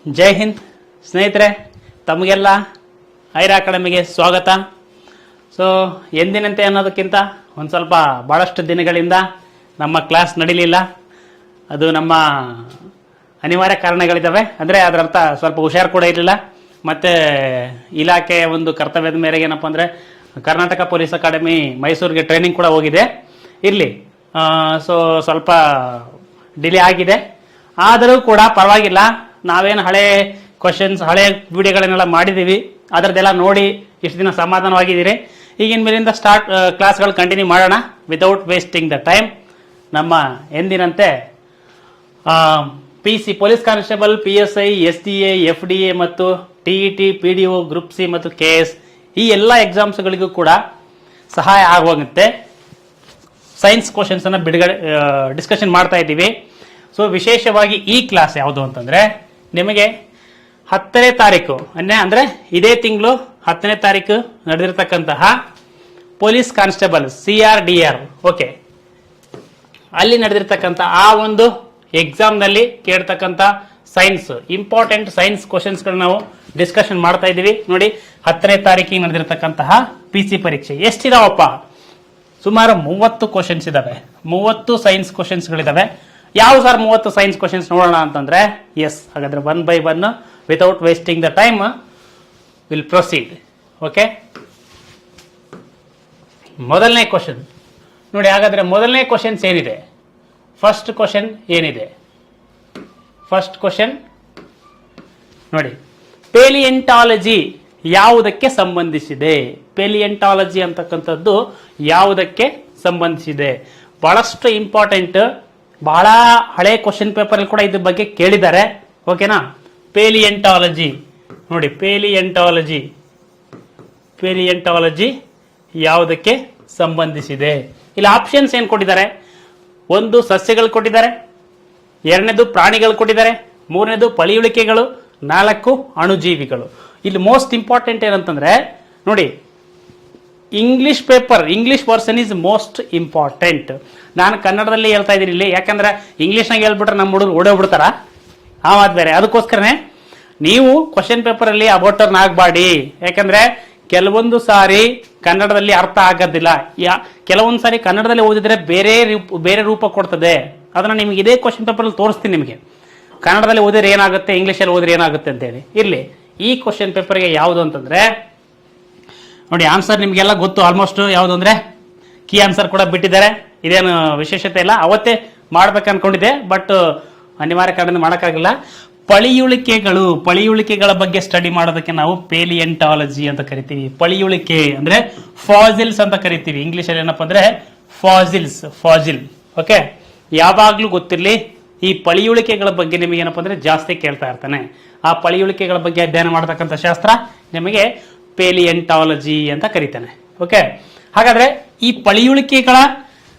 ಜೈ ಹಿಂದ್ ಸ್ನೇಹಿತರೆ, ತಮಗೆಲ್ಲ ಐರಾ ಅಕಾಡೆಮಿಗೆ ಸ್ವಾಗತ. ಸೊ ಎಂದಿನಂತೆ ಅನ್ನೋದಕ್ಕಿಂತ ಒಂದು ಸ್ವಲ್ಪ ಭಾಳಷ್ಟು ದಿನಗಳಿಂದ ನಮ್ಮ ಕ್ಲಾಸ್ ನಡೀಲಿಲ್ಲ. ಅದು ನಮ್ಮ ಅನಿವಾರ್ಯ ಕಾರಣಗಳಿದ್ದಾವೆ. ಅಂದರೆ ಅದರರ್ಥ ಸ್ವಲ್ಪ ಹುಷಾರು ಕೂಡ ಇರಲಿಲ್ಲ. ಮತ್ತು ಇಲಾಖೆಯ ಒಂದು ಕರ್ತವ್ಯದ ಮೇರೆಗೆ ಏನಪ್ಪ ಅಂದರೆ ಕರ್ನಾಟಕ ಪೊಲೀಸ್ ಅಕಾಡೆಮಿ ಮೈಸೂರಿಗೆ ಟ್ರೈನಿಂಗ್ ಕೂಡ ಹೋಗಿದೆ. ಇರಲಿ, ಸೊ ಸ್ವಲ್ಪ ಡಿಲೇ ಆಗಿದೆ. ಆದರೂ ಕೂಡ ಪರವಾಗಿಲ್ಲ. ನಾವೇನು ಹಳೆ ಕ್ವಶನ್ಸ್, ಹಳೆ ವಿಡಿಯೋಗಳನ್ನೆಲ್ಲ ಮಾಡಿದ್ದೀವಿ, ಅದರದ್ದೆಲ್ಲ ನೋಡಿ ಇಷ್ಟು ದಿನ ಸಮಾಧಾನವಾಗಿದ್ದೀರಿ. ಈಗಿನ ಮೇಲಿಂದ ಕ್ಲಾಸ್ಗಳು ಕಂಟಿನ್ಯೂ ಮಾಡೋಣ ವಿತೌಟ್ ವೇಸ್ಟಿಂಗ್ ದ ಟೈಮ್. ನಮ್ಮ ಎಂದಿನಂತೆ PC police constable, PSI, SDA, FDA ಮತ್ತು TET, PDO, ಗ್ರೂಪ್ C ಮತ್ತು KS ಈ ಎಲ್ಲ ಎಕ್ಸಾಮ್ಸ್ಗಳಿಗೂ ಕೂಡ ಸಹಾಯ ಆಗುವಂತೆ ಸೈನ್ಸ್ ಕ್ವಶನ್ಸನ್ನು ಡಿಸ್ಕಷನ್ ಮಾಡ್ತಾ ಇದ್ದೀವಿ. ಸೊ ವಿಶೇಷವಾಗಿ ಈ ಕ್ಲಾಸ್ ಯಾವುದು ಅಂತಂದರೆ, ನಿಮಗೆ 10ನೇ ತಾರೀಕು ಅಂದರೆ ಇದೇ ತಿಂಗಳು 10ನೇ ತಾರೀಕು ನಡೆದಿರ್ತಕ್ಕಂತಹ ಪೊಲೀಸ್ ಕಾನ್ಸ್ಟೇಬಲ್ CRDR, ಓಕೆ, ಅಲ್ಲಿ ನಡೆದಿರ್ತಕ್ಕಂಥ ಆ ಒಂದು ಎಕ್ಸಾಮ್ನಲ್ಲಿ ಕೇಳ್ತಕ್ಕಂಥ ಸೈನ್ಸ್, ಇಂಪಾರ್ಟೆಂಟ್ ಸೈನ್ಸ್ ಕ್ವಶನ್ಸ್ಗಳನ್ನ ನಾವು ಡಿಸ್ಕಷನ್ ಮಾಡ್ತಾ ಇದ್ದೀವಿ. ನೋಡಿ, 10ನೇ ತಾರೀಕಿಗೆ ನಡೆದಿರ್ತಕ್ಕಂತಹ PC ಪರೀಕ್ಷೆ ಎಷ್ಟಿದಾವಪ್ಪ? ಸುಮಾರು 30 ಕ್ವಶನ್ಸ್ ಇದಾವೆ. 30 ಸೈನ್ಸ್ ಕ್ವಶನ್ಸ್ಗಳಿದಾವೆ. ಯಾವ ಸರ್ 30 ಸೈನ್ಸ್ ಕ್ವಶನ್ಸ್ ನೋಡೋಣ ಅಂತಂದ್ರೆ, ಎಸ್, ಹಾಗಾದ್ರೆ 1 by 1 without wasting the time will proceed. Okay, ಮೊದಲನೇ ಕ್ವಶನ್ ನೋಡಿ. ಹಾಗಾದ್ರೆ ಮೊದಲನೇ ಕ್ವಶನ್ಸ್ ಏನಿದೆ? ಫಸ್ಟ್ ಕ್ವಶನ್ ಏನಿದೆ? ಫಸ್ಟ್ ಕ್ವಶನ್ ನೋಡಿ, ಪೇಲಿಯಂಟಾಲಜಿ ಯಾವುದಕ್ಕೆ ಸಂಬಂಧಿಸಿದೆ? ಪೇಲಿಯಂಟಾಲಜಿ ಅಂತಕ್ಕಂಥದ್ದು ಯಾವುದಕ್ಕೆ ಸಂಬಂಧಿಸಿದೆ? ಬಹಳಷ್ಟು ಇಂಪಾರ್ಟೆಂಟ್. ಬಹಳ ಹಳೆ ಕ್ವಶನ್ ಪೇಪರ್ ಅಲ್ಲಿ ಕೂಡ ಇದ್ರ ಬಗ್ಗೆ ಕೇಳಿದ್ದಾರೆ. ಓಕೆನಾ? ಪೇಲಿಯಂಟಾಲಜಿ ನೋಡಿ, ಪೇಲಿಯಂಟಾಲಜಿ ಯಾವುದಕ್ಕೆ ಸಂಬಂಧಿಸಿದೆ? ಇಲ್ಲಿ ಆಪ್ಷನ್ಸ್ ಏನು ಕೊಟ್ಟಿದ್ದಾರೆ? 1 ಸಸ್ಯಗಳು ಕೊಟ್ಟಿದ್ದಾರೆ, 2ನೇದು ಪ್ರಾಣಿಗಳು ಕೊಟ್ಟಿದ್ದಾರೆ, 3ನೇದು ಪಳಿಯುಳಿಕೆಗಳು, 4 ಅಣುಜೀವಿಗಳು. ಇಲ್ಲಿ ಮೋಸ್ಟ್ ಇಂಪಾರ್ಟೆಂಟ್ ಏನಂತಂದ್ರೆ ನೋಡಿ, English paper, English version is most important. ನಾನು ಕನ್ನಡದಲ್ಲಿ ಹೇಳ್ತಾ ಇದ್ದೀನಿ ಇಲ್ಲಿ, ಯಾಕಂದ್ರೆ ಇಂಗ್ಲಿಷ್ನಾಗ ಹೇಳ್ಬಿಟ್ರೆ ನಮ್ಮ ಹುಡುಗರು ಓಡೋಗ್ಬಿಡ್ತಾರ, ಆ ಮಾತು ಬೇರೆ. ಅದಕ್ಕೋಸ್ಕರನೇ ನೀವು ಕ್ವಶನ್ ಪೇಪರ್ ಅಲ್ಲಿ ಅಬೋಟರ್ನ ಆಗಬೇಡಿ. ಯಾಕಂದ್ರೆ ಕೆಲವೊಂದು ಸಾರಿ ಕನ್ನಡದಲ್ಲಿ ಅರ್ಥ ಆಗೋದಿಲ್ಲ. ಕೆಲವೊಂದು ಸಾರಿ ಕನ್ನಡದಲ್ಲಿ ಓದಿದ್ರೆ ಬೇರೆ ರೂಪ ಕೊಡ್ತದೆ. ಅದನ್ನ ನಿಮ್ಗೆ ಇದೇ ಕ್ವಶನ್ ಪೇಪರ್ ಅಲ್ಲಿ ತೋರಿಸ್ತೀನಿ. ನಿಮಗೆ ಕನ್ನಡದಲ್ಲಿ ಓದಿದ್ರೆ ಏನಾಗುತ್ತೆ, ಇಂಗ್ಲಿಷಲ್ಲಿ ಓದಿದ್ರೆ ಏನಾಗುತ್ತೆ ಅಂತೇಳಿ. ಇರ್ಲಿ, ಈ ಕ್ವಶನ್ ಪೇಪರ್ಗೆ ಯಾವುದು ಅಂತಂದ್ರೆ ನೋಡಿ, ಆನ್ಸರ್ ನಿಮಗೆಲ್ಲ ಗೊತ್ತು ಆಲ್ಮೋಸ್ಟ್. ಯಾವುದು ಅಂದ್ರೆ ಕೀ ಆನ್ಸರ್ ಕೂಡ ಬಿಟ್ಟಿದ್ದಾರೆ. ಇದೇನು ವಿಶೇಷತೆ ಇಲ್ಲ, ಅವತ್ತೇ ಮಾಡ್ಬೇಕು ಅನ್ಕೊಂಡಿದ್ದೆ, ಬಟ್ ಅನಿವಾರ್ಯ ಕಾರಣದಿಂದ ಮಾಡೋಕ್ಕಾಗಿಲ್ಲ. ಪಳಿಯುಳಿಕೆಗಳ ಬಗ್ಗೆ ಸ್ಟಡಿ ಮಾಡೋದಕ್ಕೆ ನಾವು ಪೇಲಿಯಂಟಾಲಜಿ ಅಂತ ಕರಿತೀವಿ. ಪಳಿಯುಳಿಕೆ ಅಂದ್ರೆ ಫಾಸಿಲ್ಸ್ ಅಂತ ಕರಿತೀವಿ. ಇಂಗ್ಲಿಷ್ ಅಲ್ಲಿ ಏನಪ್ಪಾ ಅಂದ್ರೆ ಫಾಸಿಲ್. ಓಕೆ, ಯಾವಾಗ್ಲೂ ಗೊತ್ತಿರಲಿ, ಈ ಪಳಿಯುಳಿಕೆಗಳ ಬಗ್ಗೆ ನಿಮಗೆ ಏನಪ್ಪಾ ಅಂದ್ರೆ ಜಾಸ್ತಿ ಕೇಳ್ತಾ ಇರ್ತಾನೆ. ಆ ಪಳಿಯುಳಿಕೆಗಳ ಬಗ್ಗೆ ಅಧ್ಯಯನ ಮಾಡತಕ್ಕಂಥ ಶಾಸ್ತ್ರ ನಿಮಗೆ ಪೇಲಿಯಂಟಾಲಜಿ ಅಂತ ಕರೀತಾನೆ. ಓಕೆ, ಹಾಗಾದ್ರೆ ಈ ಪಳಿಯುಳಿಕೆಗಳ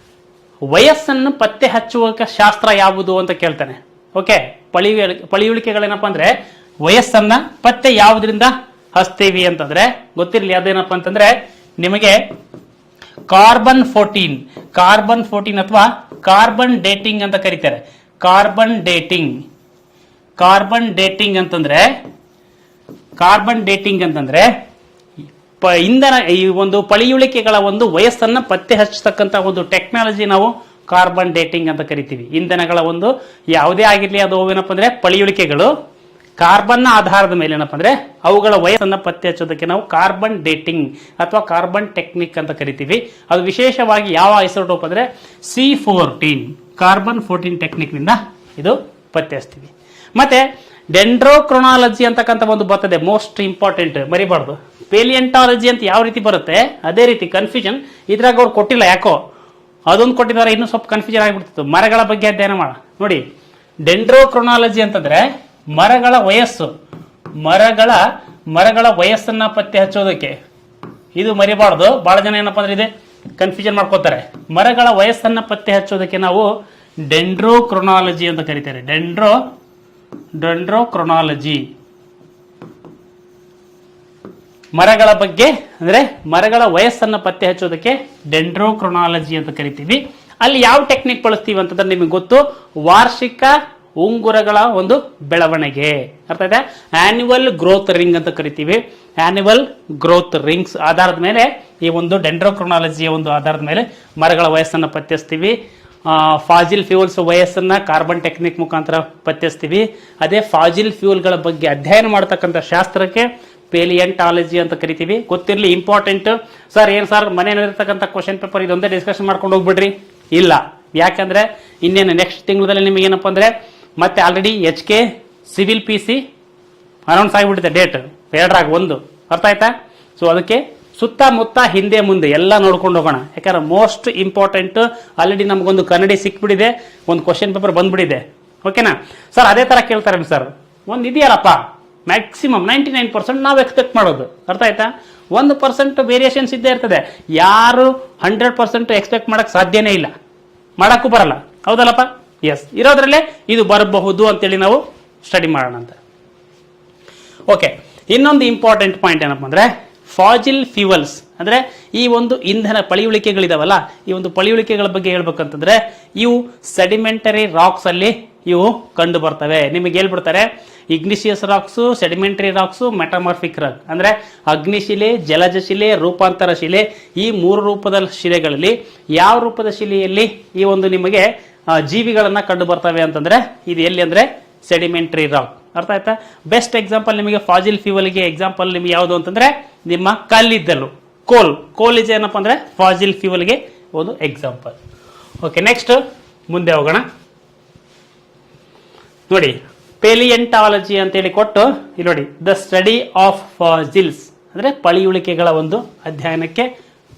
ವಯಸ್ಸನ್ನು ಪತ್ತೆ ಹಚ್ಚುವ ಶಾಸ್ತ್ರ ಯಾವುದು ಅಂತ ಕೇಳ್ತಾನೆ. ಓಕೆ, ಪಳಿಯುಳಿಕೆಗಳೇನಪ್ಪ ಅಂದ್ರೆ ವಯಸ್ಸನ್ನ ಪತ್ತೆ ಯಾವುದರಿಂದ ಹಚ್ತೀವಿ ಅಂತಂದ್ರೆ ಗೊತ್ತಿರಲಿ. ಅದೇನಪ್ಪ ಅಂತಂದ್ರೆ ನಿಮಗೆ ಕಾರ್ಬನ್ 14 ಅಥವಾ ಕಾರ್ಬನ್ ಡೇಟಿಂಗ್ ಅಂತ ಕರೀತಾರೆ. ಕಾರ್ಬನ್ ಡೇಟಿಂಗ್ ಅಂತಂದ್ರೆ ಇಂಧನ, ಈ ಒಂದು ಪಳಿಯುಳಿಕೆಗಳ ಒಂದು ವಯಸ್ಸನ್ನ ಪತ್ತೆ ಹಚ್ಚತಕ್ಕಂತ ಒಂದು ಟೆಕ್ನಾಲಜಿ ನಾವು ಕಾರ್ಬನ್ ಡೇಟಿಂಗ್ ಅಂತ ಕರಿತೀವಿ. ಇಂಧನಗಳ ಒಂದು ಯಾವುದೇ ಆಗಿರ್ಲಿ, ಅದು ಏನಪ್ಪ ಅಂದ್ರೆ ಪಳಿಯುಳಿಕೆಗಳು ಕಾರ್ಬನ್ ಆಧಾರದ ಮೇಲೆ ಏನಪ್ಪ ಅಂದ್ರೆ ಅವುಗಳ ವಯಸ್ಸನ್ನ ಪತ್ತೆ ಹಚ್ಚೋದಕ್ಕೆ ನಾವು ಕಾರ್ಬನ್ ಡೇಟಿಂಗ್ ಅಥವಾ ಕಾರ್ಬನ್ ಟೆಕ್ನಿಕ್ ಅಂತ ಕರಿತೀವಿ. ಅದು ವಿಶೇಷವಾಗಿ ಯಾವ ಐಸೋಟೋಪ್ ಅಂದ್ರೆ C14, ಕಾರ್ಬನ್ 14 ಟೆಕ್ನಿಕ್ ನಿಂದ ಇದು ಪತ್ತೆ ಹಚ್ತೀವಿ. ಮತ್ತೆ ಡೆಂಡ್ರೋಕ್ರೊನಾಲಜಿ ಅಂತಕ್ಕಂಥ ಒಂದು ಬರ್ತದೆ, ಮೋಸ್ಟ್ ಇಂಪಾರ್ಟೆಂಟ್, ಮರಿಬಾರ್ದು. ಪೇಲಿಯಂಟಾಲಜಿ ಅಂತ ಯಾವ ರೀತಿ ಬರುತ್ತೆ ಅದೇ ರೀತಿ ಕನ್ಫ್ಯೂಷನ್ ಇದ್ರಾಗ ಅವ್ರು ಕೊಟ್ಟಿಲ್ಲ, ಯಾಕೋ ಅದೊಂದು ಕೊಟ್ಟಿದ್ದಾರೆ, ಇನ್ನೂ ಸ್ವಲ್ಪ ಕನ್ಫ್ಯೂಷನ್ ಆಗಿಬಿಡ್ತಿತ್ತು. ಮರಗಳ ಬಗ್ಗೆ ಅಧ್ಯಯನ ಮಾಡ ನೋಡಿ. ಡೆಂಡ್ರೋಕ್ರೊನಾಲಜಿ ಅಂತಂದ್ರೆ ಮರಗಳ ವಯಸ್ಸನ್ನ ಪತ್ತೆ ಹಚ್ಚೋದಕ್ಕೆ. ಇದು ಮರಿಬಾರ್ದು, ಬಹಳ ಜನ ಏನಪ್ಪಾ ಅಂದ್ರೆ ಇದೆ ಕನ್ಫ್ಯೂಷನ್ ಮಾಡ್ಕೋತಾರೆ. ಮರಗಳ ವಯಸ್ಸನ್ನ ಪತ್ತೆ ಹಚ್ಚೋದಕ್ಕೆ ನಾವು ಡೆಂಡ್ರೋಕ್ರೊನಾಲಜಿ ಅಂತ ಕರೀತಾರೆ. ಡೆಂಡ್ರೋಕ್ರೊನಾಲಜಿ ಮರಗಳ ಬಗ್ಗೆ ಅಂದ್ರೆ ಮರಗಳ ವಯಸ್ಸನ್ನ ಪತ್ತೆ ಹಚ್ಚೋದಕ್ಕೆ ಡೆಂಡ್ರೋಕ್ರೊನಾಲಜಿ ಅಂತ ಕರಿತೀವಿ. ಅಲ್ಲಿ ಯಾವ ಟೆಕ್ನಿಕ್ ಬಳಸ್ತೀವಿ ಅಂತಂದ್ರೆ ನಿಮಗೆ ಗೊತ್ತು, ಉಂಗುರಗಳ ಒಂದು ಬೆಳವಣಿಗೆ. ಅರ್ಥ ಆಯ್ತಾ? ಆನ್ಯುವಲ್ ಗ್ರೋತ್ ರಿಂಗ್ ಅಂತ ಕರಿತೀವಿ. ಆನ್ಯುವಲ್ ಗ್ರೋತ್ ರಿಂಗ್ಸ್ ಆಧಾರದ ಮೇಲೆ ಈ ಒಂದು ಡೆಂಡ್ರೋಕ್ರೊನಾಲಜಿಯ ಒಂದು ಆಧಾರದ ಮೇಲೆ ಮರಗಳ ವಯಸ್ಸನ್ನು ಪತ್ತೆಸ್ತೀವಿ. ಫಾಜಿಲ್ ಫ್ಯೂಲ್ಸ್ ವಯಸ್ಸನ್ನ ಕಾರ್ಬನ್ ಟೆಕ್ನಿಕ್ ಮುಖಾಂತರ ಪತ್ತೆಸ್ತೀವಿ. ಅದೇ ಫಾಜಿಲ್ ಫ್ಯೂಲ್ಗಳ ಬಗ್ಗೆ ಅಧ್ಯಯನ ಮಾಡತಕ್ಕಂಥ ಶಾಸ್ತ್ರಕ್ಕೆ ಪೇಲಿಯಂಟಾಲಜಿ ಅಂತ ಕರಿತೀವಿ. ಗೊತ್ತಿರಲಿ, ಇಂಪಾರ್ಟೆಂಟ್. ಸರ್ ಏನು ಸರ್ ಮನೆಯಲ್ಲಿರ್ತಕ್ಕಂಥ ಕ್ವಶನ್ ಪೇಪರ್ ಇದೊಂದೇ ಡಿಸ್ಕಷನ್ ಮಾಡ್ಕೊಂಡು ಹೋಗ್ಬಿಡ್ರಿ? ಇಲ್ಲ, ಯಾಕಂದ್ರೆ ಇನ್ನೇನು ನೆಕ್ಸ್ಟ್ ತಿಂಗಳಲ್ಲಿ ನಿಮಗೆ ಏನಪ್ಪ ಅಂದ್ರೆ ಮತ್ತೆ already HK civil PC announce ಆಗಿಬಿಟ್ಟಿದೆ ಡೇಟ್ 2 ಅರ್ಥ ಆಯ್ತಾ? ಸೊ ಅದಕ್ಕೆ ಸುತ್ತಮುತ್ತ ಹಿಂದೆ ಮುಂದೆ ಎಲ್ಲ ನೋಡ್ಕೊಂಡು ಹೋಗೋಣ. ಯಾಕಂದ್ರೆ ಮೋಸ್ಟ್ ಇಂಪಾರ್ಟೆಂಟ್ ಆಲ್ರೆಡಿ ನಮಗೊಂದು ಕನ್ನಡಿ ಸಿಕ್ಬಿಟ್ಟಿದೆ, ಒಂದು ಕ್ವಶನ್ ಪೇಪರ್ ಬಂದ್ಬಿಟ್ಟಿದೆ. ಓಕೆನಾ ಸರ್? ಅದೇ ತರ ಕೇಳ್ತಾರೆ ಸರ್, ಒಂದು ಇದೆಯಲ್ಲಪ್ಪ ಮ್ಯಾಕ್ಸಿಮಮ್ 99% ನಾವು ಎಕ್ಸ್ಪೆಕ್ಟ್ ಮಾಡೋದು. ಅರ್ಥ ಆಯ್ತಾ? 1% ವೇರಿಯೇಷನ್ಸ್ ಇದ್ದೇ ಇರ್ತದೆ. ಯಾರು 100% ಎಕ್ಸ್ಪೆಕ್ಟ್ ಮಾಡಕ್ ಸಾಧ್ಯನೇ ಇಲ್ಲ, ಮಾಡಕ್ಕೂ ಬರಲ್ಲ. ಹೌದಲ್ಲಪ್ಪ? ಎಸ್, ಇರೋದ್ರಲ್ಲೇ ಇದು ಬರಬಹುದು ಅಂತೇಳಿ ನಾವು ಸ್ಟಡಿ ಮಾಡೋಣ ಅಂತ. ಓಕೆ, ಇನ್ನೊಂದು ಇಂಪಾರ್ಟೆಂಟ್ ಪಾಯಿಂಟ್ ಏನಪ್ಪ ಅಂದ್ರೆ ಫಾಜಿಲ್ ಫ್ಯೂಯಲ್ಸ್ ಅಂದ್ರೆ ಈ ಒಂದು ಇಂಧನ ಪಳಿಯುಳಿಕೆಗಳಿದಾವಲ್ಲ, ಈ ಒಂದು ಪಳಿಯುಳಿಕೆಗಳ ಬಗ್ಗೆ ಹೇಳ್ಬೇಕಂತಂದ್ರೆ ಇವು ಸೆಡಿಮೆಂಟರಿ ರಾಕ್ಸ್ ಅಲ್ಲಿ ಇವು ಕಂಡು ಬರ್ತವೆ. ನಿಮಗೆ ಹೇಳ್ಬಿಡ್ತಾರೆ ಇಗ್ನಿಷಿಯಸ್ rocks, sedimentary rocks, metamorphic rock ಅಂದ್ರೆ ಅಗ್ನಿಶಿಲೆ, ಜಲಜ ಶಿಲೆ, ರೂಪಾಂತರ ಶಿಲೆ. ಈ 3 ರೂಪದ ಶಿಲೆಗಳಲ್ಲಿ ಯಾವ ರೂಪದ ಶಿಲೆಯಲ್ಲಿ ಈ ಒಂದು ನಿಮಗೆ ಜೀವಿಗಳನ್ನ ಕಂಡು ಬರ್ತವೆ ಅಂತಂದ್ರೆ ಇದು ಎಲ್ಲಿ ಅಂದ್ರೆ ಸೆಡಿಮೆಂಟರಿ ರಾಕ್. ಅರ್ಥ ಆಯ್ತಾ? ಬೆಸ್ಟ್ ಎಕ್ಸಾಂಪಲ್ ನಿಮಗೆ ಫಾಜಿಲ್ ಫ್ಯೂಯಲ್ಗೆ ಎಕ್ಸಾಂಪಲ್ ನಿಮಗೆ ಯಾವುದು ಅಂತಂದ್ರೆ ನಿಮ್ಮ ಕಲ್ಲಿದ್ದಲು, ಕೋಲ್ ಇದೆ ಏನಪ್ಪ ಅಂದ್ರೆ ಫಾಜಿಲ್ ಫ್ಯೂಯಲ್ಗೆ ಒಂದು ಎಕ್ಸಾಂಪಲ್. ಓಕೆ, ನೆಕ್ಸ್ಟ್ ಮುಂದೆ ಹೋಗೋಣ. ನೋಡಿ, ಪೇಲಿಯಂಟಾಲಜಿ ಅಂತೇಳಿ ಕೊಟ್ಟು ಇಲ್ಲಿ ನೋಡಿ, ದ ಸ್ಟಡಿ ಆಫ್ ಫಾಜಿಲ್ಸ್ ಅಂದ್ರೆ ಪಳಿಯುಳಿಕೆಗಳ ಒಂದು ಅಧ್ಯಯನಕ್ಕೆ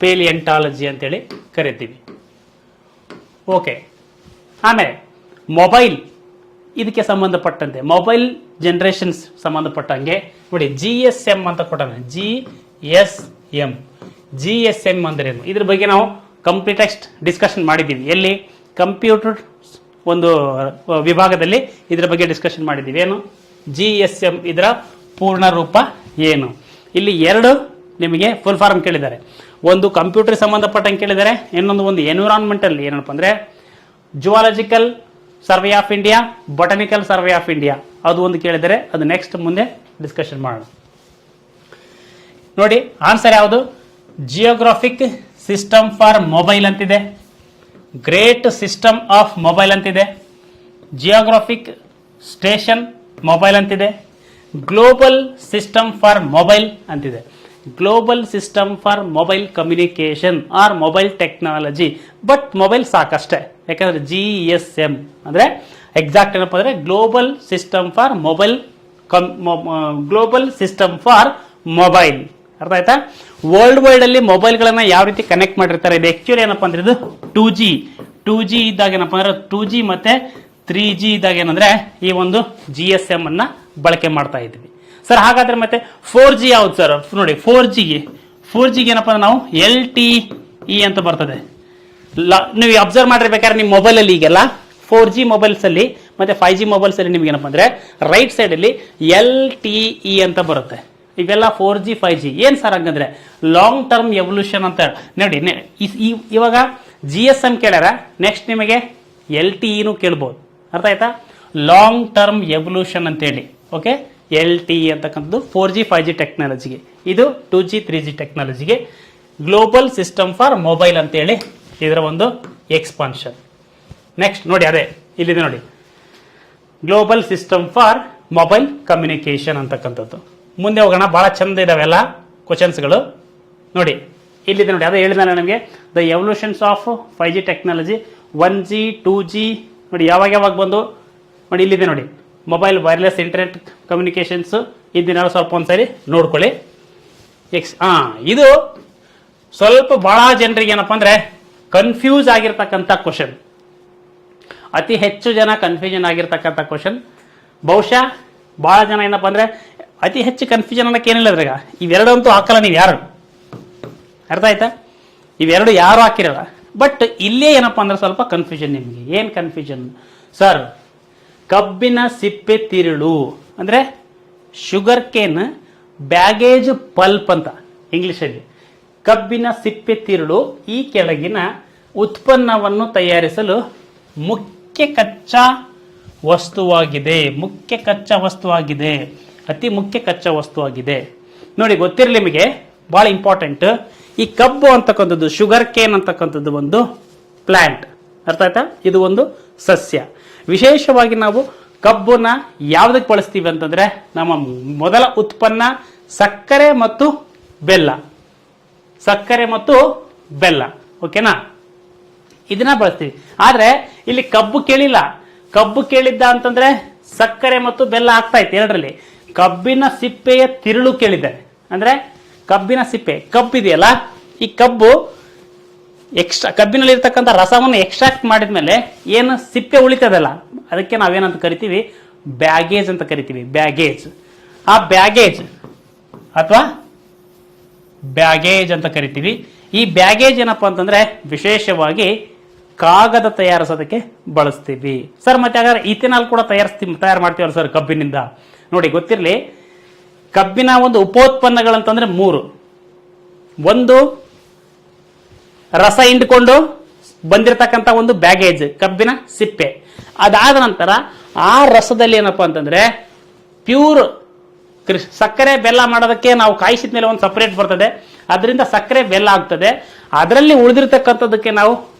ಪೇಲಿಯಂಟಾಲಜಿ ಅಂತೇಳಿ ಕರಿತೀವಿ. ಓಕೆ, ಆಮೇಲೆ ಮೊಬೈಲ್, ಇದಕ್ಕೆ ಸಂಬಂಧಪಟ್ಟಂತೆ ಮೊಬೈಲ್ ಜನರೇಷನ್ಸ್ ಸಂಬಂಧಪಟ್ಟಂಗೆ ನೋಡಿ GSM ಅಂತ ಕೊಟ್ಟಾನೆ. GSM ಅಂದ್ರೆ ಏನು? ಇದ್ರ ಬಗ್ಗೆ ನಾವು ಕಂಪ್ಲೀಟ್ ಡಿಸ್ಕಷನ್ ಮಾಡಿದ್ದೀವಿ. ಎಲ್ಲಿ? ಕಂಪ್ಯೂಟರ್ ಒಂದು ವಿಭಾಗದಲ್ಲಿ ಇದ್ರ ಬಗ್ಗೆ ಡಿಸ್ಕಷನ್ ಮಾಡಿದ್ದೀವಿ. ಏನು GSM, ಇದರ ಪೂರ್ಣ ರೂಪ ಏನು? ಇಲ್ಲಿ 2 ನಿಮಗೆ ಫುಲ್ ಫಾರ್ಮ್ ಕೇಳಿದ್ದಾರೆ. ಒಂದು ಕಂಪ್ಯೂಟರ್ ಸಂಬಂಧಪಟ್ಟಂಗೆ ಕೇಳಿದ್ದಾರೆ, ಇನ್ನೊಂದು ಒಂದು ಎನ್ವಿರಾನ್ಮೆಂಟಲ್ ಏನಪ್ಪ ಅಂದ್ರೆ zoological survey of India, botanical survey of India, ಅದು ಒಂದು ಕೇಳಿದರೆ ಅದು ನೆಕ್ಸ್ಟ್ ಮುಂದೆ ಡಿಸ್ಕಷನ್ ಮಾಡೋಣ. ನೋಡಿ, ಆನ್ಸರ್ ಯಾವುದು? ಜಿಯೋಗ್ರಾಫಿಕ್ ಸಿಸ್ಟಮ್ ಫಾರ್ ಮೊಬೈಲ್ ಅಂತಿದೆ, ಗ್ರೇಟ್ ಸಿಸ್ಟಮ್ ಆಫ್ ಮೊಬೈಲ್ ಅಂತಿದೆ, ಜಿಯೋಗ್ರಾಫಿಕ್ ಸ್ಟೇಷನ್ ಮೊಬೈಲ್ ಅಂತಿದೆ, ಗ್ಲೋಬಲ್ ಸಿಸ್ಟಮ್ ಫಾರ್ ಮೊಬೈಲ್ ಅಂತಿದೆ. Global system for mobile communication or mobile technology. But mobile ಸಾಕಷ್ಟೇ, ಯಾಕಂದ್ರೆ GSM ಅಂದ್ರೆ ಎಕ್ಸಾಕ್ಟ್ ಏನಪ್ಪ ಅಂದ್ರೆ global system for mobile, global system for mobile. ಅರ್ಥ ಆಯ್ತಾ? ವರ್ಲ್ಡ್ ವೈಡ್ ಅಲ್ಲಿ ಮೊಬೈಲ್ಗಳನ್ನ ಯಾವ ರೀತಿ ಕನೆಕ್ಟ್ ಮಾಡಿರ್ತಾರೆ, ಇದು ಆಕ್ಚುಲಿ ಏನಪ್ಪಾ ಅಂದ್ರೆ ಇದು 2G ಇದ್ದಾಗ ಏನಪ್ಪಾ ಅಂದ್ರೆ 2G ಮತ್ತೆ 3G ಇದ್ದಾಗ ಏನಂದ್ರೆ ಈ ಒಂದು GSM ಅನ್ನ ಬಳಕೆ ಮಾಡ್ತಾ ಇದ್ವಿ. ಸರ್ ಹಾಗಾದ್ರೆ ಮತ್ತೆ 4G ಯಾವ್ದು ಸರ್? ನೋಡಿ, 4G ಏನಪ್ಪಾ ಅಂದ್ರೆ ನಾವು LTE ಅಂತ ಬರ್ತದೆ. ನೀವು ಅಬ್ಸರ್ವ್ ಮಾಡಿರ್ಬೇಕಾದ್ರೆ ನಿಮ್ಮ ಮೊಬೈಲ್ ಅಲ್ಲಿ ಈಗೆಲ್ಲ 4G ಮೊಬೈಲ್ಸ್ ಅಲ್ಲಿ ಮತ್ತೆ 5G ಮೊಬೈಲ್ಸ್ ಅಲ್ಲಿ ನಿಮ್ಗೆ ಏನಪ್ಪಾ ಅಂದ್ರೆ ರೈಟ್ ಸೈಡ್ ಅಲ್ಲಿ LTE ಅಂತ ಬರುತ್ತೆ. ಇವೆಲ್ಲ 4G 5G ಏನ್ ಸರ್ ಹಂಗಂದ್ರೆ ಲಾಂಗ್ ಟರ್ಮ್ ಎವಲ್ಯೂಷನ್ ಅಂತ ನೋಡಿ. ಇವಾಗ GSM ಕೇಳ್ಯಾರ, ನೆಕ್ಸ್ಟ್ ನಿಮಗೆ LTE ಕೇಳ್ಬೋದು. ಅರ್ಥ ಆಯ್ತಾ? ಲಾಂಗ್ ಟರ್ಮ್ ಎವಲ್ಯೂಷನ್ ಅಂತೇಳಿ. ಓಕೆ, LTE ಅಂತಕ್ಕಂಥದ್ದು 4G 5G ಟೆಕ್ನಾಲಜಿಗೆ, ಇದು 2G 3G ಟೆಕ್ನಾಲಜಿಗೆ. ಗ್ಲೋಬಲ್ ಸಿಸ್ಟಮ್ ಫಾರ್ ಮೊಬೈಲ್ ಅಂತೇಳಿ ಇದರ ಒಂದು ಎಕ್ಸ್ಪಾನ್ಷನ್. ನೆಕ್ಸ್ಟ್ ನೋಡಿ, ಅದೇ ಇಲ್ಲಿದೆ ನೋಡಿ, global system for mobile communication ಅಂತಕ್ಕಂಥದ್ದು. ಮುಂದೆ ಹೋಗೋಣ, ಬಹಳ ಚಂದ ಇದಾವೆಲ್ಲ ಕ್ವಶನ್ಸ್ಗಳು. ನೋಡಿ ಇಲ್ಲಿದೆ ನೋಡಿ, ಅದೇ ಹೇಳಿದ ನಮಗೆ the ಎವಲ್ಯೂಷನ್ಸ್ of 5G technology, 1G 2G ನೋಡಿ ಯಾವಾಗ ಬಂದು ನೋಡಿ. ಇಲ್ಲಿದೆ ನೋಡಿ, ಮೊಬೈಲ್ ವೈರ್ಲೆಸ್ ಇಂಟರ್ನೆಟ್ ಕಮ್ಯುನಿಕೇಶನ್ಸ್. ಇದನ್ನೆಲ್ಲ ಸ್ವಲ್ಪ ಒಂದ್ಸರಿ ನೋಡ್ಕೊಳ್ಳಿ. ಇದು ಸ್ವಲ್ಪ ಬಹಳ ಜನರಿಗೆ ಏನಪ್ಪಾ ಅಂದ್ರೆ ಕನ್ಫ್ಯೂಸ್ ಆಗಿರ್ತಕ್ಕಂಥ ಕ್ವಶನ್, ಅತಿ ಹೆಚ್ಚು ಜನ ಕನ್ಫ್ಯೂಷನ್ ಆಗಿರ್ತಕ್ಕಂಥ ಕ್ವಶನ್. ಬಹುಶಃ ಬಹಳ ಜನ ಏನಪ್ಪಾ ಅಂದ್ರೆ ಅತಿ ಹೆಚ್ಚು ಕನ್ಫ್ಯೂಷನ್ ಅನ್ನಕ್ಕೆ ಏನಿಲ್ಲ ಅದ್ರಾಗ. ಇವೆರಡು ಅಂತೂ ಹಾಕಲ್ಲ ನೀವು ಯಾರು, ಅರ್ಥ ಆಯ್ತಾ? ಇವೆರಡು ಯಾರು ಹಾಕಿರಲ್ಲ. ಬಟ್ ಇಲ್ಲೇ ಏನಪ್ಪಾ ಅಂದ್ರೆ ಸ್ವಲ್ಪ ಕನ್ಫ್ಯೂಷನ್ ನಿಮಗೆ. ಏನ್ ಕನ್ಫ್ಯೂಷನ್ ಸರ್? ಕಬ್ಬಿನ ಸಿಪ್ಪೆ ತಿರುಳು ಅಂದ್ರೆ ಶುಗರ್ ಕೇನ್ ಬ್ಯಾಗೇಜ್ ಪಲ್ಪ್ ಅಂತ ಇಂಗ್ಲಿಷಲ್ಲಿ. ಕಬ್ಬಿನ ಸಿಪ್ಪೆ ತಿರುಳು ಈ ಕೆಳಗಿನ ಉತ್ಪನ್ನವನ್ನು ತಯಾರಿಸಲು ಮುಖ್ಯ ಕಚ್ಚಾ ವಸ್ತುವಾಗಿದೆ, ಮುಖ್ಯ ಕಚ್ಚಾ ವಸ್ತುವಾಗಿದೆ, ಅತಿ ಮುಖ್ಯ ಕಚ್ಚಾ ವಸ್ತುವಾಗಿದೆ. ನೋಡಿ ಗೊತ್ತಿರಲಿ ನಿಮಗೆ, ಬಹಳ ಇಂಪಾರ್ಟೆಂಟ್. ಈ ಕಬ್ಬು ಅಂತಕ್ಕಂಥದ್ದು, ಶುಗರ್ ಕೇನ್ ಅಂತಕ್ಕಂಥದ್ದು ಒಂದು ಪ್ಲಾಂಟ್, ಅರ್ಥ ಆಯ್ತಾ? ಇದು ಒಂದು ಸಸ್ಯ. ವಿಶೇಷವಾಗಿ ನಾವು ಕಬ್ಬನ್ನ ಯಾವುದಕ್ಕೆ ಬಳಸ್ತೀವಿ ಅಂತಂದ್ರೆ, ನಮ್ಮ ಮೊದಲ ಉತ್ಪನ್ನ ಸಕ್ಕರೆ ಮತ್ತು ಬೆಲ್ಲ, ಸಕ್ಕರೆ ಮತ್ತು ಬೆಲ್ಲ, ಓಕೆನಾ? ಇದನ್ನ ಬಳಸ್ತೀವಿ. ಆದ್ರೆ ಇಲ್ಲಿ ಕಬ್ಬು ಕೇಳಿಲ್ಲ. ಕಬ್ಬು ಕೇಳಿದ್ದ ಅಂತಂದ್ರೆ ಸಕ್ಕರೆ ಮತ್ತು ಬೆಲ್ಲ ಆಗ್ತಾ ಇತ್ತು ಎರಡರಲ್ಲಿ. ಕಬ್ಬಿನ ಸಿಪ್ಪೆಯ ತಿರುಳು ಕೇಳಿದ್ದಾರೆ. ಅಂದ್ರೆ ಕಬ್ಬಿನ ಸಿಪ್ಪೆ, ಕಬ್ಬಿದೆಯಲ್ಲ, ಈ ಕಬ್ಬು ಕಬ್ಬಿನಲ್ಲಿ ಇರ್ತಕ್ಕಂಥ ರಸವನ್ನು ಎಕ್ಸ್ಟ್ರಾಕ್ಟ್ ಮಾಡಿದ್ಮೇಲೆ ಏನು ಸಿಪ್ಪೆ ಉಳಿತದಲ್ಲ, ಅದಕ್ಕೆ ನಾವೇನಂತ ಕರಿತೀವಿ, ಬ್ಯಾಗೇಜ್ ಅಂತ ಕರಿತೀವಿ. ಬ್ಯಾಗೇಜ್. ಆ ಬ್ಯಾಗೇಜ್ ಅಥವಾ ಬ್ಯಾಗೇಜ್ ಅಂತ ಕರಿತೀವಿ. ಈ ಬ್ಯಾಗೇಜ್ ಏನಪ್ಪಾ ಅಂತಂದ್ರೆ ವಿಶೇಷವಾಗಿ ಕಾಗದ ತಯಾರಿಸೋದಕ್ಕೆ ಬಳಸ್ತೀವಿ. ಸರ್ ಮತ್ತೆ ಹಾಗಾದ್ರೆ ಇಥೆನಾಲ್ ಕೂಡ ತಯಾರು ಮಾಡ್ತೀವಲ್ಲ ಸರ್ ಕಬ್ಬಿನಿಂದ? ನೋಡಿ ಗೊತ್ತಿರಲಿ, ಕಬ್ಬಿನ ಒಂದು ಉಪೋತ್ಪನ್ನಗಳಂತಂದ್ರೆ 3. ಒಂದು ರಸ ಹಿಂಡ್ಕೊಂಡು ಬಂದಿರತಕ್ಕಂಥ ಒಂದು ಬ್ಯಾಗೇಜ್, ಕಬ್ಬಿನ ಸಿಪ್ಪೆ. ಅದಾದ ನಂತರ ಆ ರಸದಲ್ಲಿ ಏನಪ್ಪಾ ಅಂತಂದ್ರೆ ಪ್ಯೂರ್ ಸಕ್ಕರೆ ಬೆಲ್ಲ ಮಾಡೋದಕ್ಕೆ ನಾವು ಕಾಯಿಸಿದ ಮೇಲೆ ಒಂದು ಸಪರೇಟ್ ಬರ್ತದೆ, ಅದರಿಂದ ಸಕ್ಕರೆ ಬೆಲ್ಲ ಆಗ್ತದೆ. ಅದರಲ್ಲಿ ಉಳಿದಿರ್ತಕ್ಕಂಥದ್ದಕ್ಕೆ ನಾವು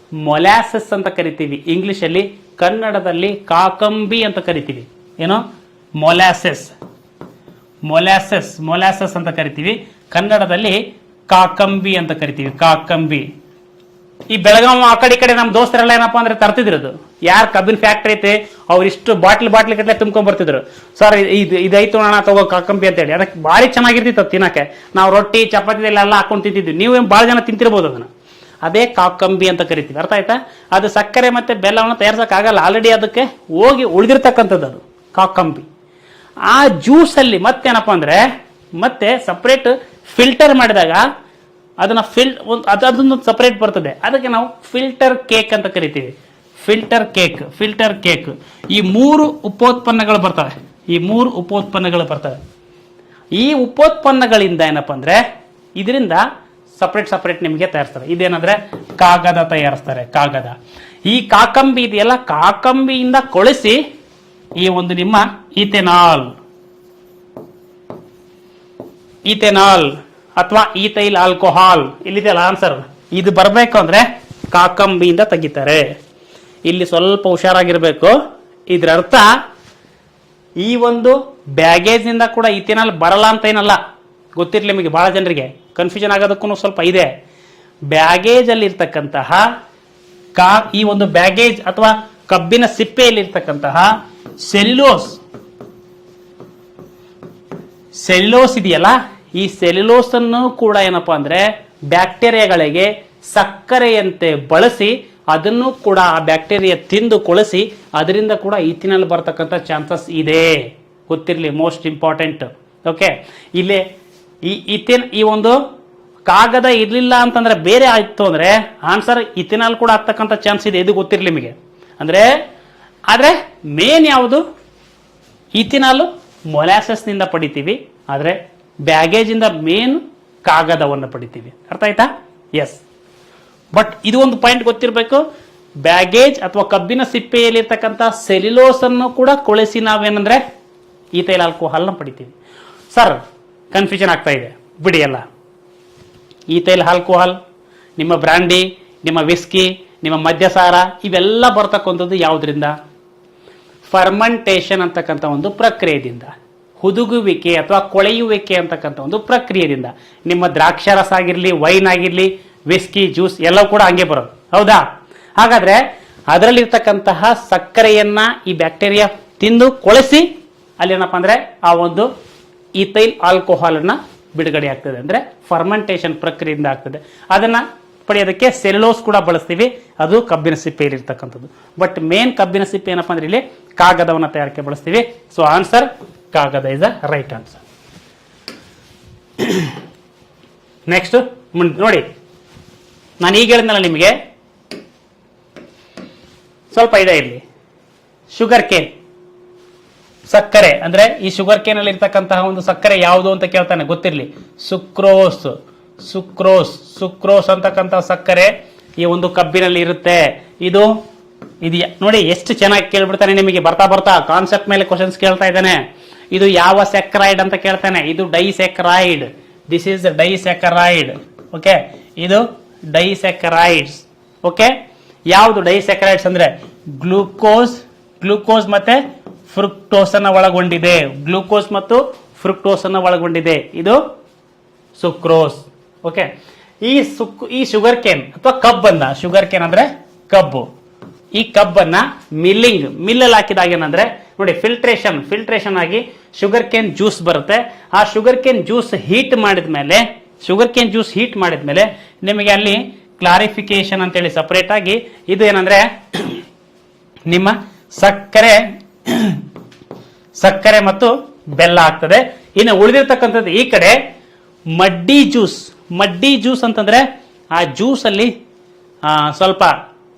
ಮೊಲಾಸಸ್ ಅಂತ ಕರಿತೀವಿ ಇಂಗ್ಲಿಷಲ್ಲಿ, ಕನ್ನಡದಲ್ಲಿ ಕಾಕಂಬಿ ಅಂತ ಕರಿತೀವಿ. ಏನೋ ಮೊಲಾಸಸ್, ಮೊಲಾಸಸ್, ಮೊಲಾಸಸ್ ಅಂತ ಕರಿತೀವಿ, ಕನ್ನಡದಲ್ಲಿ ಕಾಕಂಬಿ ಅಂತ ಕರಿತೀವಿ. ಕಾಕಂಬಿ. ಈ ಬೆಳಗಾವಿ ಆ ಕಡೆ ನಮ್ಮ ದೋಸ್ತರೆಲ್ಲ ಏನಪ್ಪಾ ಅಂದ್ರೆ ತರ್ತಿದ್ರು, ಯಾರು ಕಬ್ಬಿನ ಫ್ಯಾಕ್ಟ್ರಿ ಐತೆ ಅವ್ರು ಇಷ್ಟು ಬಾಟ್ಲಿ ಕಟ್ಲೆ ತುಂಬ್ಕೊಂಡ್ ಬರ್ತಿದ್ರು. ಸರ್ ಇದೈತು ಅಣ್ಣ ತಗೋ ಕಾಕಂಬಿ ಅಂತ ಹೇಳಿ. ಅದಕ್ಕೆ ಭಾರಿ ಚೆನ್ನಾಗಿರ್ತಿತ್ತು ತಿನ್ನಕ್ಕೆ. ನಾವು ರೊಟ್ಟಿ ಚಪಾತಿ ಎಲ್ಲ ಹಾಕೊಂಡು ತಿಂತಿದ್ವಿ. ನೀವು ಭಾಳ ಜನ ತಿಂತಿರ್ಬೋದು ಅದನ್ನ. ಅದೇ ಕಾಕಂಬಿ ಅಂತ ಕರಿತೀವಿ, ಅರ್ಥ ಆಯ್ತಾ? ಅದು ಸಕ್ಕರೆ ಮತ್ತೆ ಬೆಲ್ಲವನ್ನು ತಯಾರಿಸಕ್ ಆಗಲ್ಲ, ಆಲ್ರೆಡಿ ಅದಕ್ಕೆ ಹೋಗಿ ಉಳಿದಿರ್ತಕ್ಕಂಥದ್ದು ಅದು ಕಾಕಂಬಿ. ಆ ಜ್ಯೂಸಲ್ಲಿ ಮತ್ತೇನಪ್ಪ ಅಂದ್ರೆ ಮತ್ತೆ ಸಪರೇಟ್ ಫಿಲ್ಟರ್ ಮಾಡಿದಾಗ ಅದನ್ನ ಅದೊಂದು ಸಪರೇಟ್ ಬರ್ತದೆ, ಅದಕ್ಕೆ ನಾವು ಫಿಲ್ಟರ್ ಕೇಕ್ ಅಂತ ಕರಿತೀವಿ. Filter cake. ಈ 3 ಉಪೋತ್ಪನ್ನಗಳು ಬರ್ತವೆ. ಈ ಉಪೋತ್ಪನ್ನಗಳಿಂದ ಏನಪ್ಪಾ ಅಂದ್ರೆ ಇದರಿಂದ ಸಪರೇಟ್ ನಿಮಗೆ ತಯಾರಿಸ್ತಾರೆ. ಇದೇನಂದ್ರೆ ಕಾಗದ ತಯಾರಿಸ್ತಾರೆ, ಕಾಗದ. ಈ ಕಾಕಂಬಿ ಇದೆಯಲ್ಲ, ಕಾಕಂಬಿಯಿಂದ ಕೊಳಿಸಿ ಈ ಒಂದು ನಿಮ್ಮ ಈಥೆನಾಲ್ ಅಥವಾ ಈಥೈಲ್ ಆಲ್ಕೋಹಾಲ್ ಇಲ್ಲಿದೆಯಲ್ಲ ಆನ್ಸರ್, ಇದು ಬರಬೇಕು ಅಂದ್ರೆ ಕಾಕಂಬಿಯಿಂದ ತೆಗಿತಾರೆ. ಇಲ್ಲಿ ಸ್ವಲ್ಪ ಹುಷಾರಾಗಿರ್ಬೇಕು. ಇದ್ರ ಅರ್ಥ ಈ ಒಂದು ಬ್ಯಾಗೇಜ್ ನಿಂದ ಕೂಡ ಈಥೆನಾಲ್ ಬರಲ್ಲ ಅಂತ ಏನಲ್ಲ. ಗೊತ್ತಿರ್ಲಿ ನಿಮಗೆ, ಬಹಳ ಜನರಿಗೆ ಕನ್ಫ್ಯೂಷನ್ ಆಗೋದಕ್ಕೂ ಸ್ವಲ್ಪ ಇದೆ. ಬ್ಯಾಗೇಜ್ ಅಲ್ಲಿ ಇರ್ತಕ್ಕಂತಹ ಈ ಒಂದು ಬ್ಯಾಗೇಜ್ ಅಥವಾ ಕಬ್ಬಿನ ಸಿಪ್ಪೆಯಲ್ಲಿ ಇರ್ತಕ್ಕಂತಹ ಸೆಲ್ಯುಲೋಸ್ ಇದೆಯಲ್ಲ, ಈ ಸೆಲ್ಯುಲೋಸ್ ಅನ್ನು ಕೂಡ ಏನಪ್ಪಾ ಅಂದ್ರೆ ಬ್ಯಾಕ್ಟೀರಿಯಾಗಳಿಗೆ ಸಕ್ಕರೆಯಂತೆ ಬಳಸಿ ಅದನ್ನು ಕೂಡ ಆ ಬ್ಯಾಕ್ಟೀರಿಯಾ ತಿಂದು ಕೊಳಿಸಿ ಅದರಿಂದ ಕೂಡ ಈಥೆನಾಲ್ ಬರ್ತಕ್ಕಂಥ ಚಾನ್ಸಸ್ ಇದೆ. ಗೊತ್ತಿರಲಿ, ಮೋಸ್ಟ್ ಇಂಪಾರ್ಟೆಂಟ್. ಓಕೆ, ಇಲ್ಲಿ ಈ ಒಂದು ಕಾಗದ ಇರ್ಲಿಲ್ಲ ಅಂತಂದ್ರೆ ಬೇರೆ ಆಯ್ತು ಅಂದ್ರೆ ಆನ್ಸರ್ ಇಥೆನಾಲ್ ಕೂಡ ಆಗ್ತಕ್ಕಂಥ ಚಾನ್ಸ್ ಇದೆ. ಇದು ಗೊತ್ತಿರಲಿ ನಿಮಗೆ. ಆದ್ರೆ ಮೇನ್ ಯಾವುದು? ಈಥೆನಾಲ್ ಮೊಲಾಸಸ್ ನಿಂದ ಪಡಿತೀವಿ, ಆದ್ರೆ ಬ್ಯಾಗೇಜ್ ಇಂದ ಮೇನ್ ಕಾಗದವನ್ನು ಪಡಿತೀವಿ. ಅರ್ಥ ಆಯ್ತಾ? ಎಸ್. ಬಟ್ ಇದು ಒಂದು ಪಾಯಿಂಟ್ ಗೊತ್ತಿರಬೇಕು, ಬ್ಯಾಗೇಜ್ ಅಥವಾ ಕಬ್ಬಿನ ಸಿಪ್ಪೆಯಲ್ಲಿ ಇರ್ತಕ್ಕಂಥ ಸೆಲ್ಯುಲೋಸ್ ಅನ್ನು ಕೂಡ ಕೊಳೆಸಿ ನಾವೇನಂದ್ರೆ ಈಥೈಲ್ ಆಲ್ಕೋಹಾಲ್ನ ಪಡಿತೀವಿ. ಸರ್ ಕನ್ಫ್ಯೂಷನ್ ಆಗ್ತಾ ಇದೆ, ಬಿಡಿ ಎಲ್ಲ. ಈಥೈಲ್ ಆಲ್ಕೋಹಾಲ್, ನಿಮ್ಮ ಬ್ರಾಂಡಿ, ನಿಮ್ಮ ವಿಸ್ಕಿ, ನಿಮ್ಮ ಮದ್ಯಸಾರ ಇವೆಲ್ಲ ಬರ್ತಕ್ಕಂಥದ್ದು ಯಾವುದರಿಂದ? ಫರ್ಮೆಂಟೇಷನ್ ಅಂತಕ್ಕಂಥ ಒಂದು ಪ್ರಕ್ರಿಯೆಯಿಂದ, ಹುದುಗುವಿಕೆ ಅಥವಾ ಕೊಳೆಯುವಿಕೆ ಅಂತಕ್ಕಂಥ ಒಂದು ಪ್ರಕ್ರಿಯೆಯಿಂದ. ನಿಮ್ಮ ದ್ರಾಕ್ಷಾರಸ ಆಗಿರ್ಲಿ, ವೈನ್ ಆಗಿರ್ಲಿ, ವಿಸ್ಕಿ, ಜ್ಯೂಸ್ ಎಲ್ಲವೂ ಕೂಡ ಹಂಗೆ ಬರೋದು, ಹೌದಾ? ಹಾಗಾದ್ರೆ ಅದರಲ್ಲಿರ್ತಕ್ಕಂತಹ ಸಕ್ಕರೆಯನ್ನ ಈ ಬ್ಯಾಕ್ಟೀರಿಯಾ ತಿಂದು ಕೊಳೆಸಿ ಅಲ್ಲಿ ಏನಪ್ಪಾ ಅಂದ್ರೆ ಆ ಒಂದು ಈಥೈಲ್ ಆಲ್ಕೋಹಾಲ್ ಅನ್ನ ಬಿಡುಗಡೆ ಆಗ್ತದೆ. ಅಂದ್ರೆ ಫರ್ಮೆಂಟೇಷನ್ ಪ್ರಕ್ರಿಯೆಯಿಂದ ಆಗ್ತದೆ. ಅದನ್ನ ಪಡೆಯೋದಕ್ಕೆ ಸೆಲ್ಯುಲೋಸ್ ಕೂಡ ಬಳಸ್ತೀವಿ, ಅದು ಕಬ್ಬಿನ ಸಿಪ್ಪೆಯಲ್ಲಿ ಇರ್ತಕ್ಕಂಥದ್ದು. ಬಟ್ ಮೇನ್ ಕಬ್ಬಿನ ಸಿಪ್ಪೆ ಏನಪ್ಪಾ ಅಂದ್ರೆ ಇಲ್ಲಿ ಕಾಗದವನ್ನು ತಯಾರಿಕೆ ಬಳಸ್ತೀವಿ. ಸೊ ಆನ್ಸರ್ ಕಾಗದ is the right answer. Next ನೋಡಿ, ನಾನು ಈಗ ಹೇಳಿದ್ನಲ್ಲ ನಿಮಗೆ, ಸ್ವಲ್ಪ ಇದೆ ಇಲ್ಲಿ. ಶುಗರ್ ಕೇನ್, ಸಕ್ಕರೆ ಅಂದ್ರೆ ಈ ಶುಗರ್ ಕೇನ್ ಅಲ್ಲಿ ಇರ್ತಕ್ಕಂತಹ ಒಂದು ಸಕ್ಕರೆ ಯಾವುದು ಅಂತ ಕೇಳ್ತಾನೆ, ಗೊತ್ತಿರಲಿ. ಸುಕ್ರೋಸ್ ಅಂತಕ್ಕಂಥ ಸಕ್ಕರೆ ಈ ಒಂದು ಕಬ್ಬಿನಲ್ಲಿ ಇರುತ್ತೆ. ಇದು ಇದೆಯಾ ನೋಡಿ, ಎಷ್ಟು ಚೆನ್ನಾಗಿ ಕೇಳ್ಬಿಡ್ತಾನೆ ನಿಮಗೆ. ಬರ್ತಾ ಬರ್ತಾ ಕಾನ್ಸೆಪ್ಟ್ ಮೇಲೆ ಕ್ವಶನ್ಸ್ ಕೇಳ್ತಾ ಇದ್ದಾನೆ. ಇದು ಯಾವ ಸ್ಯಾಕರೈಡ್ ಅಂತ ಕೇಳ್ತಾನೆ. ಇದು ಡೈಸ್ಯಾಕರೈಡ್. This is ಡೈಸ್ಯಾಕರೈಡ್. ಓಕೆ, ಇದು ಡೈಸ್ಯಾಕರೈಡ್ಸ್. ಓಕೆ, ಯಾವುದು ಡೈಸ್ಯಾಕರೈಡ್ಸ್ ಅಂದ್ರೆ ಗ್ಲೂಕೋಸ್ ಮತ್ತೆ ಫ್ರುಕ್ಟೋಸ್ ಅನ್ನ ಒಳಗೊಂಡಿದೆ. ಗ್ಲೂಕೋಸ್ ಮತ್ತು ಫ್ರುಕ್ಟೋಸ್ ಅನ್ನ ಒಳಗೊಂಡಿದೆ. ಇದು ಸುಕ್ರೋಸ್. ಓಕೆ, ಈ ಶುಗರ್ ಕೇನ್ ಅಥವಾ ಕಬ್ಬನ್ನ, ಶುಗರ್ ಕೇನ್ ಅಂದ್ರೆ ಕಬ್ಬು, ಈ ಕಬ್ಬನ್ನ ಮಿಲ್ಲಲ್ಲಿ ಹಾಕಿದಾಗ ಏನಂದ್ರೆ ನೋಡಿ, ಫಿಲ್ಟ್ರೇಷನ್ ಆಗಿ ಶುಗರ್ ಕೇನ್ ಜ್ಯೂಸ್ ಬರುತ್ತೆ. ಆ ಶುಗರ್ ಕೇನ್ ಜ್ಯೂಸ್ ಹೀಟ್ ಮಾಡಿದ್ಮೇಲೆ ನಿಮಗೆ ಅಲ್ಲಿ ಕ್ಲಾರಿಫಿಕೇಶನ್ ಅಂತೇಳಿ ಸಪರೇಟ್ ಆಗಿ ಇದು ಏನಂದ್ರೆ ನಿಮ್ಮ ಸಕ್ಕರೆ ಮತ್ತು ಬೆಲ್ಲ ಆಗ್ತದೆ. ಇನ್ನು ಉಳಿದಿರ್ತಕ್ಕಂಥದ್ದು ಈ ಕಡೆ ಮಡ್ಡಿ ಜ್ಯೂಸ್ ಅಂತಂದ್ರೆ ಆ ಜ್ಯೂಸ್ ಅಲ್ಲಿ ಸ್ವಲ್ಪ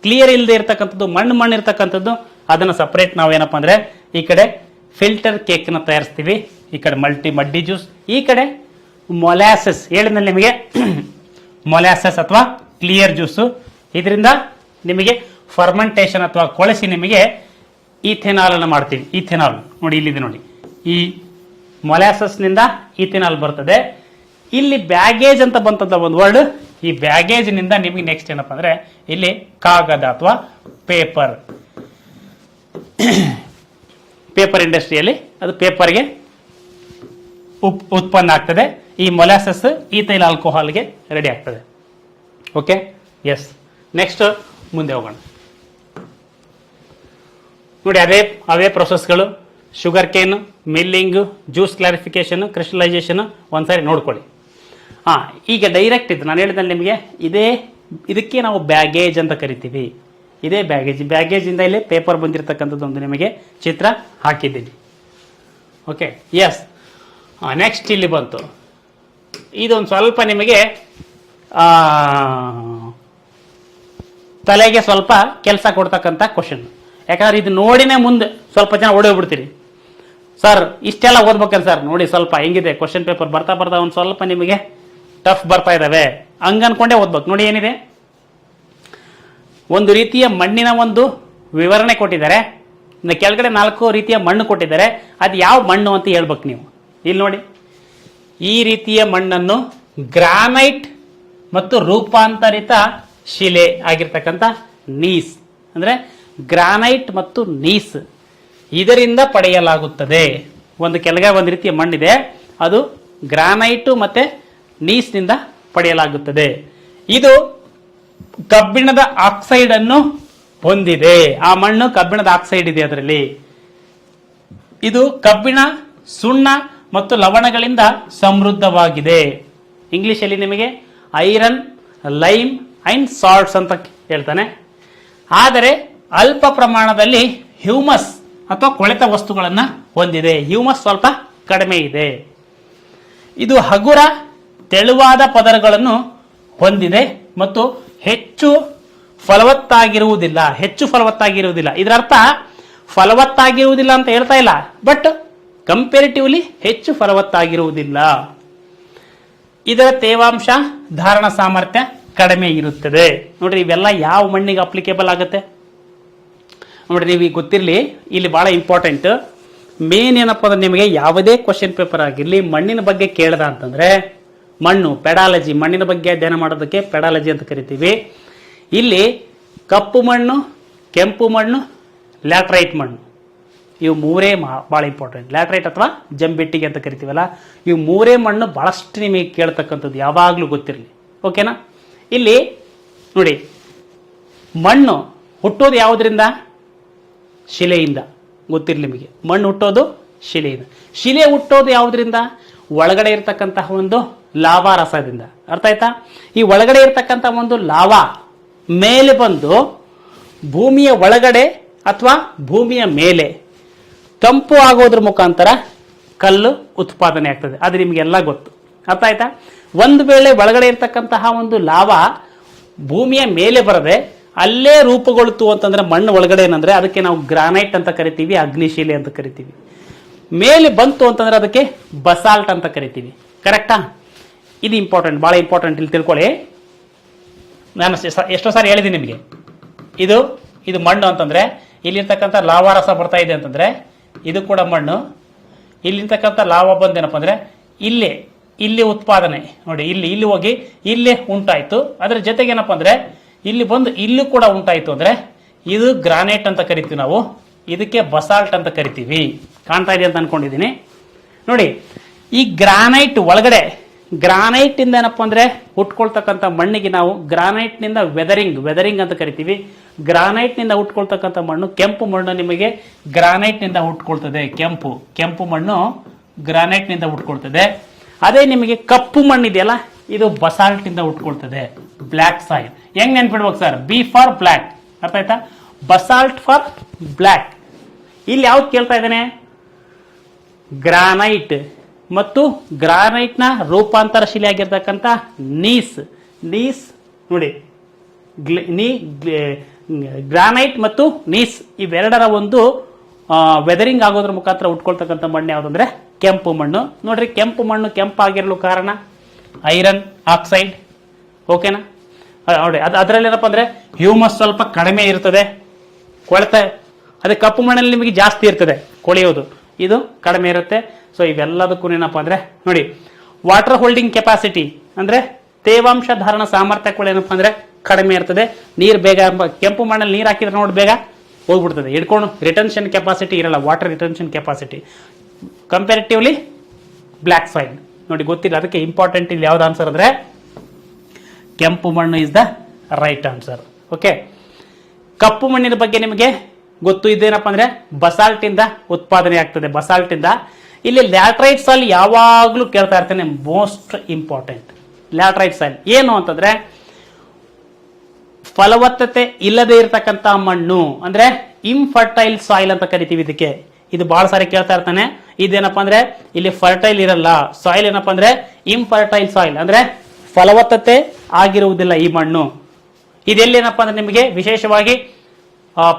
ಕ್ಲಿಯರ್ ಇಲ್ಲದೆ ಇರತಕ್ಕಂಥದ್ದು, ಮಣ್ಣು ಇರ್ತಕ್ಕಂಥದ್ದು, ಅದನ್ನ ಸಪರೇಟ್ ನಾವೇನಪ್ಪ ಅಂದ್ರೆ ಈ ಕಡೆ ಫಿಲ್ಟರ್ ಕೇಕ್ ನ ತಯಾರಿಸ್ತೀವಿ. ಈ ಕಡೆ ಮಡ್ಡಿ ಜ್ಯೂಸ್, ಈ ಕಡೆ ಮೊಲಾಸಸ್. ಹೇಳಿದ್ಮೇಲೆ ನಿಮಗೆ ಮೊಲಾಸಸ್ ಅಥವಾ ಕ್ಲಿಯರ್ ಜ್ಯೂಸು. ಇದರಿಂದ ನಿಮಗೆ ಫರ್ಮೆಂಟೇಷನ್ ಅಥವಾ ಕೊಳೆಸಿ ನಿಮಗೆ ಈಥೆನಾಲ್ ಅನ್ನು ಮಾಡ್ತೀವಿ. ಈಥೆನಾಲ್ ನೋಡಿ, ಇಲ್ಲಿದೆ ನೋಡಿ, ಈ ಮೊಲಾಸಸ್ ನಿಂದ ಈಥೆನಾಲ್ ಬರ್ತದೆ. ಇಲ್ಲಿ ಬ್ಯಾಗೇಜ್ ಅಂತ ಬಂತದ ಒಂದು ವರ್ಡ್. ಈ ಬ್ಯಾಗೇಜ್ ನಿಂದ ನಿಮಗೆ ನೆಕ್ಸ್ಟ್ ಏನಪ್ಪಾ ಅಂದ್ರೆ ಇಲ್ಲಿ ಕಾಗದ ಅಥವಾ ಪೇಪರ್ ಇಂಡಸ್ಟ್ರಿಯಲ್ಲಿ ಅದು ಪೇಪರ್ಗೆ ಉತ್ಪನ್ನ ಆಗ್ತದೆ. ಈ ಮೊಲಾಸಸ್ ಈಥೈಲ್ ಆಲ್ಕೋಹಾಲ್ಗೆ ರೆಡಿ ಆಗ್ತದೆ. Okay, yes. ನೆಕ್ಸ್ಟ್ ಮುಂದೆ ಹೋಗೋಣ. ನೋಡಿ, ಅವೇ ಪ್ರೊಸೆಸ್ಗಳು. Sugar cane, milling, juice clarification, crystallization ಒಂದ್ಸಾರಿ ನೋಡ್ಕೊಳ್ಳಿ. ಈಗ ಡೈರೆಕ್ಟ್ ಇದು ನಾನು ಹೇಳಿದಲ್ಲಿ ನಿಮಗೆ ಇದಕ್ಕೆ ನಾವು ಬ್ಯಾಗೇಜ್ ಅಂತ ಕರಿತೀವಿ. ಇದೇ ಬ್ಯಾಗೇಜ್ ಇಂದ ಇಲ್ಲಿ ಪೇಪರ್ ಬಂದಿರತಕ್ಕಂಥದ್ದು ಒಂದು ನಿಮಗೆ ಚಿತ್ರ ಹಾಕಿದ್ದೀನಿ. Okay, yes. ನೆಕ್ಸ್ಟ್ ಇಲ್ಲಿ ಬಂತು, ಇದೊಂದು ಸ್ವಲ್ಪ ನಿಮಗೆ ತಲೆಗೆ ಸ್ವಲ್ಪ ಕೆಲಸ ಕೊಡ್ತಕ್ಕಂಥ ಕ್ವಶನ್. ಯಾಕಂದ್ರೆ ಇದು ನೋಡಿನೇ ಮುಂದೆ ಸ್ವಲ್ಪ ಜನ ಓಡೋಗ್ಬಿಡ್ತೀರಿ. ಸರ್ ಇಷ್ಟೆಲ್ಲ ಓದ್ಬೇಕಲ್ಲ ಸರ್, ನೋಡಿ ಸ್ವಲ್ಪ ಹೆಂಗಿದೆ ಕ್ವಶನ್ ಪೇಪರ್ ಬರ್ತಾ ಒಂದು ಸ್ವಲ್ಪ ನಿಮಗೆ ಟಫ್ ಬರ್ತಾ ಇದಾವೆ ಹಂಗ ಅನ್ಕೊಂಡೇ ಓದ್ಬೇಕು. ನೋಡಿ ಏನಿದೆ, ಒಂದು ರೀತಿಯ ಮಣ್ಣಿನ ಒಂದು ವಿವರಣೆ ಕೊಟ್ಟಿದ್ದಾರೆ. ಕೆಳಗಡೆ 4 ರೀತಿಯ ಮಣ್ಣು ಕೊಟ್ಟಿದ್ದಾರೆ. ಅದು ಯಾವ ಮಣ್ಣು ಅಂತ ಹೇಳ್ಬೇಕು ನೀವು. ಇಲ್ಲಿ ನೋಡಿ, ಈ ರೀತಿಯ ಮಣ್ಣನ್ನು ಗ್ರಾನೈಟ್ ಮತ್ತು ರೂಪಾಂತರಿತ ಶಿಲೆ ಆಗಿರ್ತಕ್ಕಂಥ ನೀಸ್ ಅಂದ್ರೆ ಗ್ರಾನೈಟ್ ಮತ್ತು ನೀಸ್ ಇದರಿಂದ ಪಡೆಯಲಾಗುತ್ತದೆ. ಕೆಳಗೆ ಒಂದು ರೀತಿಯ ಮಣ್ಣಿದೆ, ಅದು ಗ್ರಾನೈಟ್ ಮತ್ತೆ ನೀಸ್ನಿಂದ ಪಡೆಯಲಾಗುತ್ತದೆ. ಇದು ಕಬ್ಬಿಣದ ಆಕ್ಸೈಡ್ ಅನ್ನು ಹೊಂದಿದೆ. ಆ ಮಣ್ಣು ಕಬ್ಬಿಣದ ಆಕ್ಸೈಡ್ ಇದೆ ಅದರಲ್ಲಿ. ಇದು ಕಬ್ಬಿಣ, ಸುಣ್ಣ ಮತ್ತು ಲವಣಗಳಿಂದ ಸಮೃದ್ಧವಾಗಿದೆ. ಇಂಗ್ಲಿಷ್ ಅಲ್ಲಿ ನಿಮಗೆ ಐರನ್, ಲೈಮ್ ಅಂಡ್ ಸಾಲ್ಟ್ಸ್ ಅಂತ ಹೇಳ್ತಾನೆ. ಆದರೆ ಅಲ್ಪ ಪ್ರಮಾಣದಲ್ಲಿ ಹ್ಯೂಮಸ್ ಅಥವಾ ಕೊಳೆತ ವಸ್ತುಗಳನ್ನು ಹೊಂದಿದೆ. ಹ್ಯೂಮಸ್ ಸ್ವಲ್ಪ ಕಡಿಮೆ ಇದೆ. ಇದು ಹಗುರ ತೆಳುವಾದ ಪದರಗಳನ್ನು ಹೊಂದಿದೆ ಮತ್ತು ಹೆಚ್ಚು ಫಲವತ್ತಾಗಿರುವುದಿಲ್ಲ. ಇದರ ಅರ್ಥ ಫಲವತ್ತಾಗಿರುವುದಿಲ್ಲ ಅಂತ ಹೇಳ್ತಾ ಇಲ್ಲ, ಬಟ್ ಕಂಪೇರಿಟಿವ್ಲಿ ಹೆಚ್ಚು ಫಲವತ್ತಾಗಿರುವುದಿಲ್ಲ. ಇದರ ತೇವಾಂಶ ಧಾರಣ ಸಾಮರ್ಥ್ಯ ಕಡಿಮೆ ಇರುತ್ತದೆ. ನೋಡ್ರಿ, ಇವೆಲ್ಲ ಯಾವ ಮಣ್ಣಿಗೆ ಅಪ್ಲಿಕೇಬಲ್ ಆಗುತ್ತೆ ನೋಡ್ರಿ. ನೀವು ಗೊತ್ತಿರಲಿ, ಇಲ್ಲಿ ಬಹಳ ಇಂಪಾರ್ಟೆಂಟ್. ಮೇನ್ ಏನಪ್ಪ ಅಂದ್ರೆ ನಿಮಗೆ ಯಾವುದೇ ಕ್ವಶನ್ ಪೇಪರ್ ಆಗಿರಲಿ ಮಣ್ಣಿನ ಬಗ್ಗೆ ಕೇಳ್ದ ಅಂತಂದ್ರೆ ಮಣ್ಣು ಪೆಡಾಲಜಿ, ಮಣ್ಣಿನ ಬಗ್ಗೆ ಅಧ್ಯಯನ ಮಾಡೋದಕ್ಕೆ ಪೆಡಾಲಜಿ ಅಂತ ಕರಿತೀವಿ. ಇಲ್ಲಿ ಕಪ್ಪು ಮಣ್ಣು, ಕೆಂಪು ಮಣ್ಣು, ಲ್ಯಾಟ್ರೈಟ್ ಮಣ್ಣು, ಇವು ಮೂರೇ ಭಾಳ ಇಂಪಾರ್ಟೆಂಟ್. ಲ್ಯಾಟ್ರೈಟ್ ಅಥವಾ ಜಂಬೆಟ್ಟಿಗೆ ಅಂತ ಕರಿತೀವಲ್ಲ, ಇವು ಮೂರೇ ಮಣ್ಣು ಬಹಳಷ್ಟು ನಿಮಗೆ ಕೇಳ್ತಕ್ಕಂಥದ್ದು, ಯಾವಾಗಲೂ ಗೊತ್ತಿರಲಿ. ಓಕೆನಾ? ಇಲ್ಲಿ ನೋಡಿ, ಮಣ್ಣು ಹುಟ್ಟೋದು ಯಾವುದರಿಂದ? ಶಿಲೆಯಿಂದ. ಗೊತ್ತಿರಲಿ ನಿಮಗೆ, ಮಣ್ಣು ಹುಟ್ಟೋದು ಶಿಲೆಯಿಂದ. ಶಿಲೆ ಹುಟ್ಟೋದು ಯಾವುದರಿಂದ? ಒಳಗಡೆ ಇರತಕ್ಕಂತಹ ಒಂದು ಲಾವಾ ರಸದಿಂದ. ಅರ್ಥ ಆಯ್ತಾ? ಈ ಒಳಗಡೆ ಇರತಕ್ಕಂಥ ಒಂದು ಲಾವಾ ಮೇಲೆ ಬಂದು ಭೂಮಿಯ ಒಳಗಡೆ ಅಥವಾ ಭೂಮಿಯ ಮೇಲೆ ತಂಪು ಆಗೋದ್ರ ಮುಖಾಂತರ ಕಲ್ಲು ಉತ್ಪಾದನೆ ಆಗ್ತದೆ. ಅದು ನಿಮಗೆಲ್ಲ ಗೊತ್ತು. ಅರ್ಥ ಆಯ್ತಾ? ಒಂದು ವೇಳೆ ಒಳಗಡೆ ಇರತಕ್ಕಂತಹ ಒಂದು ಲಾವಾ ಭೂಮಿಯ ಮೇಲೆ ಬರದೆ ಅಲ್ಲೇ ರೂಪುಗೊಳ್ತು ಅಂತಂದ್ರೆ ಮಣ್ಣು ಒಳಗಡೆ ಏನಂದ್ರೆ ಅದಕ್ಕೆ ನಾವು ಗ್ರಾನೈಟ್ ಅಂತ ಕರಿತೀವಿ, ಅಗ್ನಿಶಿಲೆ ಅಂತ ಕರಿತೀವಿ. ಮೇಲೆ ಬಂತು ಅಂತಂದ್ರೆ ಅದಕ್ಕೆ ಬಸಾಲ್ಟ್ ಅಂತ ಕರಿತೀವಿ. ಕರೆಕ್ಟಾ? ಇದು ಇಂಪಾರ್ಟೆಂಟ್, ಬಹಳ ಇಂಪಾರ್ಟೆಂಟ್. ಇಲ್ಲಿ ತಿಳ್ಕೊಳ್ಳಿ. ನಾನು ಎಷ್ಟೋ ಸಾರಿ ಹೇಳಿದ್ದೀನಿ ನಿಮಗೆ, ಇದು ಇದು ಮಣ್ಣು ಅಂತಂದ್ರೆ ಇಲ್ಲಿರ್ತಕ್ಕಂಥ ಲಾವಾರಸ ಬರ್ತಾ ಇದೆ ಅಂತಂದ್ರೆ ಇದು ಕೂಡ ಮಣ್ಣು. ಇಲ್ಲಿರ್ತಕ್ಕಂಥ ಲಾವಾ ಬಂದೇನಪ್ಪ ಅಂದ್ರೆ ಇಲ್ಲಿ ಉತ್ಪಾದನೆ ನೋಡಿ, ಇಲ್ಲಿ ಹೋಗಿ ಇಲ್ಲೇ ಉಂಟಾಯ್ತು. ಅದರ ಜೊತೆಗೆ ಏನಪ್ಪ ಅಂದ್ರೆ ಇಲ್ಲಿ ಬಂದು ಇಲ್ಲೂ ಕೂಡ ಉಂಟಾಯ್ತು ಅಂದ್ರೆ ಇದು ಗ್ರಾನೈಟ್ ಅಂತ ಕರಿತೀವಿ ನಾವು, ಇದಕ್ಕೆ ಬಸಾಲ್ಟ್ ಅಂತ ಕರಿತೀವಿ. ಕಾಣ್ತಾ ಇದೆ ಅಂತ ಅನ್ಕೊಂಡಿದ್ದೀನಿ ನೋಡಿ. ಈ ಗ್ರಾನೈಟ್ ಒಳಗಡೆ ಗ್ರಾನೈಟ್ ಇಂದ ಏನಪ್ಪ ಅಂದ್ರೆ ಹುಟ್ಕೊಳ್ತಕ್ಕಂಥ ಮಣ್ಣಿಗೆ ನಾವು ಗ್ರಾನೈಟ್ ನಿಂದ ವೆದರಿಂಗ್ ಅಂತ ಕರಿತೀವಿ. ಗ್ರಾನೈಟ್ ನಿಂದ ಹುಟ್ಕೊಳ್ತಕ್ಕಂಥ ಮಣ್ಣು ಕೆಂಪು ಮಣ್ಣು ನಿಮಗೆ ಗ್ರಾನೈಟ್ ನಿಂದ ಹುಟ್ಕೊಳ್ತದೆ. ಕೆಂಪು ಮಣ್ಣು ಗ್ರಾನೈಟ್ ನಿಂದ ಹುಟ್ಕೊಳ್ತದೆ. ಅದೇ ನಿಮಗೆ ಕಪ್ಪು ಮಣ್ಣು ಇದೆಯಲ್ಲ, ಇದು ಬಸಾಲ್ಟ್ ಇಂದ ಹುಟ್ಕೊಳ್ತದೆ. ಬ್ಲ್ಯಾಕ್ ಸಾಯಿಲ್ ಹೆಂಗ್ ನೆನ್ಪಿಡ್ಬೇಕು ಸರ್? ಬಿ ಫಾರ್ ಬ್ಲ್ಯಾಕ್, ಅರ್ಥ ಆಯ್ತಾ? Basalt for black. ಇಲ್ಲಿ ಯಾವ್ದು ಕೇಳ್ತಾ ಇದ್ದೇನೆ? ಗ್ರಾನೈಟ್ ಮತ್ತು ಗ್ರಾನೈಟ್ ನ ರೂಪಾಂತರ ಶಿಲೆ ಆಗಿರ್ತಕ್ಕಂಥ ನೀಸ್ ನೋಡಿ, ಗ್ರಾನೈಟ್ ಮತ್ತು ನೀಸ್ ಇವೆರಡರ ಒಂದು ವೆದರಿಂಗ್ ಆಗೋದ್ರ ಮುಖಾಂತರ ಉಟ್ಕೊಳ್ತಕ್ಕಂಥ ಮಣ್ಣು ಯಾವುದಂದ್ರೆ ಕೆಂಪು ಮಣ್ಣು. ನೋಡ್ರಿ, ಕೆಂಪು ಮಣ್ಣು ಕೆಂಪಾಗಿರಲು ಕಾರಣ ಐರನ್ ಆಕ್ಸೈಡ್. ಓಕೆನಾ? ನೋಡಿ, ಅದರಲ್ಲಿ ಏನಪ್ಪ ಅಂದ್ರೆ ಹ್ಯೂಮಸ್ ಸ್ವಲ್ಪ ಕಡಿಮೆ ಇರ್ತದೆ, ಕೊಳೆತ. ಅದೇ ಕಪ್ಪು ಮಣ್ಣಲ್ಲಿ ನಿಮಗೆ ಜಾಸ್ತಿ ಇರ್ತದೆ ಕೊಳೆಯೋದು, ಇದು ಕಡಿಮೆ ಇರುತ್ತೆ. ಸೊ ಇವೆಲ್ಲದಕ್ಕೂ ಏನಪ್ಪ ಅಂದ್ರೆ ನೋಡಿ, ವಾಟರ್ ಹೋಲ್ಡಿಂಗ್ ಕೆಪಾಸಿಟಿ ಅಂದ್ರೆ ತೇವಾಂಶ ಧಾರಣ ಸಾಮರ್ಥ್ಯ ಕೂಡ ಏನಪ್ಪ ಅಂದ್ರೆ ಕಡಿಮೆ ಇರ್ತದೆ. ನೀರು ಬೇಗ, ಕೆಂಪು ಮಣ್ಣಲ್ಲಿ ನೀರು ಹಾಕಿದ್ರೆ ನೋಡಿ ಬೇಗ ಹೋಗ್ಬಿಡ್ತದೆ, ಹಿಡ್ಕೊಂಡು. ರಿಟೆನ್ಷನ್ ಕೆಪಾಸಿಟಿ ಇರಲ್ಲ, water retention capacity comparatively black soil. ನೋಡಿ, ಗೊತ್ತಿಲ್ಲ, ಅದಕ್ಕೆ ಇಂಪಾರ್ಟೆಂಟ್ ಇಲ್ಲಿ ಯಾವ್ದು ಆನ್ಸರ್ ಅಂದ್ರೆ ಕೆಂಪು ಮಣ್ಣು is the right answer. Okay, ಕಪ್ಪು ಮಣ್ಣಿನ ಬಗ್ಗೆ ನಿಮಗೆ ಗೊತ್ತು ಇದೇನಪ್ಪ ಅಂದ್ರೆ ಬಸಾಲ್ಟ್ ಇಂದ ಉತ್ಪಾದನೆ ಆಗ್ತದೆ. ಬಸಾಲ್ಟ್ ಇಂದ ಇಲ್ಲಿ ಲ್ಯಾಟ್ರೈಟ್ ಸಾಯಿಲ್ ಯಾವಾಗ್ಲೂ ಕೇಳ್ತಾ ಇರ್ತೇನೆ, ಮೋಸ್ಟ್ ಇಂಪಾರ್ಟೆಂಟ್. ಲ್ಯಾಟ್ರೈಟ್ ಸಾಯಿಲ್ ಏನು ಅಂತಂದ್ರೆ ಫಲವತ್ತತೆ ಇಲ್ಲದೆ ಇರತಕ್ಕಂತ ಮಣ್ಣು, ಅಂದ್ರೆ ಇಂಫರ್ಟೈಲ್ ಸಾಯಿಲ್ ಅಂತ ಕರಿತೀವಿ ಇದಕ್ಕೆ. ಇದು ಬಹಳ ಸಾರಿ ಕೇಳ್ತಾ ಇರ್ತಾನೆ. ಇದೇನಪ್ಪ ಅಂದ್ರೆ ಇಲ್ಲಿ ಫರ್ಟೈಲ್ ಇರಲ್ಲ, ಸಾಯಿಲ್ ಏನಪ್ಪ ಅಂದ್ರೆ ಇಂಫರ್ಟೈಲ್ ಸಾಯಿಲ್, ಅಂದ್ರೆ ಫಲವತ್ತತೆ ಆಗಿರುವುದಿಲ್ಲ ಈ ಮಣ್ಣು. ಇದೆಲ್ಲೇನಪ್ಪ ಅಂದ್ರೆ ನಿಮಗೆ ವಿಶೇಷವಾಗಿ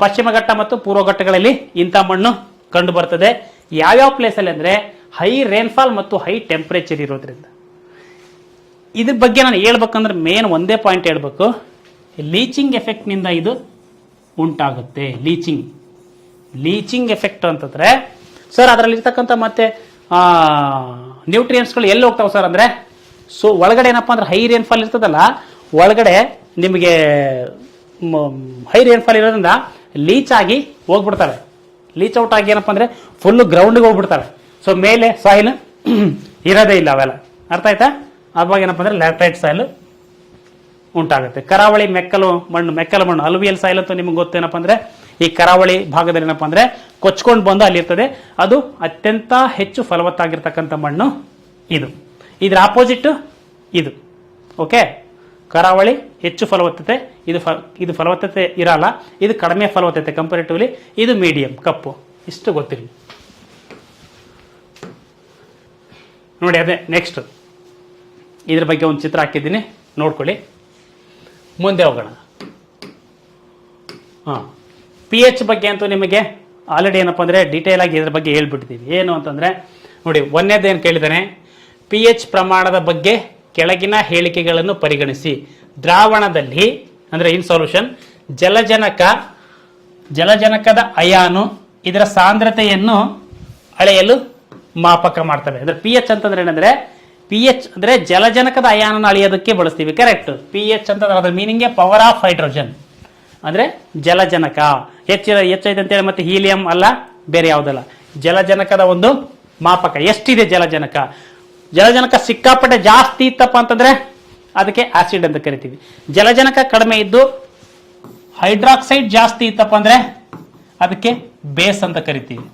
ಪಶ್ಚಿಮ ಘಟ್ಟ ಮತ್ತು ಪೂರ್ವ ಘಟ್ಟಗಳಲ್ಲಿ ಇಂಥ ಮಣ್ಣು ಕಂಡು ಬರ್ತದೆ. ಯಾವ್ಯಾವ ಪ್ಲೇಸ್ ಅಲ್ಲಿ ಅಂದ್ರೆ ಹೈ ರೇನ್ಫಾಲ್ ಮತ್ತು ಹೈ ಟೆಂಪರೇಚರ್ ಇರೋದ್ರಿಂದ. ಇದ್ರ ಬಗ್ಗೆ ನಾನು ಹೇಳ್ಬೇಕಂದ್ರೆ ಮೇನ್ ಒಂದೇ ಪಾಯಿಂಟ್ ಹೇಳ್ಬೇಕು, ಲೀಚಿಂಗ್ ಎಫೆಕ್ಟ್ ನಿಂದ ಇದು ಉಂಟಾಗುತ್ತೆ. ಲೀಚಿಂಗ್ ಎಫೆಕ್ಟ್ ಅಂತಂದ್ರೆ ಸರ್ ಅದರಲ್ಲಿ ಇರ್ತಕ್ಕಂಥ ಮತ್ತೆ ನ್ಯೂಟ್ರಿಯೆಂಟ್ಸ್ಗಳು ಎಲ್ಲಿ ಹೋಗ್ತಾವೆ ಸರ್ ಅಂದ್ರೆ, ಸೊ ಒಳಗಡೆ ಏನಪ್ಪಾ ಅಂದ್ರೆ ಹೈ ರೇನ್ಫಾಲ್ ಇರ್ತದಲ್ಲ, ಒಳಗಡೆ ನಿಮಗೆ ಹೈ ರೇನ್ಫಾಲ್ ಇರೋದ್ರಿಂದ ಲೀಚ್ ಆಗಿ ಹೋಗ್ಬಿಡ್ತವೆ. ಲೀಚ್ ಔಟ್ ಆಗಿ ಏನಪ್ಪ ಅಂದ್ರೆ ಫುಲ್ ಗ್ರೌಂಡ್ಗೆ ಹೋಗ್ಬಿಡ್ತವೆ. ಸೊ ಮೇಲೆ ಸಾಯಿಲ್ ಇರೋದೇ ಇಲ್ಲ ಅವೆಲ್ಲ, ಅರ್ಥ ಆಯ್ತಾ? ಅವಾಗ ಏನಪ್ಪ ಅಂದ್ರೆ ಲ್ಯಾಟ್ರೈಟ್ ಸಾಯಿಲ್ ಉಂಟಾಗುತ್ತೆ. ಕರಾವಳಿ ಮೆಕ್ಕಲು ಮಣ್ಣು ಅಲುವಿಯಲ್ ಸಾಯಿಲ್ ಅಂತ ನಿಮ್ಗೆ ಗೊತ್ತೇನಪ್ಪ ಅಂದ್ರೆ ಈ ಕರಾವಳಿ ಭಾಗದಲ್ಲಿ ಏನಪ್ಪ ಅಂದ್ರೆ ಕೊಚ್ಕೊಂಡು ಬಂದು ಅಲ್ಲಿರ್ತದೆ. ಅದು ಅತ್ಯಂತ ಹೆಚ್ಚು ಫಲವತ್ತಾಗಿರ್ತಕ್ಕಂಥ ಮಣ್ಣು ಇದು. ಇದ್ರ ಆಪೋಸಿಟ್ ಇದು. ಓಕೆ, ಕರಾವಳಿ ಹೆಚ್ಚು ಫಲವತ್ತತೆ, ಇದು ಫಲವತ್ತತೆ ಇರಲ್ಲ, ಇದು ಕಡಿಮೆ ಫಲವತ್ತತೆ ಕಂಪೇರಿಟಿವ್ಲಿ, ಇದು ಮೀಡಿಯಂ ಕಪ್ಪು. ಇಷ್ಟು ಗೊತ್ತಿರಲಿ ನೋಡಿ. ಅದೇ ನೆಕ್ಸ್ಟ್ ಇದ್ರ ಬಗ್ಗೆ ಒಂದು ಚಿತ್ರ ಹಾಕಿದ್ದೀನಿ, ನೋಡ್ಕೊಳ್ಳಿ. ಮುಂದೆ ಹೋಗೋಣ. pH ಬಗ್ಗೆ ಅಂತೂ ನಿಮಗೆ ಆಲ್ರೆಡಿ ಏನಪ್ಪ ಅಂದ್ರೆ ಡೀಟೇಲ್ ಆಗಿ ಇದ್ರ ಬಗ್ಗೆ ಹೇಳ್ಬಿಟ್ಟಿದ್ದೀವಿ. ಏನು ಅಂತಂದ್ರೆ ನೋಡಿ, ಒಂದೇದು ಏನು ಕೇಳಿದಾನೆ, pH ಪ್ರಮಾಣದ ಬಗ್ಗೆ ಕೆಳಗಿನ ಹೇಳಿಕೆಗಳನ್ನು ಪರಿಗಣಿಸಿ. ದ್ರಾವಣದಲ್ಲಿ ಅಂದ್ರೆ ಇನ್ ಸೊಲ್ಯೂಷನ್ ಜಲಜನಕದ ಅಯಾನು ಇದರ ಸಾಂದ್ರತೆಯನ್ನು ಅಳೆಯಲು ಮಾಪಕ ಮಾಡ್ತವೆ. ಅಂದ್ರೆ pH ಅಂತಂದ್ರೆ ಏನಂದ್ರೆ, pH ಅಂದ್ರೆ ಜಲಜನಕದ ಅಯಾನನ್ನು ಅಳೆಯೋದಕ್ಕೆ ಬಳಸ್ತೀವಿ. ಕರೆಕ್ಟ್. pH ಅಂತಂದ್ರೆ ಅದ್ರ ಮೀನಿಂಗ್ ಪವರ್ ಆಫ್ ಹೈಡ್ರೋಜನ್, ಅಂದ್ರೆ ಜಲಜನಕ ಹೆಚ್ಚೈತೆ ಅಂತೇಳಿ ಮತ್ತೆ ಹೀಲಿಯಂ ಅಲ್ಲ, ಬೇರೆ ಯಾವುದಲ್ಲ. ಜಲಜನಕದ ಒಂದು ಮಾಪಕ ಎಷ್ಟಿದೆ ಜಲಜನಕ ಸಿಕ್ಕಾಪಟ್ಟೆ ಜಾಸ್ತಿ ಇತ್ತಪ್ಪ ಅಂತಂದ್ರೆ ಅದಕ್ಕೆ ಆಸಿಡ್ ಅಂತ ಕರಿತೀವಿ. ಜಲಜನಕ ಕಡಿಮೆ ಇದ್ದು ಹೈಡ್ರಾಕ್ಸೈಡ್ ಜಾಸ್ತಿ ಇತ್ತಪ್ಪ ಅಂದ್ರೆ ಅದಕ್ಕೆ ಬೇಸ್ ಅಂತ ಕರಿತೀವಿ.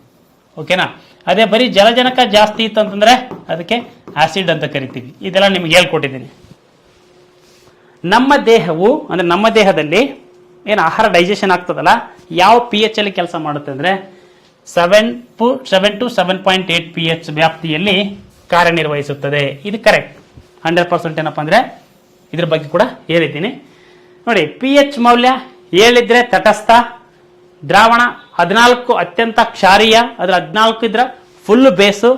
ಓಕೆನಾ? ಅದೇ ಬರೀ ಜಲಜನಕ ಜಾಸ್ತಿ ಇತ್ತಂತಂದ್ರೆ ಅದಕ್ಕೆ ಆಸಿಡ್ ಅಂತ ಕರಿತೀವಿ. ಇದೆಲ್ಲ ನಿಮ್ಗೆ ಹೇಳ್ಕೊಟ್ಟಿದ್ದೀನಿ. ನಮ್ಮ ದೇಹದಲ್ಲಿ ಏನು ಆಹಾರ ಡೈಜೆಷನ್ ಆಗ್ತದಲ್ಲ, ಯಾವ pH ಅಲ್ಲಿ ಕೆಲಸ ಮಾಡುತ್ತೆ ಅಂದ್ರೆ 7 to 7.8 pH ವ್ಯಾಪ್ತಿಯಲ್ಲಿ ಕಾರ್ಯನಿರ್ವಹಿಸುತ್ತದೆ. ಇದು ಕರೆಕ್ಟ್ 100%. ಏನಪ್ಪ ಅಂದ್ರೆ ಇದ್ರ ಬಗ್ಗೆ ಕೂಡ ಹೇಳಿದ್ದೀನಿ ನೋಡಿ. pH ಮೌಲ್ಯ 7 ಇದ್ರೆ ತಟಸ್ಥ, ದ್ರಾವಣ 14 ಅತ್ಯಂತ ಕ್ಷಾರೀಯ, ಅದ್ರ 14 ಇದ್ರೆ ಫುಲ್ ಬೇಸು,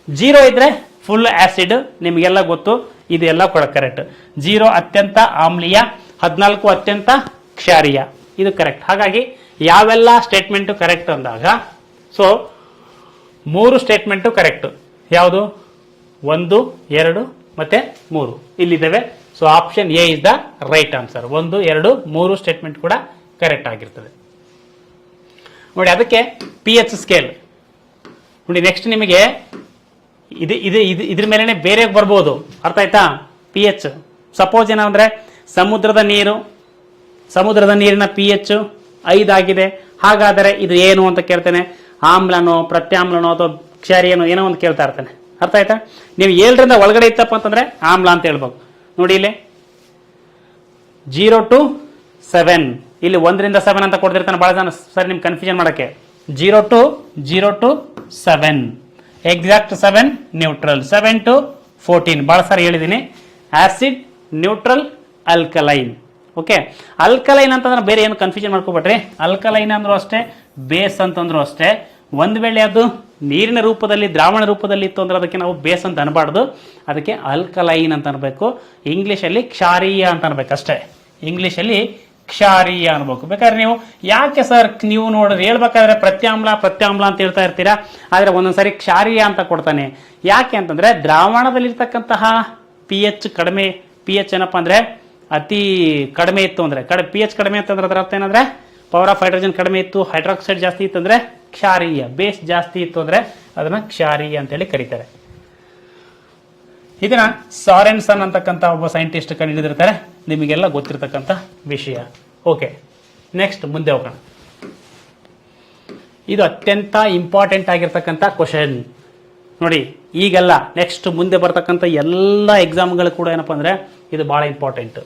0 ಇದ್ರೆ ಫುಲ್ ಆಸಿಡ್. ನಿಮಗೆಲ್ಲ ಗೊತ್ತು, ಇದೆಲ್ಲ ಕೂಡ ಕರೆಕ್ಟ್. 0 ಅತ್ಯಂತ ಆಮ್ಲೀಯ, 14 ಅತ್ಯಂತ ಕ್ಷಾರೀಯ, ಇದು ಕರೆಕ್ಟ್. ಹಾಗಾಗಿ ಯಾವೆಲ್ಲ ಸ್ಟೇಟ್ಮೆಂಟು ಕರೆಕ್ಟ್ ಅಂದಾಗ, ಸೊ 3 ಸ್ಟೇಟ್ಮೆಂಟು ಕರೆಕ್ಟ್. ಯಾವುದು? 1, 2 ಮತ್ತೆ 3 ಇಲ್ಲಿದ್ದಾವೆ. So option A is the right answer. 1, 2, 3 statement ಕೂಡ ಕರೆಕ್ಟ್ ಆಗಿರ್ತದೆ ನೋಡಿ. ಅದಕ್ಕೆ PH ಸ್ಕೇಲ್ ನೋಡಿ. ನೆಕ್ಸ್ಟ್ ನಿಮಗೆ ಇದ್ರ ಮೇಲೆನೆ ಬೇರೆ ಬರ್ಬೋದು, ಅರ್ಥ ಆಯ್ತಾ? PH ಸಪೋಸ್ ಏನಂದ್ರೆ ಸಮುದ್ರದ ನೀರಿನ PH 5 ಆಗಿದೆ. ಹಾಗಾದರೆ ಇದು ಏನು ಅಂತ ಕೇಳ್ತೇನೆ. ಆಮ್ಲನೋ, ಪ್ರತ್ಯಾಮ್ಲನೋ ಅಥವಾ ಕ್ಷಾರಿಯನೋ ಏನೋ ಒಂದು ಕೇಳ್ತಾ ಇರ್ತಾನೆ. ಅರ್ಥ ಆಯ್ತಾ? ನೀವು 7ರಿಂದ ಒಳಗಡೆ ಇತ್ತಪ್ಪ ಅಂತಂದ್ರೆ ಆಮ್ಲ ಅಂತ ಹೇಳ್ಬೇಕು. ನೋಡಿ ಇಲ್ಲಿ 0 to 7, ಇಲ್ಲಿ 1ರಿಂದ 7 ಅಂತ ಕೊಡ್ತಿರ್ತಾನೆ ಬಹಳ ಜನ. ಸರ್ ನಿಮ್ ಕನ್ಫ್ಯೂಷನ್ ಮಾಡಕ್ಕೆ 0 to 7 ಎಕ್ಸಾಕ್ಟ್, 7 ನ್ಯೂಟ್ರಲ್, 7 to 14 ಬಹಳ ಸಾರಿ ಹೇಳಿದ್ದೀನಿ. Acid, neutral, alkaline. Okay, alkaline ಅಂತಂದ್ರೆ ಬೇರೆ ಏನು ಕನ್ಫ್ಯೂಷನ್ ಮಾಡ್ಕೋಬೇಡ್ರಿ. ಅಲ್ಕಲೈನ್ ಅಂದ್ರೂ ಅಷ್ಟೇ, ಬೇಸ್ ಅಂತಂದ್ರೂ ಅಷ್ಟೇ. ಒಂದ್ ವೇಳೆ ಅದು ನೀರಿನ ರೂಪದಲ್ಲಿ, ದ್ರಾವಣ ರೂಪದಲ್ಲಿ ಇತ್ತು ಅಂದ್ರೆ ಅದಕ್ಕೆ ನಾವು ಬೇಸ್ ಅಂತ ಅನ್ಬಾರ್ದು, ಅದಕ್ಕೆ ಅಲ್ಕಲೈನ್ ಅಂತ ಅನ್ಬೇಕು. ಇಂಗ್ಲಿಷಲ್ಲಿ ಕ್ಷಾರೀಯ ಅಂತ ಅನ್ಬೇಕು ಅಷ್ಟೇ. ಇಂಗ್ಲಿಷಲ್ಲಿ ಕ್ಷಾರೀಯ ಅನ್ಬೇಕು. ಬೇಕಾದ್ರೆ ನೀವು ಯಾಕೆ ಸರ್ ನೀವು ನೋಡ್ರಿ ಹೇಳ್ಬೇಕಾದ್ರೆ ಪ್ರತ್ಯಾಮ್ಲ ಅಂತ ಹೇಳ್ತಾ ಇರ್ತೀರಾ, ಆದ್ರೆ ಒಂದೊಂದ್ಸರಿ ಕ್ಷಾರೀಯ ಅಂತ ಕೊಡ್ತಾನೆ. ಯಾಕೆ ಅಂತಂದ್ರೆ ದ್ರಾವಣದಲ್ಲಿರ್ತಕ್ಕಂತಹ PH ಕಡಿಮೆ, PH ಏನಪ್ಪಾ ಅಂದ್ರೆ ಅತಿ ಕಡಿಮೆ ಇತ್ತು ಅಂದ್ರೆ, PH ಕಡಿಮೆ ಇತ್ತಂದ್ರೆ ಅದರ ಅರ್ಥ ಏನಂದ್ರೆ ಪವರ್ ಆಫ್ ಹೈಡ್ರೋಜನ್ ಕಡಿಮೆ ಇತ್ತು, ಹೈಡ್ರಾಕ್ಸೈಡ್ ಜಾಸ್ತಿ ಇತ್ತು ಅಂದ್ರೆ ಕ್ಷಾರೀಯ, ಬೇಸ್ ಜಾಸ್ತಿ ಇತ್ತು ಅಂದ್ರೆ ಅದನ್ನ ಕ್ಷಾರೀಯ ಅಂತೇಳಿ ಕರೀತಾರೆ. ಇದನ್ನ ಸಾರೆನ್ಸನ್ ಅಂತಕ್ಕಂಥ ಒಬ್ಬ ಸೈಂಟಿಸ್ಟ್ ಕಂಡುಹಿಡಿದಿರ್ತಾರೆ, ನಿಮಗೆಲ್ಲ ಗೊತ್ತಿರತಕ್ಕಂಥ ವಿಷಯ. ಓಕೆ, ನೆಕ್ಸ್ಟ್ ಮುಂದೆ ಹೋಗೋಣ. ಇದು ಅತ್ಯಂತ ಇಂಪಾರ್ಟೆಂಟ್ ಆಗಿರ್ತಕ್ಕಂಥ ಕ್ವಶನ್ ನೋಡಿ. ಈಗೆಲ್ಲ ನೆಕ್ಸ್ಟ್ ಮುಂದೆ ಬರ್ತಕ್ಕಂಥ ಎಲ್ಲ ಎಕ್ಸಾಮ್ಗಳು ಕೂಡ ಏನಪ್ಪಾ ಅಂದ್ರೆ ಇದು ಬಹಳ ಇಂಪಾರ್ಟೆಂಟ್.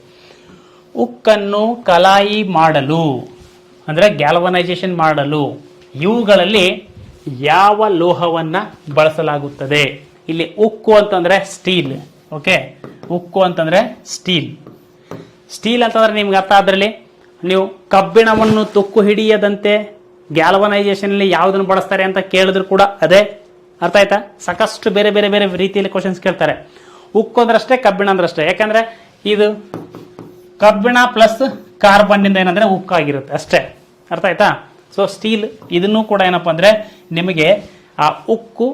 ಉಕ್ಕನ್ನು ಕಲಾಯಿ ಮಾಡಲು ಅಂದ್ರೆ ಗ್ಯಾಲ್ವನೈಸೇಷನ್ ಮಾಡಲು ಇವುಗಳಲ್ಲಿ ಯಾವ ಲೋಹವನ್ನ ಬಳಸಲಾಗುತ್ತದೆ? ಇಲ್ಲಿ ಉಕ್ಕು ಅಂತಂದ್ರೆ ಸ್ಟೀಲ್. ಓಕೆ, ಉಕ್ಕು ಅಂತಂದ್ರೆ ಸ್ಟೀಲ್. ಸ್ಟೀಲ್ ಅಂತಂದ್ರೆ ನಿಮ್ಗೆ ಅರ್ಥ ಆದ್ರಲ್ಲಿ ನೀವು ಕಬ್ಬಿಣವನ್ನು ತುಕ್ಕು ಹಿಡಿಯದಂತೆ ಗ್ಯಾಲ್ವನೈಸೇಷನ್ ಅಲ್ಲಿ ಯಾವುದನ್ನು ಬಳಸ್ತಾರೆ ಅಂತ ಕೇಳಿದ್ರು ಕೂಡ ಅದೇ. ಅರ್ಥ ಆಯ್ತಾ? ಸಾಕಷ್ಟು ಬೇರೆ ಬೇರೆ ಬೇರೆ ರೀತಿಯಲ್ಲಿ ಕ್ವಶನ್ಸ್ ಕೇಳ್ತಾರೆ. ಉಕ್ಕು ಅಂದ್ರಷ್ಟೇ, ಕಬ್ಬಿಣ ಅಂದ್ರಷ್ಟೇ. ಯಾಕಂದ್ರೆ ಇದು ಕಬ್ಬಿಣ ಪ್ಲಸ್ ಕಾರ್ಬನ್ ಇಂದ ಏನಂದ್ರೆ ಉಕ್ಕಾಗಿರುತ್ತೆ ಅಷ್ಟೇ. ಅರ್ಥ ಆಯ್ತಾ? ಸೊ ಸ್ಟೀಲ್ ಇದನ್ನು ಕೂಡ ಏನಪ್ಪಾ ಅಂದ್ರೆ ನಿಮಗೆ ಆ ಉಕ್ಕು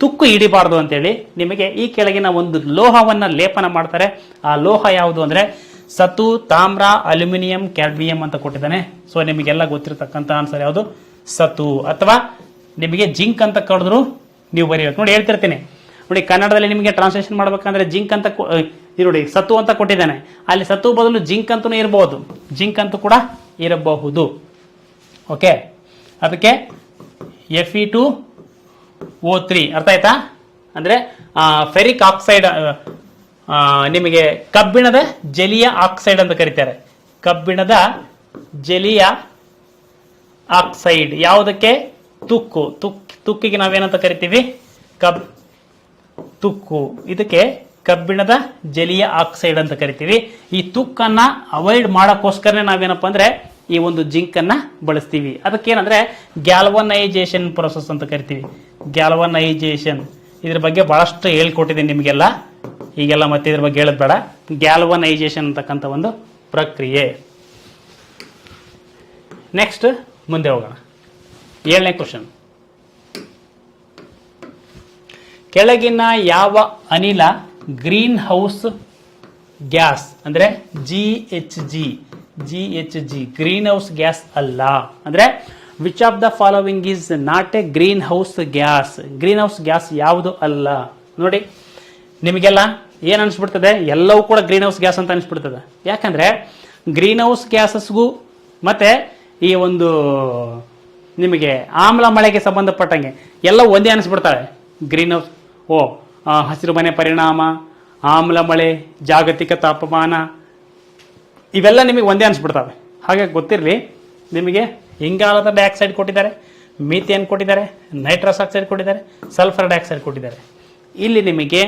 ತುಕ್ಕು ಹಿಡಿಬಾರ್ದು ಅಂತೇಳಿ ನಿಮಗೆ ಈ ಕೆಳಗಿನ ಒಂದು ಲೋಹವನ್ನ ಲೇಪನ ಮಾಡ್ತಾರೆ. ಆ ಲೋಹ ಯಾವುದು ಅಂದ್ರೆ ಸತು, ತಾಮ್ರ, ಅಲ್ಯೂಮಿನಿಯಂ, ಕ್ಯಾಡ್ಮಿಯಂ ಅಂತ ಕೊಟ್ಟಿದ್ದಾನೆ. ಸೊ ನಿಮಗೆಲ್ಲ ಗೊತ್ತಿರತಕ್ಕಂಥ ಆನ್ಸರ್ ಯಾವುದು? ಸತು. ಅಥವಾ ನಿಮಗೆ ಜಿಂಕ್ ಅಂತ ಕರೆದ್ರು ನೀವು ಬರೀಬೇಕು. ನೋಡಿ ಹೇಳ್ತಿರ್ತೀನಿ ನೋಡಿ, ಕನ್ನಡದಲ್ಲಿ ನಿಮಗೆ ಟ್ರಾನ್ಸ್ಲೇಷನ್ ಮಾಡ್ಬೇಕಂದ್ರೆ ಜಿಂಕ್ ಅಂತ ನೋಡಿ ಸತು ಅಂತ ಕೊಟ್ಟಿದ್ದಾನೆ. ಅಲ್ಲಿ ಸತು ಬದಲು ಜಿಂಕ್ ಅಂತೂ ಇರಬಹುದು, ಜಿಂಕ್ ಅಂತೂ ಕೂಡ ಇರಬಹುದು. ಓಕೆ, ಅದಕ್ಕೆ Fe2O3 ಅರ್ಥ ಆಯ್ತಾ? ಅಂದ್ರೆ ಫೆರಿಕ್ ಆಕ್ಸೈಡ್, ನಿಮಗೆ ಕಬ್ಬಿಣದ ಜಲೀಯ ಆಕ್ಸೈಡ್ ಅಂತ ಕರೀತಾರೆ. ಕಬ್ಬಿಣದ ಜಲೀಯ ಆಕ್ಸೈಡ್ ಯಾವುದಕ್ಕೆ? ತುಕ್ಕಿಗೆ ನಾವೇನಂತ ಕರಿತೀವಿ? ತುಕ್ಕು. ಇದಕ್ಕೆ ಕಬ್ಬಿಣದ ಜಲೀಯ ಆಕ್ಸೈಡ್ ಅಂತ ಕರಿತೀವಿ. ಈ ತುಕ್ಕನ್ನ ಅವಾಯ್ಡ್ ಮಾಡೋಕ್ಕೋಸ್ಕರನೇ ನಾವೇನಪ್ಪ ಅಂದ್ರೆ ಈ ಒಂದು ಜಿಂಕ್ ಅನ್ನ ಬಳಸ್ತೀವಿ. ಅದಕ್ಕೇನಂದ್ರೆ ಗ್ಯಾಲ್ವನೈಸೇಷನ್ ಪ್ರೊಸೆಸ್ ಅಂತ ಕರಿತೀವಿ. ಗ್ಯಾಲ್ವನೈಸೇಷನ್ ಇದ್ರ ಬಗ್ಗೆ ಬಹಳಷ್ಟು ಹೇಳ್ಕೊಟ್ಟಿದ್ದೀನಿ ನಿಮಗೆಲ್ಲ, ಈಗೆಲ್ಲ ಮತ್ತೆ ಇದ್ರ ಬಗ್ಗೆ ಹೇಳೋದು ಬೇಡ. ಗ್ಯಾಲ್ವನೈಸೇಷನ್ ಅಂತಕ್ಕಂಥ ಒಂದು ಪ್ರಕ್ರಿಯೆ. ನೆಕ್ಸ್ಟ್ ಮುಂದೆ ಹೋಗೋಣ. 7ನೇ ಕ್ವಶನ್. ಕೆಳಗಿನ ಯಾವ ಅನಿಲ ಗ್ರೀನ್ ಹೌಸ್ ಗ್ಯಾಸ್ ಅಂದ್ರೆ GHG ಗ್ರೀನ್ ಹೌಸ್ ಗ್ಯಾಸ್ ಅಲ್ಲ? ಅಂದ್ರೆ which of the following is not A green house gas? Green house gas ಯಾವುದು ಅಲ್ಲ? ನೋಡಿ ನಿಮಗೆಲ್ಲ ಏನ್ ಅನ್ಸ್ಬಿಡ್ತದೆ? ಎಲ್ಲವೂ ಕೂಡ ಗ್ರೀನ್ ಹೌಸ್ ಗ್ಯಾಸ್ ಅಂತ ಅನ್ಸ್ಬಿಡ್ತದೆ. ಯಾಕಂದ್ರೆ ಗ್ರೀನ್ ಹೌಸ್ ಗ್ಯಾಸಸ್ಗೂ ಮತ್ತೆ ಈ ಒಂದು ನಿಮಗೆ ಆಮ್ಲ ಮಳೆಗೆ ಸಂಬಂಧಪಟ್ಟಂಗೆ ಎಲ್ಲ ಒಂದೇ ಅನಿಸ್ಬಿಡ್ತಾವೆ. ಗ್ರೀನ್ ಹೌಸ್ ಹಸಿರು ಮನೆ ಪರಿಣಾಮ, ಆಮ್ಲ ಮಳೆ, ಜಾಗತಿಕ ತಾಪಮಾನ ಇವೆಲ್ಲ ನಿಮಗೆ ಒಂದೇ ಅನಿಸ್ಬಿಡ್ತವೆ. ಹಾಗೆ ಗೊತ್ತಿರಲಿ ನಿಮಗೆ ಇಂಗಾಲದ ಡೈಆಕ್ಸೈಡ್ ಕೊಟ್ಟಿದ್ದಾರೆ, ಮೀಥೇನ್ ಕೊಟ್ಟಿದ್ದಾರೆ, ನೈಟ್ರಸ್ ಆಕ್ಸೈಡ್ ಕೊಟ್ಟಿದ್ದಾರೆ, ಸಲ್ಫರ್ ಡೈಆಕ್ಸೈಡ್ ಕೊಟ್ಟಿದ್ದಾರೆ. ಇಲ್ಲಿ ನಿಮಗೆ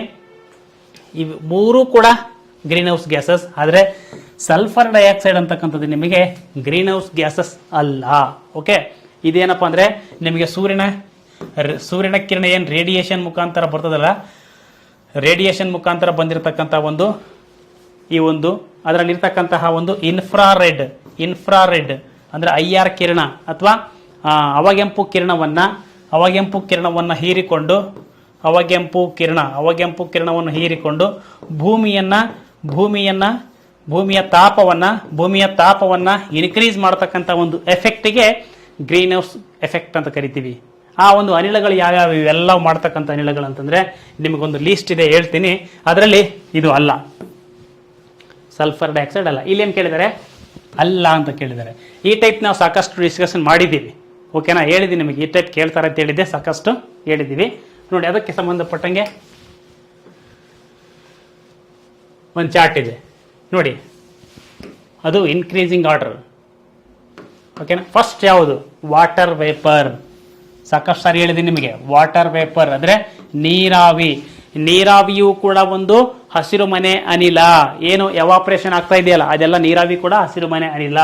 ಇವು ಮೂರು ಕೂಡ ಗ್ರೀನ್ ಹೌಸ್ ಗ್ಯಾಸಸ್. ಆದರೆ ಸಲ್ಫರ್ ಡೈಆಕ್ಸೈಡ್ ಅಂತಕ್ಕಂಥದ್ದು ನಿಮಗೆ ಗ್ರೀನ್ ಹೌಸ್ ಗ್ಯಾಸಸ್ ಅಲ್ಲ. ಓಕೆ, ಇದೇನಪ್ಪ ಅಂದ್ರೆ ನಿಮಗೆ ಸೂರ್ಯನ ಕಿರಣ ಏನು ರೇಡಿಯೇಷನ್ ಮುಖಾಂತರ ಬರ್ತದಲ್ಲ, ರೇಡಿಯೇಷನ್ ಮುಖಾಂತರ ಬಂದಿರತಕ್ಕಂಥ ಈ ಒಂದು ಅದರಲ್ಲಿರ್ತಕ್ಕಂತಹ ಒಂದು ಇನ್ಫ್ರಾರೆಡ್ ಅಂದರೆ IR ಕಿರಣ ಅಥವಾ ಅವಗೆಂಪು ಕಿರಣವನ್ನು ಹೀರಿಕೊಂಡು ಅವಗೆಂಪು ಕಿರಣವನ್ನು ಹೀರಿಕೊಂಡು ಭೂಮಿಯ ತಾಪವನ್ನು ಇನ್ಕ್ರೀಸ್ ಮಾಡತಕ್ಕಂಥ ಒಂದು ಎಫೆಕ್ಟಿಗೆ ಗ್ರೀನ್ ಹೌಸ್ ಎಫೆಕ್ಟ್ ಅಂತ ಕರಿತೀವಿ. ಆ ಒಂದು ಅನಿಲಗಳು ಯಾವ್ಯಾವ ಇವೆಲ್ಲ ಮಾಡ್ತಕ್ಕಂಥ ಅನಿಲಗಳು ಅಂತಂದ್ರೆ ನಿಮಗೊಂದು ಲೀಸ್ಟ್ ಇದೆ, ಹೇಳ್ತೀನಿ. ಅದರಲ್ಲಿ ಇದು ಅಲ್ಲ, ಸಲ್ಫರ್ ಡೈಆಕ್ಸೈಡ್ ಅಲ್ಲ. ಇಲ್ಲೇನು ಕೇಳಿದ್ದಾರೆ? ಅಲ್ಲ ಅಂತ ಕೇಳಿದ್ದಾರೆ. ಈ ಟೈಪ್ ನಾವು ಸಾಕಷ್ಟು ಡಿಸ್ಕಷನ್ ಮಾಡಿದ್ದೀವಿ, ಓಕೆನಾ? ಹೇಳಿದ್ದೀನಿ ನಿಮಗೆ ಈ ಟೈಪ್ ಕೇಳ್ತಾರೆ ಅಂತ ಹೇಳಿದ್ದೆ, ಸಾಕಷ್ಟು ಹೇಳಿದ್ದೀವಿ. ನೋಡಿ, ಅದಕ್ಕೆ ಸಂಬಂಧಪಟ್ಟಂಗೆ ಒಂದು ಚಾರ್ಟ್ ಇದೆ ನೋಡಿ, ಅದು ಇನ್ಕ್ರೀಸಿಂಗ್ ಆರ್ಡರ್, ಓಕೆನಾ? ಫಸ್ಟ್ ಯಾವುದು? Water vapour. ಸಾಕಷ್ಟು ಸಾರಿ ಹೇಳಿದ್ದೀನಿ ನಿಮಗೆ, ವಾಟರ್ ವೇಪರ್ ಅಂದರೆ ನೀರಾವಿಯೂ ಕೂಡ ಒಂದು ಹಸಿರು ಮನೆ ಅನಿಲ. ಏನು ಎವಾಪರೇಷನ್ ಆಗ್ತಾ ಇದೆಯಲ್ಲ, ಅದೆಲ್ಲ ನೀರಾವಿ ಕೂಡ ಹಸಿರು ಮನೆ ಅನಿಲ.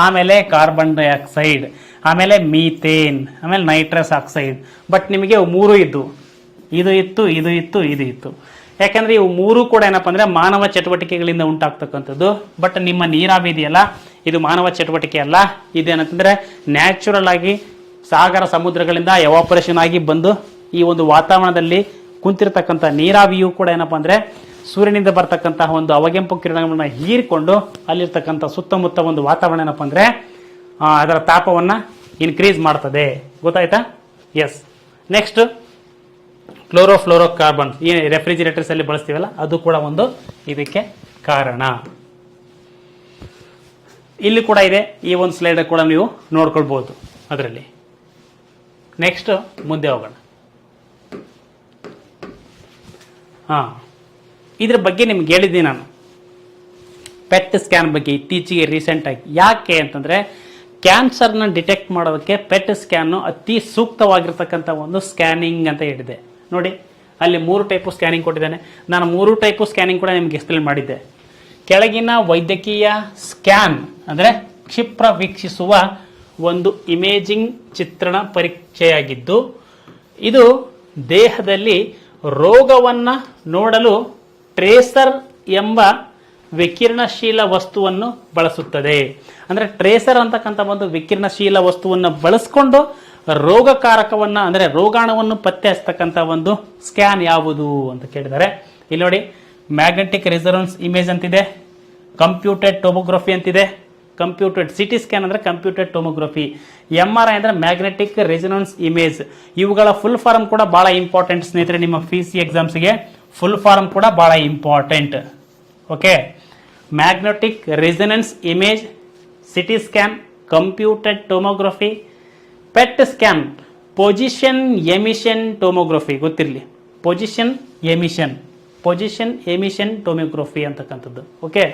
ಆಮೇಲೆ ಕಾರ್ಬನ್ ಡೈಆಕ್ಸೈಡ್, ಆಮೇಲೆ ಮೀಥೇನ್, ಆಮೇಲೆ ನೈಟ್ರಸ್ ಆಕ್ಸೈಡ್. ಬಟ್ ನಿಮಗೆ ಮೂರು ಇದ್ದು, ಇದು ಇತ್ತು. ಯಾಕಂದ್ರೆ ಇವು ಮೂರು ಕೂಡ ಏನಪ್ಪ ಅಂದ್ರೆ ಮಾನವ ಚಟುವಟಿಕೆಗಳಿಂದ ಉಂಟಾಗ್ತಕ್ಕಂಥದ್ದು. ಬಟ್ ನಿಮ್ಮ ನೀರಾವಿ ಇದೆಯಲ್ಲ, ಇದು ಮಾನವ ಚಟುವಟಿಕೆ ಅಲ್ಲ. ಇದೇನಂತಂದ್ರೆ ನ್ಯಾಚುರಲ್ ಆಗಿ ಸಾಗರ ಸಮುದ್ರಗಳಿಂದ ಎವಾಪರೇಷನ್ ಆಗಿ ಬಂದು ಈ ಒಂದು ವಾತಾವರಣದಲ್ಲಿ ಕುಂತಿರ್ತಕ್ಕಂಥ ನೀರಾವಿಯೂ ಕೂಡ ಏನಪ್ಪ ಅಂದ್ರೆ ಸೂರ್ಯನಿಂದ ಬರ್ತಕ್ಕಂತಹ ಒಂದು ಅವಗೆಂಪು ಕಿರಣಗಳನ್ನ ಹೀರಿಕೊಂಡು ಅಲ್ಲಿರ್ತಕ್ಕಂಥ ಸುತ್ತಮುತ್ತ ಒಂದು ವಾತಾವರಣ ಏನಪ್ಪ ಅಂದ್ರೆ ಅದರ ತಾಪವನ್ನ ಇನ್ಕ್ರೀಸ್ ಮಾಡ್ತದೆ. ಗೊತ್ತಾಯ್ತಾ? ಎಸ್. ನೆಕ್ಸ್ಟ್, ಕ್ಲೋರೋಫ್ಲೋರೋ ಕಾರ್ಬನ್, ಈ ರೆಫ್ರಿಜಿರೇಟರ್ಸ್ ಅಲ್ಲಿ ಬಳಸ್ತೀವಲ್ಲ, ಅದು ಕೂಡ ಒಂದು ಇದಕ್ಕೆ ಕಾರಣ. ಇಲ್ಲಿ ಕೂಡ ಇದೆ, ಈ ಒಂದು ಸ್ಲೈಡ್ ಕೂಡ ನೀವು ನೋಡ್ಕೊಳ್ಬಹುದು ಅದರಲ್ಲಿ. ನೆಕ್ಸ್ಟ್ ಮುಂದೆ ಹೋಗೋಣ. ಇದ್ರ ಬಗ್ಗೆ ನಿಮ್ಗೆ ಹೇಳಿದ್ದೀನಿ ನಾನು, ಪೆಟ್ ಸ್ಕ್ಯಾನ್ ಬಗ್ಗೆ ಇತ್ತೀಚೆಗೆ ರೀಸೆಂಟ್ ಆಗಿ. ಯಾಕೆ ಅಂತಂದ್ರೆ ಕ್ಯಾನ್ಸರ್ನ ಡಿಟೆಕ್ಟ್ ಮಾಡೋದಕ್ಕೆ ಪೆಟ್ ಸ್ಕ್ಯಾನ್ ಅತಿ ಸೂಕ್ತವಾಗಿರ್ತಕ್ಕಂಥ ಒಂದು ಸ್ಕ್ಯಾನಿಂಗ್ ಅಂತ ಹೇಳಿದೆ. ನೋಡಿ, ಅಲ್ಲಿ 3 ಟೈಪು ಸ್ಕ್ಯಾನಿಂಗ್ ಕೊಟ್ಟಿದ್ದಾನೆ. ನಾನು 3 ಟೈಪು ಸ್ಕ್ಯಾನಿಂಗ್ ಕೂಡ ನಿಮ್ಗೆ ಎಕ್ಸ್ಪ್ಲೇನ್ ಮಾಡಿದ್ದೆ. ಕೆಳಗಿನ ವೈದ್ಯಕೀಯ ಸ್ಕ್ಯಾನ್ ಅಂದರೆ ಕ್ಷಿಪ್ರ ವೀಕ್ಷಿಸುವ ಒಂದು ಇಮೇಜಿಂಗ್ ಚಿತ್ರಣ ಪರೀಕ್ಷೆಯಾಗಿದ್ದು, ಇದು ದೇಹದಲ್ಲಿ ರೋಗವನ್ನ ನೋಡಲು ಟ್ರೇಸರ್ ಎಂಬ ವಿಕಿರಣಶೀಲ ವಸ್ತುವನ್ನು ಬಳಸುತ್ತದೆ. ಅಂದ್ರೆ ಟ್ರೇಸರ್ ಅಂತಕ್ಕಂಥ ಒಂದು ವಿಕಿರಣಶೀಲ ವಸ್ತುವನ್ನು ಬಳಸ್ಕೊಂಡು ರೋಗಕಾರಕವನ್ನ ಅಂದ್ರೆ ರೋಗಾಣುವನ್ನು ಪತ್ತೆ ಹಚ್ಚತಕ್ಕಂಥ ಒಂದು ಸ್ಕ್ಯಾನ್ ಯಾವುದು ಅಂತ ಕೇಳಿದ್ದಾರೆ. ಇಲ್ಲಿ ನೋಡಿ, ಮ್ಯಾಗ್ನೆಟಿಕ್ ರೆಸೊನೆನ್ಸ್ ಇಮೇಜ್ ಅಂತಿದೆ, ಕಂಪ್ಯೂಟೆಡ್ ಟೋಮೋಗ್ರಫಿ ಅಂತಿದೆ. ಕಂಪ್ಯೂಟೆಡ್ ಸಿಟಿ ಸ್ಕ್ಯಾನ್ ಅಂದ್ರೆ ಕಂಪ್ಯೂಟೆಡ್ ಟೋಮೋಗ್ರಫಿ, MRI ಅಂದ್ರೆ ಮ್ಯಾಗ್ನೆಟಿಕ್ ರೆಸೊನೆನ್ಸ್ ಇಮೇಜ್. ಇವುಗಳ ಫುಲ್ ಫಾರ್ಮ್ ಕೂಡ ಬಹಳ ಇಂಪಾರ್ಟೆಂಟ್ ಸ್ನೇಹಿತರೆ. ನಿಮ್ಮ PC ಎಕ್ಸಾಮ್ಸ್ಗೆ ಫುಲ್ ಫಾರ್ಮ್ ಕೂಡ ಬಹಳ important. Okay, magnetic resonance image, CT scan, computed tomography, PET scan, position emission tomography. ಗೊತ್ತಿರಲಿ, ಪೊಸಿಷನ್ ಎಮಿಷನ್ ಟೋಮೋಗ್ರಫಿ ಅಂತಕ್ಕಂಥದ್ದು. ಓಕೆ,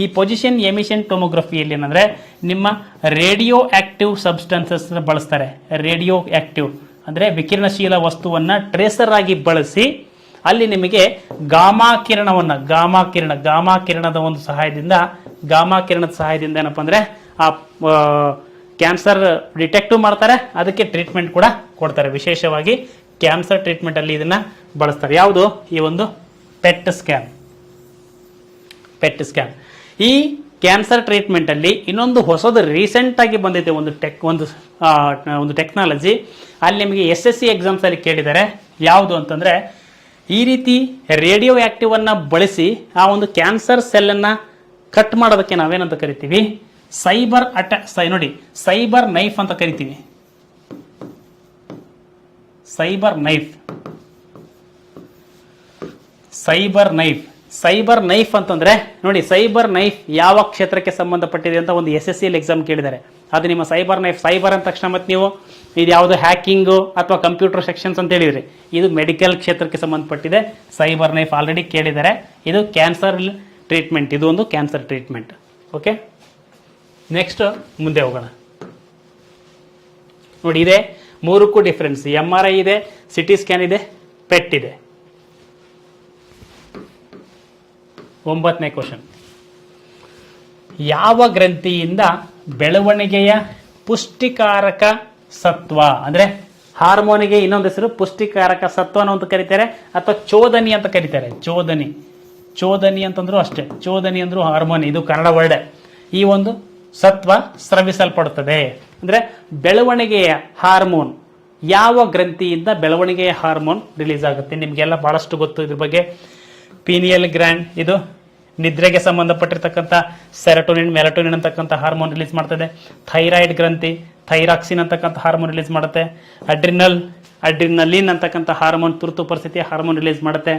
ಈ ಪೊಸಿಷನ್ ಎಮಿಷನ್ ಟೋಮೋಗ್ರಫಿಯಲ್ಲಿ ಏನಂದ್ರೆ ನಿಮ್ಮ ರೇಡಿಯೋ ಆಕ್ಟಿವ್ ಸಬ್ಸ್ಟೆನ್ಸಸ್ ಬಳಸ್ತಾರೆ. ರೇಡಿಯೋ ಆಕ್ಟಿವ್ ಅಂದ್ರೆ ವಿಕಿರಣಶೀಲ ವಸ್ತುವನ್ನ ಟ್ರೇಸರ್ ಆಗಿ ಬಳಸಿ ಅಲ್ಲಿ ನಿಮಗೆ ಗಾಮಾ ಕಿರಣದ ಒಂದು ಸಹಾಯದಿಂದ ಏನಪ್ಪ ಅಂದ್ರೆ ಆ ಕ್ಯಾನ್ಸರ್ ಡಿಟೆಕ್ಟಿವ್ ಮಾಡ್ತಾರೆ, ಅದಕ್ಕೆ ಟ್ರೀಟ್ಮೆಂಟ್ ಕೂಡ ಕೊಡ್ತಾರೆ. ವಿಶೇಷವಾಗಿ ಕ್ಯಾನ್ಸರ್ ಟ್ರೀಟ್ಮೆಂಟ್ ಅಲ್ಲಿ ಇದನ್ನ ಬಳಸ್ತಾರೆ. ಯಾವುದು? ಈ ಒಂದು ಪೆಟ್ ಸ್ಕ್ಯಾನ್. ಈ ಕ್ಯಾನ್ಸರ್ ಟ್ರೀಟ್ಮೆಂಟ್ ಅಲ್ಲಿ ಇನ್ನೊಂದು ಹೊಸದು ರೀಸೆಂಟ್ ಆಗಿ ಬಂದಿದೆ ಒಂದು ಟೆಕ್ನಾಲಜಿ. ಅಲ್ಲಿ ನಿಮಗೆ SSC ಎಕ್ಸಾಮ್ಸ್ ಅಲ್ಲಿ ಕೇಳಿದ್ದಾರೆ. ಯಾವುದು ಅಂತಂದ್ರೆ, ಈ ರೀತಿ ರೇಡಿಯೋ ಆಕ್ಟಿವ್ ಅನ್ನ ಬಳಸಿ ಆ ಒಂದು ಕ್ಯಾನ್ಸರ್ ಸೆಲ್ ಅನ್ನ ಕಟ್ ಮಾಡೋದಕ್ಕೆ ನಾವೇನಂತ ಕರಿತೀವಿ? ನೋಡಿ, ಸೈಬರ್ ನೈಫ್ ಅಂತ ಕರಿತೀವಿ. ಸೈಬರ್ ನೈಫ್ ಅಂತಂದ್ರೆ ನೋಡಿ, ಸೈಬರ್ ನೈಫ್ ಯಾವ ಕ್ಷೇತ್ರಕ್ಕೆ ಸಂಬಂಧಪಟ್ಟಿದೆ ಅಂತ ಒಂದು SSC ಎಕ್ಸಾಮ್ ಕೇಳಿದ್ದಾರೆ. ಅದು ನಿಮ್ಮ ಸೈಬರ್ ನೈಫ್. ಸೈಬರ್ ಅಂದ ತಕ್ಷಣ ಮತ್ತೆ ನೀವು ಇದು ಯಾವುದು ಹ್ಯಾಕಿಂಗು ಅಥವಾ ಕಂಪ್ಯೂಟರ್ ಸೆಕ್ಷನ್ಸ್ ಅಂತ ಹೇಳಿದ್ರಿ, ಇದು ಮೆಡಿಕಲ್ ಕ್ಷೇತ್ರಕ್ಕೆ ಸಂಬಂಧಪಟ್ಟಿದೆ. ಸೈಬರ್ ನೈಫ್ ಆಲ್ರೆಡಿ ಕೇಳಿದ್ದಾರೆ. ಇದು ಕ್ಯಾನ್ಸರ್ ಟ್ರೀಟ್ಮೆಂಟ್, ಇದು ಒಂದು ಕ್ಯಾನ್ಸರ್ ಟ್ರೀಟ್ಮೆಂಟ್. ಓಕೆ, ನೆಕ್ಸ್ಟ್ ಮುಂದೆ ಹೋಗೋಣ. ನೋಡಿ, ಇದೆ 3ಕ್ಕೂ ಡಿಫ್ರೆನ್ಸ್. MRI ಇದೆ, ಸಿಟಿ ಸ್ಕ್ಯಾನ್ ಇದೆ, ಪೆಟ್ ಇದೆ. 9ನೇ ಕ್ವಶನ್, ಯಾವ ಗ್ರಂಥಿಯಿಂದ ಬೆಳವಣಿಗೆಯ ಪುಷ್ಟಿಕಾರಕ ಸತ್ವ ಅಂದ್ರೆ ಹಾರ್ಮೋನಿಗೆ ಇನ್ನೊಂದು ಹೆಸರು ಪುಷ್ಟಿಕಾರಕ ಸತ್ವ ಅಂತ ಕರೀತಾರೆ, ಅಥವಾ ಚೋದನಿ ಅಂತ ಕರೀತಾರೆ. ಚೋದನಿ ಅಂತಂದ್ರು ಅಷ್ಟೇ, ಚೋದನಿ ಅಂದ್ರು ಹಾರ್ಮೋನಿ, ಇದು ಕನ್ನಡ ವರ್ಡ್. ಈ ಒಂದು ಸತ್ವ ಸ್ರವಿಸಲ್ಪಡುತ್ತದೆ. ಅಂದ್ರೆ ಬೆಳವಣಿಗೆಯ ಹಾರ್ಮೋನ್, ಯಾವ ಗ್ರಂಥಿಯಿಂದ ಬೆಳವಣಿಗೆಯ ಹಾರ್ಮೋನ್ ರಿಲೀಸ್ ಆಗುತ್ತೆ ನಿಮಗೆಲ್ಲ ಬಹಳಷ್ಟು ಗೊತ್ತು ಇದ್ರ ಬಗ್ಗೆ. ಪೀನಿಯಲ್ ಗ್ರ್ಯಾಂಡ್, ಇದು ನಿದ್ರೆಗೆ ಸಂಬಂಧಪಟ್ಟಿರ್ತಕ್ಕಂಥ ಸೆರೋಟೋನಿನ್, ಮೆಲಟೋನಿನ್ ಅಂತಕ್ಕಂಥ ಹಾರ್ಮೋನ್ ರಿಲೀಸ್ ಮಾಡ್ತದೆ. ಥೈರಾಯ್ಡ್ ಗ್ರಂಥಿ ಥೈರಾಕ್ಸಿನ್ ಅಂತಕ್ಕಂಥ ಹಾರ್ಮೋನ್ ರಿಲೀಸ್ ಮಾಡುತ್ತೆ. ಅಡ್ರಿನಲಿನ್ ಅಂತಕ್ಕಂಥ ಹಾರ್ಮೋನ್, ತುರ್ತು ಪರಿಸ್ಥಿತಿಯ ಹಾರ್ಮೋನ್ ರಿಲೀಸ್ ಮಾಡುತ್ತೆ.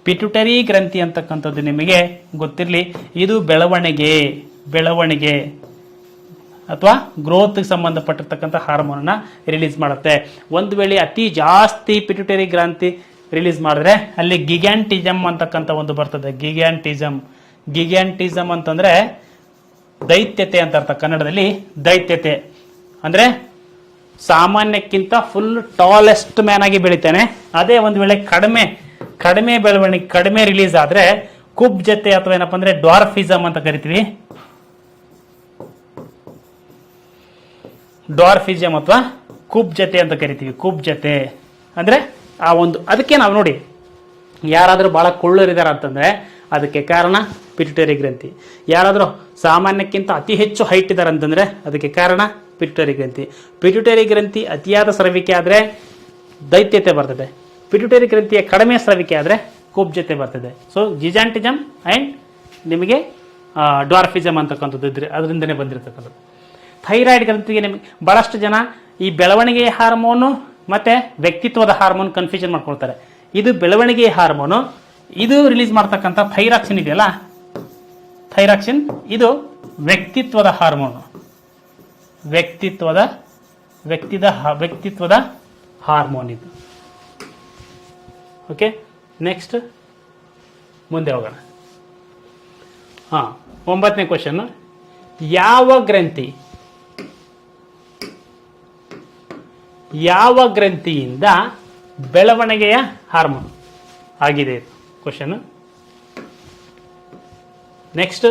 ಪಿಟ್ಯುಟರಿ ಗ್ರಂಥಿ ಅಂತಕ್ಕಂಥದ್ದು ನಿಮಗೆ ಗೊತ್ತಿರಲಿ, ಇದು ಬೆಳವಣಿಗೆ ಅಥವಾ ಗ್ರೋತ್ಗೆ ಸಂಬಂಧಪಟ್ಟಿರ್ತಕ್ಕಂಥ ಹಾರ್ಮೋನ್ನ ರಿಲೀಸ್ ಮಾಡುತ್ತೆ. ಒಂದು ವೇಳೆ ಅತಿ ಜಾಸ್ತಿ ಪಿಟ್ಯುಟರಿ ಗ್ರಂಥಿ ರಿಲೀಸ್ ಮಾಡಿದ್ರೆ ಅಲ್ಲಿ ಗಿಗ್ಯಾಂಟಿಸಮ್ ಅಂತಕ್ಕಂಥ ಒಂದು ಬರ್ತದೆ. ಗಿಗ್ಯಾಂಟಿಸಮ್ ಅಂತಂದ್ರೆ ದೈತ್ಯತೆ ಅಂತ ಅರ್ಥ. ಕನ್ನಡದಲ್ಲಿ ದೈತ್ಯತೆ ಅಂದ್ರೆ ಸಾಮಾನ್ಯಕ್ಕಿಂತ ಫುಲ್ ಟಾಲೆಸ್ಟ್ ಮ್ಯಾನ್ ಆಗಿ ಬೆಳಿತಾನೆ. ಅದೇ ಒಂದು ವೇಳೆ ಕಡಿಮೆ ಬೆಳವಣಿಗೆ, ಕಡಿಮೆ ರಿಲೀಸ್ ಆದ್ರೆ ಕುಬ್ಜತೆ ಅಥವಾ ಏನಪ್ಪಾ ಅಂದ್ರೆ ಡ್ವಾರ್ಫಿಸಮ್ ಅಂತ ಕರಿತೀವಿ. ಡ್ವಾರ್ಫಿಸಮ್ ಅಥವಾ ಕುಬ್ಜತೆ ಅಂತ ಕರಿತೀವಿ. ಕುಬ್ಜತೆ ಅಂದ್ರೆ ಆ ಒಂದು, ಅದಕ್ಕೆ ನಾವು ನೋಡಿ ಯಾರಾದರೂ ಬಹಳ ಕುಳ್ಳರಿದಾರ ಅಂತಂದ್ರೆ ಅದಕ್ಕೆ ಕಾರಣ ಪಿಟ್ಯುಟರಿ ಗ್ರಂಥಿ. ಯಾರಾದರೂ ಸಾಮಾನ್ಯಕ್ಕಿಂತ ಅತಿ ಹೆಚ್ಚು ಹೈಟ್ ಇದ್ದಾರೆ ಅಂತಂದ್ರೆ ಅದಕ್ಕೆ ಕಾರಣ ಪಿಟ್ಯುಟರಿ ಗ್ರಂಥಿ. ಪಿಟ್ಯುಟರಿ ಗ್ರಂಥಿ ಅತಿಯಾದ ಸ್ರವಿಕೆ ಆದರೆ ದೈತ್ಯತೆ ಬರ್ತದೆ. ಪಿಟ್ಯುಟರಿ ಗ್ರಂಥಿಯ ಕಡಿಮೆ ಸ್ರವಿಕೆ ಆದರೆ ಕುಬ್ಜತೆ ಬರ್ತದೆ. ಸೊ ಜಿಜಾಂಟಿಸಮ್ ಅಂಡ್ ನಿಮಗೆ ಡ್ವಾರ್ಫಿಸಮ್ ಅಂತಕ್ಕಂಥದ್ದು ಇದ್ರೆ ಅದರಿಂದನೇ ಬಂದಿರತಕ್ಕಂಥದ್ದು. ಥೈರಾಯ್ಡ್ ಗ್ರಂಥಿಗೆ ನಿಮಗೆ ಬಹಳಷ್ಟು ಜನ ಈ ಬೆಳವಣಿಗೆಯ ಹಾರ್ಮೋನು ಮತ್ತೆ ವ್ಯಕ್ತಿತ್ವದ ಹಾರ್ಮೋನ್ ಕನ್ಫ್ಯೂಷನ್ ಮಾಡ್ಕೊಳ್ತಾರೆ. ಇದು ಬೆಳವಣಿಗೆಯ ಹಾರ್ಮೋನು, ಇದು ರಿಲೀಸ್ ಮಾಡ್ತಕ್ಕಂಥ ಥೈರಾಕ್ಸಿನ್ ಇದೆಯಲ್ಲ, ಥೈರಾಕ್ಸಿನ್ ಇದು ವ್ಯಕ್ತಿತ್ವದ ಹಾರ್ಮೋನು. ವ್ಯಕ್ತಿತ್ವದ ಹಾರ್ಮೋನ್ ಇದು. ಓಕೆ, ನೆಕ್ಸ್ಟ್ ಮುಂದೆ ಹೋಗೋಣ. 9ನೇ ಕ್ವಶನ್, ಯಾವ ಗ್ರಂಥಿಯಿಂದ ಬೆಳವಣಿಗೆಯ ಹಾರ್ಮೋನ್ ಆಗಿದೆ ಕ್ವಶನ್. ನೆಕ್ಸ್ಟ್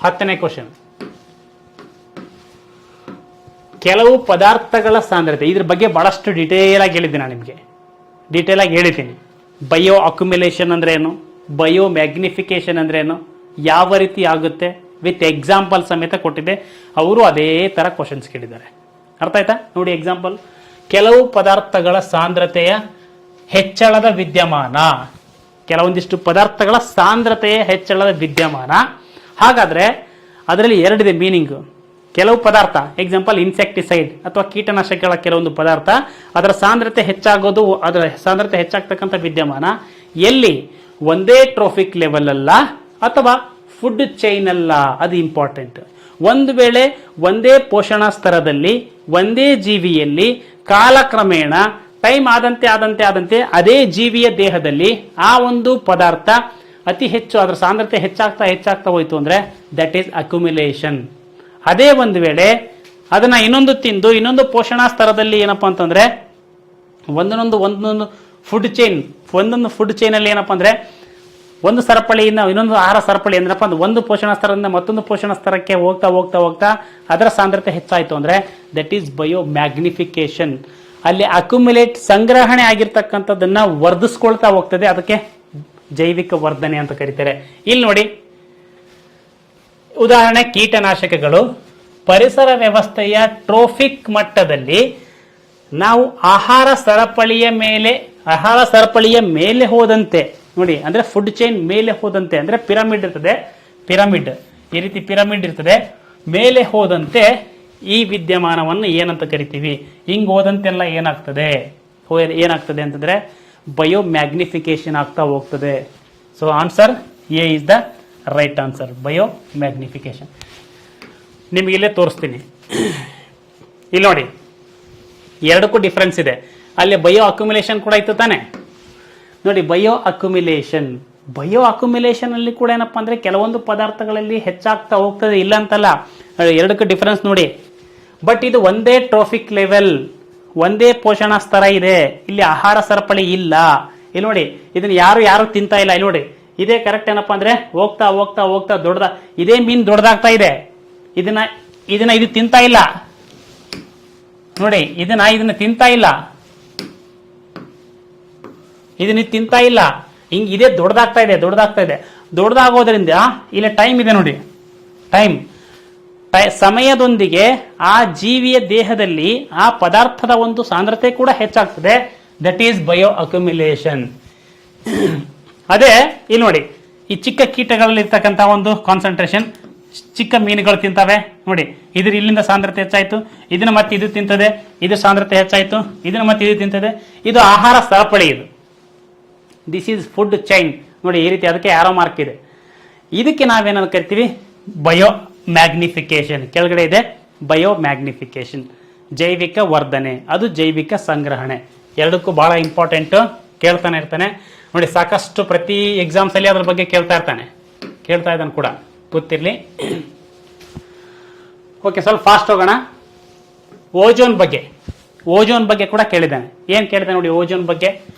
10ನೇ ಕ್ವಶನ್, ಕೆಲವು ಪದಾರ್ಥಗಳ ಸಾಂದ್ರತೆ. ಇದ್ರ ಬಗ್ಗೆ ಬಹಳಷ್ಟು ಡೀಟೇಲ್ ಆಗಿ ಹೇಳಿದ್ದೀನಿ ನಾನು ನಿಮಗೆ, ಡೀಟೇಲ್ ಆಗಿ ಹೇಳಿದ್ದೀನಿ. ಬಯೋ ಅಕ್ಯುಮಿಲೇಷನ್ ಅಂದ್ರೆ ಏನು, ಬಯೋ ಮ್ಯಾಗ್ನಿಫಿಕೇಶನ್ ಅಂದ್ರೆ ಏನು, ಯಾವ ರೀತಿ ಆಗುತ್ತೆ ವಿತ್ ಎಕ್ಸಾಂಪಲ್ ಸಮೇತ ಕೊಟ್ಟಿದೆ. ಅವರು ಅದೇ ತರ ಕ್ವಶನ್ಸ್ ಕೇಳಿದ್ದಾರೆ. ಅರ್ಥ ಆಯ್ತಾ? ನೋಡಿ ಎಕ್ಸಾಂಪಲ್, ಕೆಲವು ಪದಾರ್ಥಗಳ ಸಾಂದ್ರತೆಯ ಹೆಚ್ಚಳದ ವಿದ್ಯಮಾನ. ಕೆಲವೊಂದಿಷ್ಟು ಪದಾರ್ಥಗಳ ಸಾಂದ್ರತೆಯ ಹೆಚ್ಚಳದ ವಿದ್ಯಮಾನ. ಹಾಗಾದ್ರೆ ಅದರಲ್ಲಿ ಎರಡಿದೆ ಮೀನಿಂಗ್. ಕೆಲವು ಪದಾರ್ಥ, ಎಕ್ಸಾಂಪಲ್ ಇನ್ಸೆಕ್ಟಿಸೈಡ್ ಅಥವಾ ಕೀಟನಾಶಕಗಳ ಕೆಲವೊಂದು ಪದಾರ್ಥ, ಅದರ ಸಾಂದ್ರತೆ ಹೆಚ್ಚಾಗೋದು, ಅದರ ಸಾಂದ್ರತೆ ಹೆಚ್ಚಾಗ್ತಕ್ಕಂಥ ವಿದ್ಯಮಾನ ಎಲ್ಲಿ? ಒಂದೇ ಟ್ರೋಫಿಕ್ ಲೆವೆಲ್ ಅಲ್ಲ ಅಥವಾ ಫುಡ್ ಚೈನ್ ಅಲ್ಲ. ಅದು ಇಂಪಾರ್ಟೆಂಟ್. ಒಂದು ವೇಳೆ ಒಂದೇ ಪೋಷಣಾ ಸ್ತರದಲ್ಲಿ ಒಂದೇ ಜೀವಿಯಲ್ಲಿ ಕಾಲಕ್ರಮೇಣ ಟೈಮ್ ಆದಂತೆ ಅದೇ ಜೀವಿಯ ದೇಹದಲ್ಲಿ ಆ ಒಂದು ಪದಾರ್ಥ ಅತಿ ಹೆಚ್ಚು ಅದರ ಸಾಂದ್ರತೆ ಹೆಚ್ಚಾಗ್ತಾ ಹೋಯ್ತು ಅಂದ್ರೆ ದಟ್ ಈಸ್ ಅಕ್ಯುಮಿಲೇಷನ್. ಅದೇ ಒಂದು ವೇಳೆ ಅದನ್ನ ಇನ್ನೊಂದು ತಿಂದು ಇನ್ನೊಂದು ಪೋಷಣಾ ಸ್ತರದಲ್ಲಿ ಏನಪ್ಪಾ ಅಂತಂದ್ರೆ ಒಂದೊಂದು ಫುಡ್ ಚೈನ್ ಅಲ್ಲಿ ಏನಪ್ಪಾ ಅಂದ್ರೆ ಒಂದು ಸರಪಳಿಯಿಂದ ಇನ್ನೊಂದು ಆಹಾರ ಸರಪಳಿ ಅಂದ್ರಪ್ಪ ಅಂದ್ರೆ ಒಂದು ಪೋಷಣಾ ಸ್ತರದಿಂದ ಮತ್ತೊಂದು ಪೋಷಣಾ ಸ್ತರಕ್ಕೆ ಹೋಗ್ತಾ ಅದರ ಸಾಂದ್ರತೆ ಹೆಚ್ಚಾಯ್ತು ಅಂದ್ರೆ ದಟ್ ಈಸ್ ಬಯೋ ಮ್ಯಾಗ್ನಿಫಿಕೇಶನ್. ಅಲ್ಲಿ ಅಕ್ಯುಮುಲೇಟ್, ಸಂಗ್ರಹಣೆ ಆಗಿರ್ತಕ್ಕಂಥದ್ದನ್ನ ವರ್ಧಿಸ್ಕೊಳ್ತಾ ಹೋಗ್ತದೆ. ಅದಕ್ಕೆ ಜೈವಿಕ ವರ್ಧನೆ ಅಂತ ಕರೀತಾರೆ. ಇಲ್ಲಿ ನೋಡಿ ಉದಾಹರಣೆ, ಕೀಟನಾಶಕಗಳು ಪರಿಸರ ವ್ಯವಸ್ಥೆಯ ಟ್ರೋಫಿಕ್ ಮಟ್ಟದಲ್ಲಿ ನಾವು ಆಹಾರ ಸರಪಳಿಯ ಮೇಲೆ ಹೋದಂತೆ ನೋಡಿ, ಅಂದ್ರೆ ಫುಡ್ ಚೈನ್ ಮೇಲೆ ಹೋದಂತೆ, ಅಂದ್ರೆ ಪಿರಮಿಡ್ ಇರ್ತದೆ, ಈ ರೀತಿ ಪಿರಮಿಡ್ ಇರ್ತದೆ, ಮೇಲೆ ಹೋದಂತೆ ಈ ವಿದ್ಯಮಾನವನ್ನು ಏನಂತ ಕರಿತೀವಿ? ಹಿಂಗ್ ಹೋದಂತೆಲ್ಲ ಏನಾಗ್ತದೆ ಅಂತಂದ್ರೆ ಬಯೋ ಮ್ಯಾಗ್ನಿಫಿಕೇಶನ್ ಆಗ್ತಾ ಹೋಗ್ತದೆ. So answer A is the right answer, bio magnification. ನಿಮಗೆ ಇಲ್ಲೇ ತೋರಿಸ್ತೀನಿ. ಇಲ್ಲಿ ನೋಡಿ, ಎರಡಕ್ಕೂ ಡಿಫ್ರೆನ್ಸ್ ಇದೆ. ಅಲ್ಲಿ ಬಯೋ ಅಕ್ಯುಮಿಲೇಷನ್ ಕೂಡ ಇತ್ತು ತಾನೆ. ನೋಡಿ, ಬಯೋ ಅಕ್ಯುಮಿಲೇಷನ್ ಅಲ್ಲಿ ಕೂಡ ಏನಪ್ಪಾ ಅಂದ್ರೆ ಕೆಲವೊಂದು ಪದಾರ್ಥಗಳಲ್ಲಿ ಹೆಚ್ಚಾಗ್ತಾ ಹೋಗ್ತದೆ, ಇಲ್ಲ ಅಂತಲ್ಲ. ಎರಡಕ್ಕೂ ಡಿಫರೆನ್ಸ್ ನೋಡಿ. ಬಟ್ ಇದು ಒಂದೇ ಟ್ರೋಫಿಕ್ ಲೆವೆಲ್, ಒಂದೇ ಪೋಷಣಾ ಸ್ತರ ಇದೆ. ಇಲ್ಲಿ ಆಹಾರ ಸರಪಳಿ ಇಲ್ಲ. ಇಲ್ಲಿ ನೋಡಿ, ಇದನ್ನ ಯಾರು ತಿಂತಾ ಇಲ್ಲ. ಇಲ್ಲಿ ನೋಡಿ, ಇದೇ ಕರೆಕ್ಟ್. ಏನಪ್ಪಾ ಅಂದ್ರೆ ಹೋಗ್ತಾ ದೊಡ್ಡದ, ಇದೇ ಮೀನ್ ದೊಡ್ಡದಾಗ್ತಾ ಇದೆ. ಇದು ತಿಂತಾ ಇಲ್ಲ ನೋಡಿ, ಇದನ್ನ ತಿಂತಾ ಇಲ್ಲ. ಹಿಂಗ್ ಇದೇ ದೊಡ್ಡದಾಗ್ತಾ ಇದೆ. ದೊಡ್ಡದಾಗೋದ್ರಿಂದ ಇಲ್ಲಿ ಟೈಮ್ ಇದೆ ನೋಡಿ. ಟೈಮ್ ಸಮಯದೊಂದಿಗೆ ಆ ಜೀವಿಯ ದೇಹದಲ್ಲಿ ಆ ಪದಾರ್ಥದ ಒಂದು ಸಾಂದ್ರತೆ ಕೂಡ ಹೆಚ್ಚಾಗ್ತದೆ. That is bio accumulation. ಅದೇ ಇಲ್ಲಿ ನೋಡಿ, ಈ ಚಿಕ್ಕ ಕೀಟಗಳಲ್ಲಿ ಇರ್ತಕ್ಕಂಥ ಒಂದು ಕಾನ್ಸಂಟ್ರೇಷನ್, ಚಿಕ್ಕ ಮೀನುಗಳು ತಿಂತವೆ ನೋಡಿ, ಇದ್ರ ಇಲ್ಲಿಂದ ಸಾಂದ್ರತೆ ಹೆಚ್ಚಾಯ್ತು, ಇದನ್ನ ಮತ್ತೆ ಇದು ತಿಂತದೆ, ಇದು ಸಾಂದ್ರತೆ ಹೆಚ್ಚಾಯ್ತು, ಇದನ್ನ ಮತ್ತೆ ಇದು ತಿಂತದೆ. ಇದು ಆಹಾರ ಸರಪಳಿ. ಇದು ದಿಸ್ ಈಸ್ ಫುಡ್ ಚೈನ್ ನೋಡಿ, ಈ ರೀತಿ. ಅದಕ್ಕೆ ಆರೋ ಮಾರ್ಕ್ ಇದೆ. ಇದಕ್ಕೆ ನಾವೇನನ್ನು ಕರಿತೀವಿ? Bio magnification. ಕೆಳಗಡೆ ಇದೆ ಬಯೋ ಮ್ಯಾಗ್ನಿಫಿಕೇಶನ್, ಜೈವಿಕ ವರ್ಧನೆ, ಅದು ಜೈವಿಕ ಸಂಗ್ರಹಣೆ. ಎರಡಕ್ಕೂ ಬಹಳ ಇಂಪಾರ್ಟೆಂಟ್, ಕೇಳ್ತಾನೆ ಇರ್ತಾನೆ ನೋಡಿ. ಸಾಕಷ್ಟು ಪ್ರತಿ ಎಕ್ಸಾಮ್ಸ್ ಅಲ್ಲಿ ಅದ್ರ ಬಗ್ಗೆ ಕೇಳ್ತಾ ಇದ್ದಾನೆ ಕೂಡ, ಗೊತ್ತಿರಲಿ. ಓಕೆ, ಸ್ವಲ್ಪ ಫಾಸ್ಟ್ ಹೋಗೋಣ. ಓಜೋನ್ ಬಗ್ಗೆ ಕೂಡ ಕೇಳಿದ್ದಾನೆ. ಏನು ಕೇಳಿದ್ದಾನೆ ನೋಡಿ ಓಜೋನ್ ಬಗ್ಗೆ.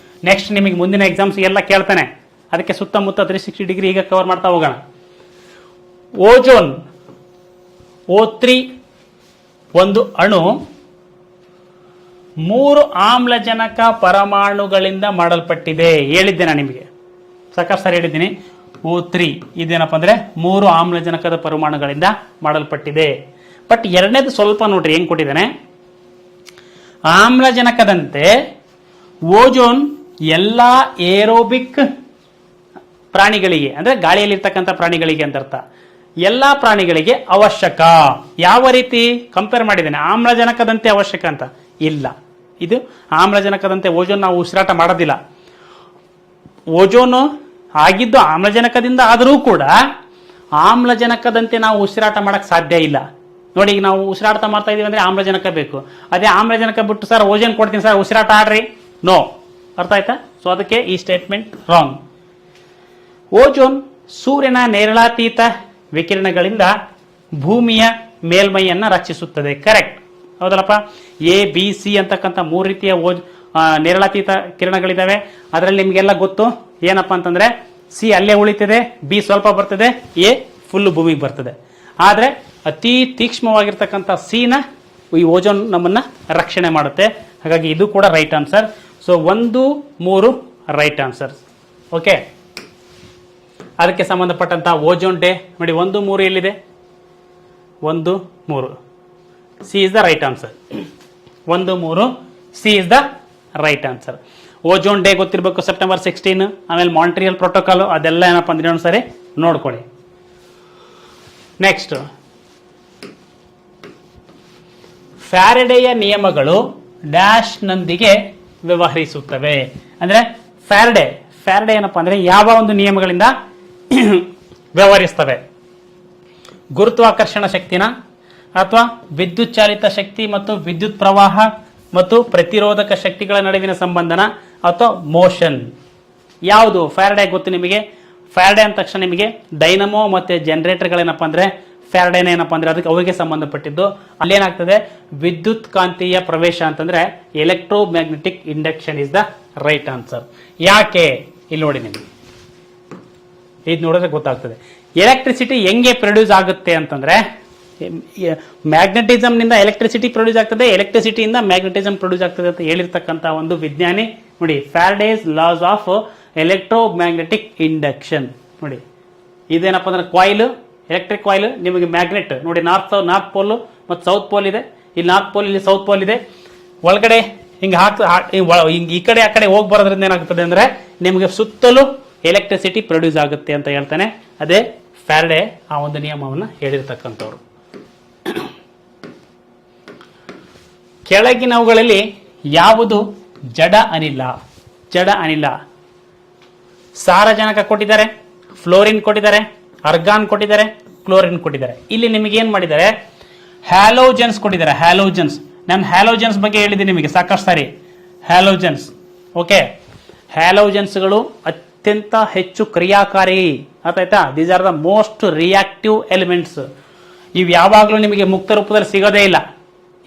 ನೆಕ್ಸ್ಟ್ ನಿಮಗೆ ಮುಂದಿನ ಎಕ್ಸಾಮ್ಸ್ ಎಲ್ಲ ಕೇಳ್ತಾನೆ. ಅದಕ್ಕೆ ಸುತ್ತಮುತ್ತ 360 ಡಿಗ್ರಿ ಈಗ ಕವರ್ ಮಾಡ್ತಾ ಹೋಗೋಣ. ಓಜೋನ್ O3 ಒಂದು ಅಣು 3 ಆಮ್ಲಜನಕ ಪರಮಾಣುಗಳಿಂದ ಮಾಡಲ್ಪಟ್ಟಿದೆ. ಹೇಳಿದ್ದೇನೆ ನಿಮಗೆ, ಸಾಕಷ್ಟು ಸಾರಿ ಹೇಳಿದ್ದೀನಿ. O3 ಇದೇನಪ್ಪ ಅಂದ್ರೆ 3 ಆಮ್ಲಜನಕದ ಪರಮಾಣುಗಳಿಂದ ಮಾಡಲ್ಪಟ್ಟಿದೆ. ಬಟ್ ಎರಡನೇದು ಸ್ವಲ್ಪ ನೋಡ್ರಿ ಹೆಂಗ್ ಕೊಟ್ಟಿದ್ದಾನೆ. ಆಮ್ಲಜನಕದಂತೆ ಓಜೋನ್ ಎಲ್ಲಾ ಏರೋಬಿಕ್ ಪ್ರಾಣಿಗಳಿಗೆ, ಅಂದ್ರೆ ಗಾಳಿಯಲ್ಲಿರ್ತಕ್ಕಂಥ ಪ್ರಾಣಿಗಳಿಗೆ ಅಂತ ಅರ್ಥ, ಎಲ್ಲಾ ಪ್ರಾಣಿಗಳಿಗೆ ಅವಶ್ಯಕ. ಯಾವ ರೀತಿ ಕಂಪೇರ್ ಮಾಡಿದ್ದೇನೆ? ಆಮ್ಲಜನಕದಂತೆ ಅವಶ್ಯಕ ಅಂತ ಇಲ್ಲ. ಇದು ಆಮ್ಲಜನಕದಂತೆ ಓಜೋನ್ ನಾವು ಉಸಿರಾಟ ಮಾಡೋದಿಲ್ಲ. ಓಜೋನು ಆಗಿದ್ದು ಆಮ್ಲಜನಕದಿಂದ ಆದರೂ ಕೂಡ ಆಮ್ಲಜನಕದಂತೆ ನಾವು ಉಸಿರಾಟ ಮಾಡಕ್ ಸಾಧ್ಯ ಇಲ್ಲ. ನೋಡಿ, ಈಗ ನಾವು ಉಸಿರಾಟ ಮಾಡ್ತಾ ಇದೀವಿ ಅಂದ್ರೆ ಆಮ್ಲಜನಕ ಬೇಕು. ಅದೇ ಆಮ್ಲಜನಕ ಬಿಟ್ಟು ಸರ್ ಓಜೋನ್ ಕೊಡ್ತೀನಿ ಸರ್ ಉಸಿರಾಟ ಆಡ್ರಿ, ನೋ. ಅರ್ಥ ಆಯ್ತಾ? ಸೊ ಅದಕ್ಕೆ ಈ ಸ್ಟೇಟ್ಮೆಂಟ್ ರಾಂಗ್. ಓಜೋನ್ ಸೂರ್ಯನ ನೇರಳಾತೀತ ವಿಕಿರಣಗಳಿಂದ ಭೂಮಿಯ ಮೇಲ್ಮೈಯನ್ನ ರಕ್ಷಿಸುತ್ತದೆ. ಕರೆಕ್ಟ್, ಹೌದಲ್ಲಪ್ಪ? ಎ ಬಿ ಸಿ ಅಂತಕ್ಕಂಥ 3 ರೀತಿಯ ನೇರಳಾತೀತ ಕಿರಣಗಳಿದ್ದಾವೆ. ಅದರಲ್ಲಿ ನಿಮಗೆಲ್ಲ ಗೊತ್ತು ಏನಪ್ಪಾ ಅಂತಂದ್ರೆ, ಸಿ ಅಲ್ಲೇ ಉಳಿತದೆ, ಬಿ ಸ್ವಲ್ಪ ಬರ್ತದೆ, ಎ ಫುಲ್ ಭೂಮಿಗೆ ಬರ್ತದೆ. ಆದ್ರೆ ಅತಿ ತೀಕ್ಷ್ಮವಾಗಿರ್ತಕ್ಕಂಥ ಸಿನ ಈ ಓಜೋನ್ ನಮ್ಮನ್ನ ರಕ್ಷಣೆ ಮಾಡುತ್ತೆ. ಹಾಗಾಗಿ ಇದು ಕೂಡ right answer. So 1, 3 right answer. Okay, ಅದಕ್ಕೆ ಸಂಬಂಧಪಟ್ಟಂತ ಓಜೋನ್ ಡೇ ನೋಡಿ, 1, 3 ಎಲ್ಲಿದೆ? 1, 3 C is the right answer. 1, 3 C is the right answer. Ozone day ಗೊತ್ತಿರಬೇಕು, ಸೆಪ್ಟೆಂಬರ್ 16. ಆಮೇಲೆ ಮಾಂಟ್ರಿಯಲ್ ಪ್ರೋಟೋಕಾಲ್, ಅದೆಲ್ಲ ಏನಪ್ಪ ಅಂದ್ರೆ ಒಂದ್ಸರಿ ನೋಡ್ಕೊಳ್ಳಿ. ನೆಕ್ಸ್ಟ್, ಫ್ಯಾರಡೆಯ ನಿಯಮಗಳು ಡ್ಯಾಶ್ ನೊಂದಿಗೆ ವ್ಯವಹರಿಸುತ್ತವೆ. ಅಂದ್ರೆ ಫ್ಯಾರಡೆ ಏನಪ್ಪ ಅಂದ್ರೆ ಯಾವ ಒಂದು ನಿಯಮಗಳಿಂದ ವ್ಯವಹರಿಸ್ತವೆ? ಗುರುತ್ವಾಕರ್ಷಣ ಶಕ್ತಿನ, ಅಥವಾ ವಿದ್ಯುತ್ ಚಾಲಿತ ಶಕ್ತಿ ಮತ್ತು ವಿದ್ಯುತ್ ಪ್ರವಾಹ ಮತ್ತು ಪ್ರತಿರೋಧಕ ಶಕ್ತಿಗಳ ನಡುವಿನ ಸಂಬಂಧನ, ಅಥವಾ ಮೋಷನ್? ಯಾವುದು? ಫ್ಯಾರಡೆ ಗೊತ್ತು ನಿಮಗೆ. ಫ್ಯಾರಡೆ ಅಂದ ತಕ್ಷಣ ನಿಮಗೆ ಡೈನಮೋ ಮತ್ತೆ ಜನರೇಟರ್ಗಳೇನಪ್ಪ ಅಂದ್ರೆ ಫ್ಯಾರಡೆನ ಏನಪ್ಪ ಅಂದ್ರೆ ಅದಕ್ಕೆ ಅವರಿಗೆ ಸಂಬಂಧಪಟ್ಟಿದ್ದು. ಅಲ್ಲೇನಾಗ್ತದೆ? ವಿದ್ಯುತ್ ಕಾಂತೀಯ ಪ್ರವೇಶ ಅಂತಂದ್ರೆ electromagnetic induction is the right answer. ಯಾಕೆ? ಇಲ್ಲಿ ನೋಡಿ, ನಿಮಗೆ ಇದು ನೋಡಿದ್ರೆ ಗೊತ್ತಾಗ್ತದೆ. ಎಲೆಕ್ಟ್ರಿಸಿಟಿ ಹೆಂಗೆ ಪ್ರೊಡ್ಯೂಸ್ ಆಗುತ್ತೆ ಅಂತಂದ್ರೆ, ಮ್ಯಾಗ್ನೆಟಿಸಮ್ ನಿಂದ ಎಲೆಕ್ಟ್ರಿಸಿಟಿ ಪ್ರೊಡ್ಯೂಸ್ ಆಗ್ತದೆ, ಎಲೆಕ್ಟ್ರಿಸಿಟಿಯಿಂದ ಮ್ಯಾಗ್ನೆಟಿಸಮ್ ಪ್ರೊಡ್ಯೂಸ್ ಆಗ್ತದೆ ಅಂತ ಹೇಳಿರ್ತಕ್ಕಂಥ ಒಂದು ವಿಜ್ಞಾನಿ ನೋಡಿ. Faraday's loss of electromagnetic induction ನೋಡಿ. ಇದೇನಪ್ಪ ಅಂದ್ರೆ ಕಾಯಿಲ್, ಎಲೆಕ್ಟ್ರಿಕ್ ಕಾಯಿಲ್, ನಿಮಗೆ ಮ್ಯಾಗ್ನೆಟ್ ನೋಡಿ. ನಾರ್ತ್ ಪೋಲ್ ಮತ್ತು ಸೌತ್ ಪೋಲ್ ಇದೆ. ಇಲ್ಲಿ ನಾರ್ತ್ ಪೋಲ್, ಇಲ್ಲಿ ಸೌತ್ ಪೋಲ್ ಇದೆ. ಒಳಗಡೆ ಹಿಂಗೆ ಈ ಕಡೆ ಆ ಕಡೆ ಹೋಗಿ ಬರೋದ್ರಿಂದ ಏನಾಗ್ತದೆ ಅಂದ್ರೆ ನಿಮಗೆ ಸುತ್ತಲೂ ಎಲೆಕ್ಟ್ರಿಸಿಟಿ ಪ್ರೊಡ್ಯೂಸ್ ಆಗುತ್ತೆ ಅಂತ ಹೇಳ್ತಾನೆ. ಅದೇ ಫ್ಯಾರಡೆ ಆ ಒಂದು ನಿಯಮವನ್ನು ಹೇಳಿರ್ತಕ್ಕಂಥವ್ರು. ಕೆಳಗಿನವುಗಳಲ್ಲಿ ಯಾವುದು ಜಡ ಅನಿಲ? ಸಾರಜನಕ ಕೊಟ್ಟಿದ್ದಾರೆ, ಫ್ಲೋರಿನ್ ಕೊಟ್ಟಿದ್ದಾರೆ, ಅರ್ಗಾನ್ ಕೊಟ್ಟಿದ್ದಾರೆ, ಕ್ಲೋರಿನ್ ಕೊಟ್ಟಿದ್ದಾರೆ. ಇಲ್ಲಿ ನಿಮಗೆ ಏನ್ ಮಾಡಿದ್ದಾರೆ? ಹ್ಯಾಲೋಜನ್ಸ್ ಕೊಟ್ಟಿದ್ದಾರೆ. ನಾನು ಹ್ಯಾಲೋಜನ್ಸ್ ಬಗ್ಗೆ ಹೇಳಿದ್ದೀನಿ ನಿಮಗೆ ಸಾಕಷ್ಟು ಸಾರಿ. ಹ್ಯಾಲೋಜನ್ಸ್, ಓಕೆ, ಹ್ಯಾಲೋಜನ್ಸ್ಗಳು ಅತ್ಯಂತ ಹೆಚ್ಚು ಕ್ರಿಯಾಕಾರಿ. ಆಯ್ತಾ? These are the most reactive elements. ಇವು ಯಾವಾಗಲೂ ನಿಮಗೆ ಮುಕ್ತ ರೂಪದಲ್ಲಿ ಸಿಗೋದೇ ಇಲ್ಲ.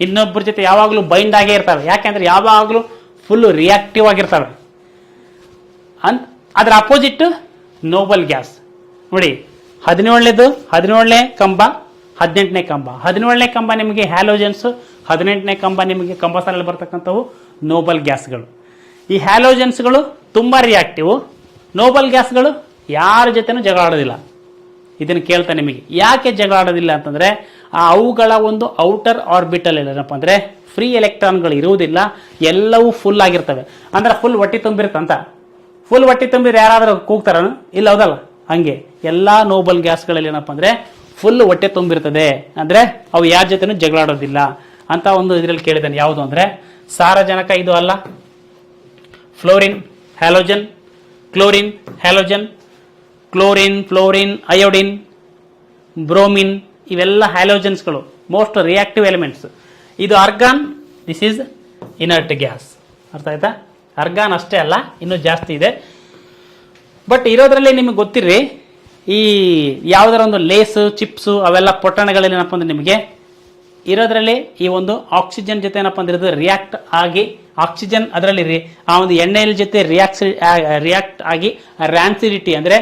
ಇನ್ನೊಬ್ಬರ ಜೊತೆ ಯಾವಾಗಲೂ ಬೈಂಡ್ ಆಗೇ ಇರ್ತವೆ. ಯಾಕೆಂದ್ರೆ ಯಾವಾಗಲೂ ಫುಲ್ ರಿಯಾಕ್ಟಿವ್ ಆಗಿರ್ತವೆ. ಅದರ ಅಪೋಸಿಟ್ ನೋಬಲ್ ಗ್ಯಾಸ್ ನೋಡಿ. 17ನೇ ಕಂಬ, 18ನೇ ಕಂಬ. 17ನೇ ಕಂಬ ನಿಮಗೆ ಹ್ಯಾಲೋಜನ್ಸ್, 18ನೇ ಕಂಬ ನಿಮಗೆ ಕಂಬಸರಲ್ಲಿ ಬರ್ತಕ್ಕಂಥವು ನೋಬಲ್ ಗ್ಯಾಸ್ಗಳು. ಈ ಹ್ಯಾಲೋಜನ್ಸ್ಗಳು ತುಂಬಾ ರಿಯಾಕ್ಟಿವ್. ನೋಬಲ್ ಗ್ಯಾಸ್ಗಳು ಯಾರ ಜೊತೆನೂ ಜಗಳ ಆಡೋದಿಲ್ಲ. ಇದನ್ನು ಕೇಳ್ತಾ ನಿಮಗೆ ಯಾಕೆ ಜಗಳ ಆಡೋದಿಲ್ಲ ಅಂತಂದ್ರೆ ಅವುಗಳ ಒಂದು ಔಟರ್ ಆರ್ಬಿಟಲ್ ಏನಪ್ಪ ಅಂದ್ರೆ ಫ್ರೀ ಎಲೆಕ್ಟ್ರಾನ್ಗಳು ಇರುವುದಿಲ್ಲ, ಎಲ್ಲವೂ ಫುಲ್ ಆಗಿರ್ತವೆ. ಅಂದ್ರೆ ಫುಲ್ ಹೊಟ್ಟೆ ತುಂಬಿರುತ್ತಂತ. ಫುಲ್ ಹೊಟ್ಟೆ ತುಂಬಿದ್ರೆ ಯಾರಾದ್ರೂ ಕೂಗ್ತಾರ? ಇಲ್ಲ, ಹೌದಲ್ಲ? ಹಂಗೆ ಎಲ್ಲಾ ನೋಬಲ್ ಗ್ಯಾಸ್ಗಳಲ್ಲಿ ಏನಪ್ಪ ಅಂದ್ರೆ ಫುಲ್ ಹೊಟ್ಟೆ ತುಂಬಿರ್ತದೆ, ಅಂದ್ರೆ ಅವು ಯಾರ ಜೊತೆನೂ ಜಗಳಾಡೋದಿಲ್ಲ ಅಂತ ಒಂದು ಇದರಲ್ಲಿ ಕೇಳಿದ್ದಾನೆ. ಯಾವುದು ಅಂದ್ರೆ ಸಾರಜನಕ ಇದು ಅಲ್ಲ, fluorine, halogen, chlorine, halogen, chlorine, fluorine, iodine, bromine, ಇವೆಲ್ಲ ಹ್ಯಾಲೋಜನ್ಸ್ಗಳು, ಮೋಸ್ಟ್ ರಿಯಾಕ್ಟಿವ್ ಎಲಿಮೆಂಟ್ಸ್. ಇದು argon, this is inert gas. ಅರ್ಥ ಆಯ್ತಾ? ಆರ್ಗಾನ್ ಅಷ್ಟೇ ಅಲ್ಲ, ಇನ್ನೂ ಜಾಸ್ತಿ ಇದೆ. ಬಟ್ ಇರೋದ್ರಲ್ಲಿ ನಿಮಗೆ ಗೊತ್ತಿರ್ರಿ, ಈ ಯಾವುದರ ಒಂದು ಲೇಸು, ಚಿಪ್ಸು, ಅವೆಲ್ಲ ಪೊಟ್ಟಣಗಳಲ್ಲಿ ಏನಪ್ಪ ಅಂದ್ರೆ ನಿಮಗೆ ಇರೋದ್ರಲ್ಲಿ ಈ ಒಂದು ಆಕ್ಸಿಜನ್ ಜೊತೆ ಏನಪ್ಪ ಅಂದ್ರೆ ರಿಯಾಕ್ಟ್ ಆಗಿ, ಆಕ್ಸಿಜನ್ ಅದರಲ್ಲಿ ಆ ಒಂದು ಎಣ್ಣೆಯ ಜೊತೆ ರಿಯಾಕ್ಟ್ ಆಗಿ ರ್ಯಾನ್ಸಿಡಿಟಿ ಅಂದ್ರೆ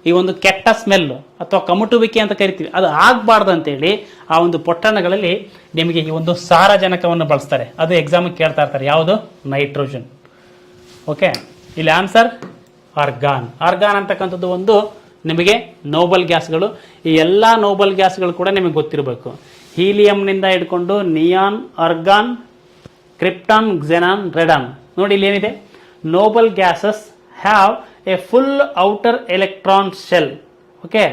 ಈ ಒಂದು ಕೆಟ್ಟ ಸ್ಮೆಲ್ ಅಥವಾ ಕಮಟುವಿಕೆ ಅಂತ ಕರಿತೀವಿ, ಅದು ಆಗಬಾರ್ದು ಅಂತೇಳಿ ಆ ಒಂದು ಪೊಟ್ಟಣಗಳಲ್ಲಿ ನಿಮಗೆ ಈ ಒಂದು ಸಾರಜನಕವನ್ನು ಬಳಸ್ತಾರೆ. ಅದು ಎಕ್ಸಾಮಿಗೆ ಕೇಳ್ತಾ ಇರ್ತಾರೆ, ಯಾವುದು? ನೈಟ್ರೋಜನ್. ಓಕೆ, ಇಲ್ಲಿ ಆನ್ಸರ್ ಆರ್ಗಾನ್. ಆರ್ಗಾನ್ ಅಂತಕ್ಕಂಥದ್ದು ಒಂದು ನಿಮಗೆ ನೋಬಲ್ ಗ್ಯಾಸ್ಗಳು. ಈ ಎಲ್ಲ ನೋಬಲ್ ಗ್ಯಾಸ್ಗಳು ಕೂಡ ನಿಮಗೆ ಗೊತ್ತಿರಬೇಕು. ಹೀಲಿಯಂನಿಂದ ಹಿಡ್ಕೊಂಡು neon, argon, krypton, xenon, Radeon. ನೋಡಿ ಇಲ್ಲಿ ಏನಿದೆ, Nobel gases have A full outer electron shell, okay,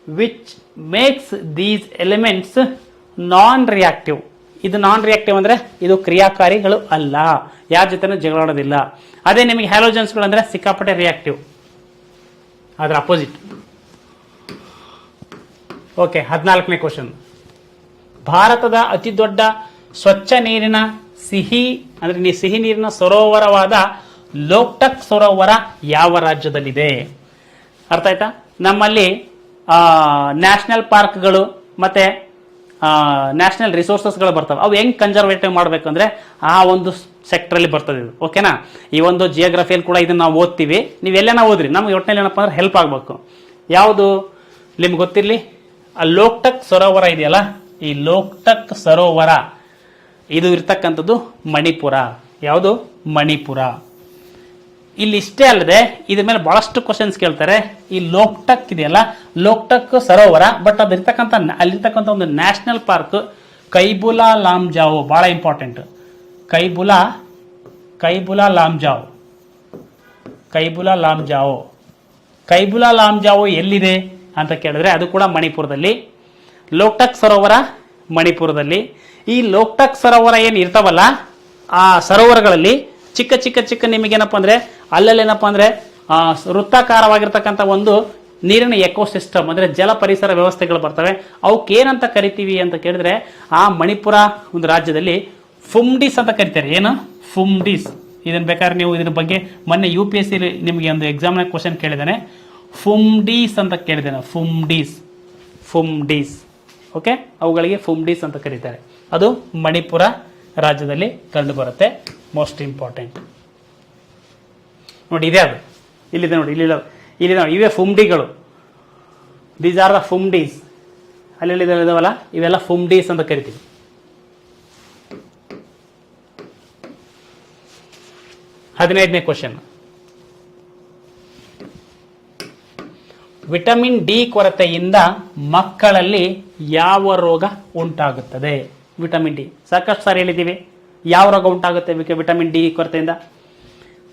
which makes these elements non reactive. ಇದು ನಾನ್ ರಿಯಾಕ್ಟಿವ್ ಅಂದ್ರೆ ಇದು ಕ್ರಿಯಾಕಾರಿಗಳು ಅಲ್ಲ, ಯಾರ ಜೊತೆನೂ ಜಗಳಾಡೋದಿಲ್ಲ. ಅದೇ ನಿಮಗೆ ಹ್ಯಾಲೋಜನ್ಸ್ಗಳು ಅಂದ್ರೆ ಸಿಕ್ಕಾಪಟ್ಟೆ ರಿಯಾಕ್ಟಿವ್, ಅದರ ಅಪೋಸಿಟ್. Okay, 14ನೇ question. ಭಾರತದ ಅತಿ ದೊಡ್ಡ ಸ್ವಚ್ಛ ನೀರಿನ ಸಿಹಿ ನೀರಿನ ಸರೋವರವಾದ ಲೋಕ್ಟಕ್ ಸರೋವರ ಯಾವ ರಾಜ್ಯದಲ್ಲಿದೆ? ಅರ್ಥ ಆಯ್ತಾ? ನಮ್ಮಲ್ಲಿ ನ್ಯಾಷನಲ್ ಪಾರ್ಕ್ಗಳು ಮತ್ತೆ ನ್ಯಾಷನಲ್ ರಿಸೋರ್ಸಸ್ಗಳು ಬರ್ತವೆ. ಅವು ಹೆಂಗ್ ಕನ್ಸರ್ವೇಟಿವ್ ಮಾಡಬೇಕಂದ್ರೆ ಆ ಒಂದು ಸೆಕ್ಟರಲ್ಲಿ ಬರ್ತದೆ ಇದು. ಓಕೆನಾ? ಈ ಒಂದು ಜಿಯೋಗ್ರಫಿಯಲ್ಲಿ ಕೂಡ ಇದನ್ನ ನಾವು ಓದ್ತೀವಿ, ನೀವೆಲ್ಲೆನ ಓದ್ರಿ, ನಮ್ಗೆ ಒಟ್ಟಿನಲ್ಲಿ ಏನಪ್ಪ ಅಂದ್ರೆ ಹೆಲ್ಪ್ ಆಗಬೇಕು. ಯಾವುದು ನಿಮ್ಗೆ ಗೊತ್ತಿರಲಿ, ಆ ಲೋಕ್ಟಕ್ ಸರೋವರ ಇದೆಯಲ್ಲ, ಈ ಲೋಕ್ಟಕ್ ಸರೋವರ ಇದು ಇರ್ತಕ್ಕಂಥದ್ದು ಮಣಿಪುರ. ಯಾವುದು? ಮಣಿಪುರ. ಇಲ್ಲಿ ಇಷ್ಟೇ ಅಲ್ಲದೆ ಇದ್ರ ಮೇಲೆ ಬಹಳಷ್ಟು ಕ್ವಶನ್ಸ್ ಕೇಳ್ತಾರೆ. ಈ ಲೋಕ್ಟಕ್ ಇದೆಯಲ್ಲ, ಲೋಕ್ಟಕ್ ಸರೋವರ, ಬಟ್ ಅಲ್ಲಿರ್ತಕ್ಕಂಥ ಒಂದು ನ್ಯಾಷನಲ್ ಪಾರ್ಕ್ ಕೈಬುಲಾ ಲಾಮ್ಜಾವೋ, ಬಹಳ ಇಂಪಾರ್ಟೆಂಟ್. ಕೈಬುಲಾ ಲಾಮ್ಜಾವೋ ಎಲ್ಲಿದೆ ಅಂತ ಕೇಳಿದ್ರೆ ಅದು ಕೂಡ ಮಣಿಪುರದಲ್ಲಿ. ಲೋಕ್ಟಕ್ ಸರೋವರ ಮಣಿಪುರದಲ್ಲಿ. ಈ ಲೋಕ್ಟಕ್ ಸರೋವರ ಏನು ಇರ್ತಾವಲ್ಲ, ಆ ಸರೋವರಗಳಲ್ಲಿ ಚಿಕ್ಕ ಚಿಕ್ಕ ಚಿಕ್ಕ ನಿಮಗೇನಪ್ಪ ಅಂದ್ರೆ ಅಲ್ಲೇನಪ್ಪ ಅಂದ್ರೆ ವೃತ್ತಾಕಾರವಾಗಿರ್ತಕ್ಕಂಥ ಒಂದು ನೀರಿನ ಎಕೋಸಿಸ್ಟಮ್ ಅಂದ್ರೆ ಜಲ ಪರಿಸರ ವ್ಯವಸ್ಥೆಗಳು ಬರ್ತವೆ. ಅವಕ್ಕೆ ಏನಂತ ಕರಿತೀವಿ ಅಂತ ಕೇಳಿದ್ರೆ ಆ ಮಣಿಪುರ ಒಂದು ರಾಜ್ಯದಲ್ಲಿ ಫುಮ್ಡಿಸ್ ಅಂತ ಕರಿತಾರೆ. ಏನು? ಫುಮ್ಡಿಸ್. ಇದನ್ನ ಬೇಕಾದ್ರೆ ನೀವು ಇದ್ರ ಬಗ್ಗೆ ಮೊನ್ನೆ UPSC ನಿಮಗೆ ಒಂದು ಎಕ್ಸಾಮ್ನ ಕ್ವಶನ್ ಕೇಳಿದಾನೆ, ಫುಮ್ಡೀಸ್ ಅಂತ ಕೇಳಿದ್ದಾನೆ. ಫುಮ್ಡೀಸ್. ಓಕೆ, ಅವುಗಳಿಗೆ ಫುಮ್ಡೀಸ್ ಅಂತ ಕರೀತಾರೆ. ಅದು ಮಣಿಪುರ ರಾಜ್ಯದಲ್ಲಿ ಕಂಡು ಬರುತ್ತೆ. ಮೋಸ್ಟ್ ಇಂಪಾರ್ಟೆಂಟ್ ನೋಡಿ, ಇದೆ ಅದು, ಇಲ್ಲಿದೆ ನೋಡಿ, ಇಲ್ಲಿ ನೋಡಿ, ಇವೇ ಫುಮ್ಡಿಗಳು. These are the phumdis. ಅಲ್ಲಿ ಇದಾವಲ್ಲ, ಇವೆಲ್ಲ ಫುಮ್ಡೀಸ್ ಅಂತ ಕರಿತೀವಿ. ಹದಿನೈದನೇ ಕ್ವಶನ್. ವಿಟಮಿನ್ ಡಿ ಕೊರತೆಯಿಂದ ಮಕ್ಕಳಲ್ಲಿ ಯಾವ ರೋಗ ಉಂಟಾಗುತ್ತದೆ? ವಿಟಮಿನ್ ಡಿ ಸಾಕಷ್ಟು ಸಾರಿ ಹೇಳಿದ್ದೀವಿ. ಯಾವ ರೋಗ ಉಂಟಾಗುತ್ತೆ ವಿಟಮಿನ್ ಡಿ ಕೊರತೆಯಿಂದ?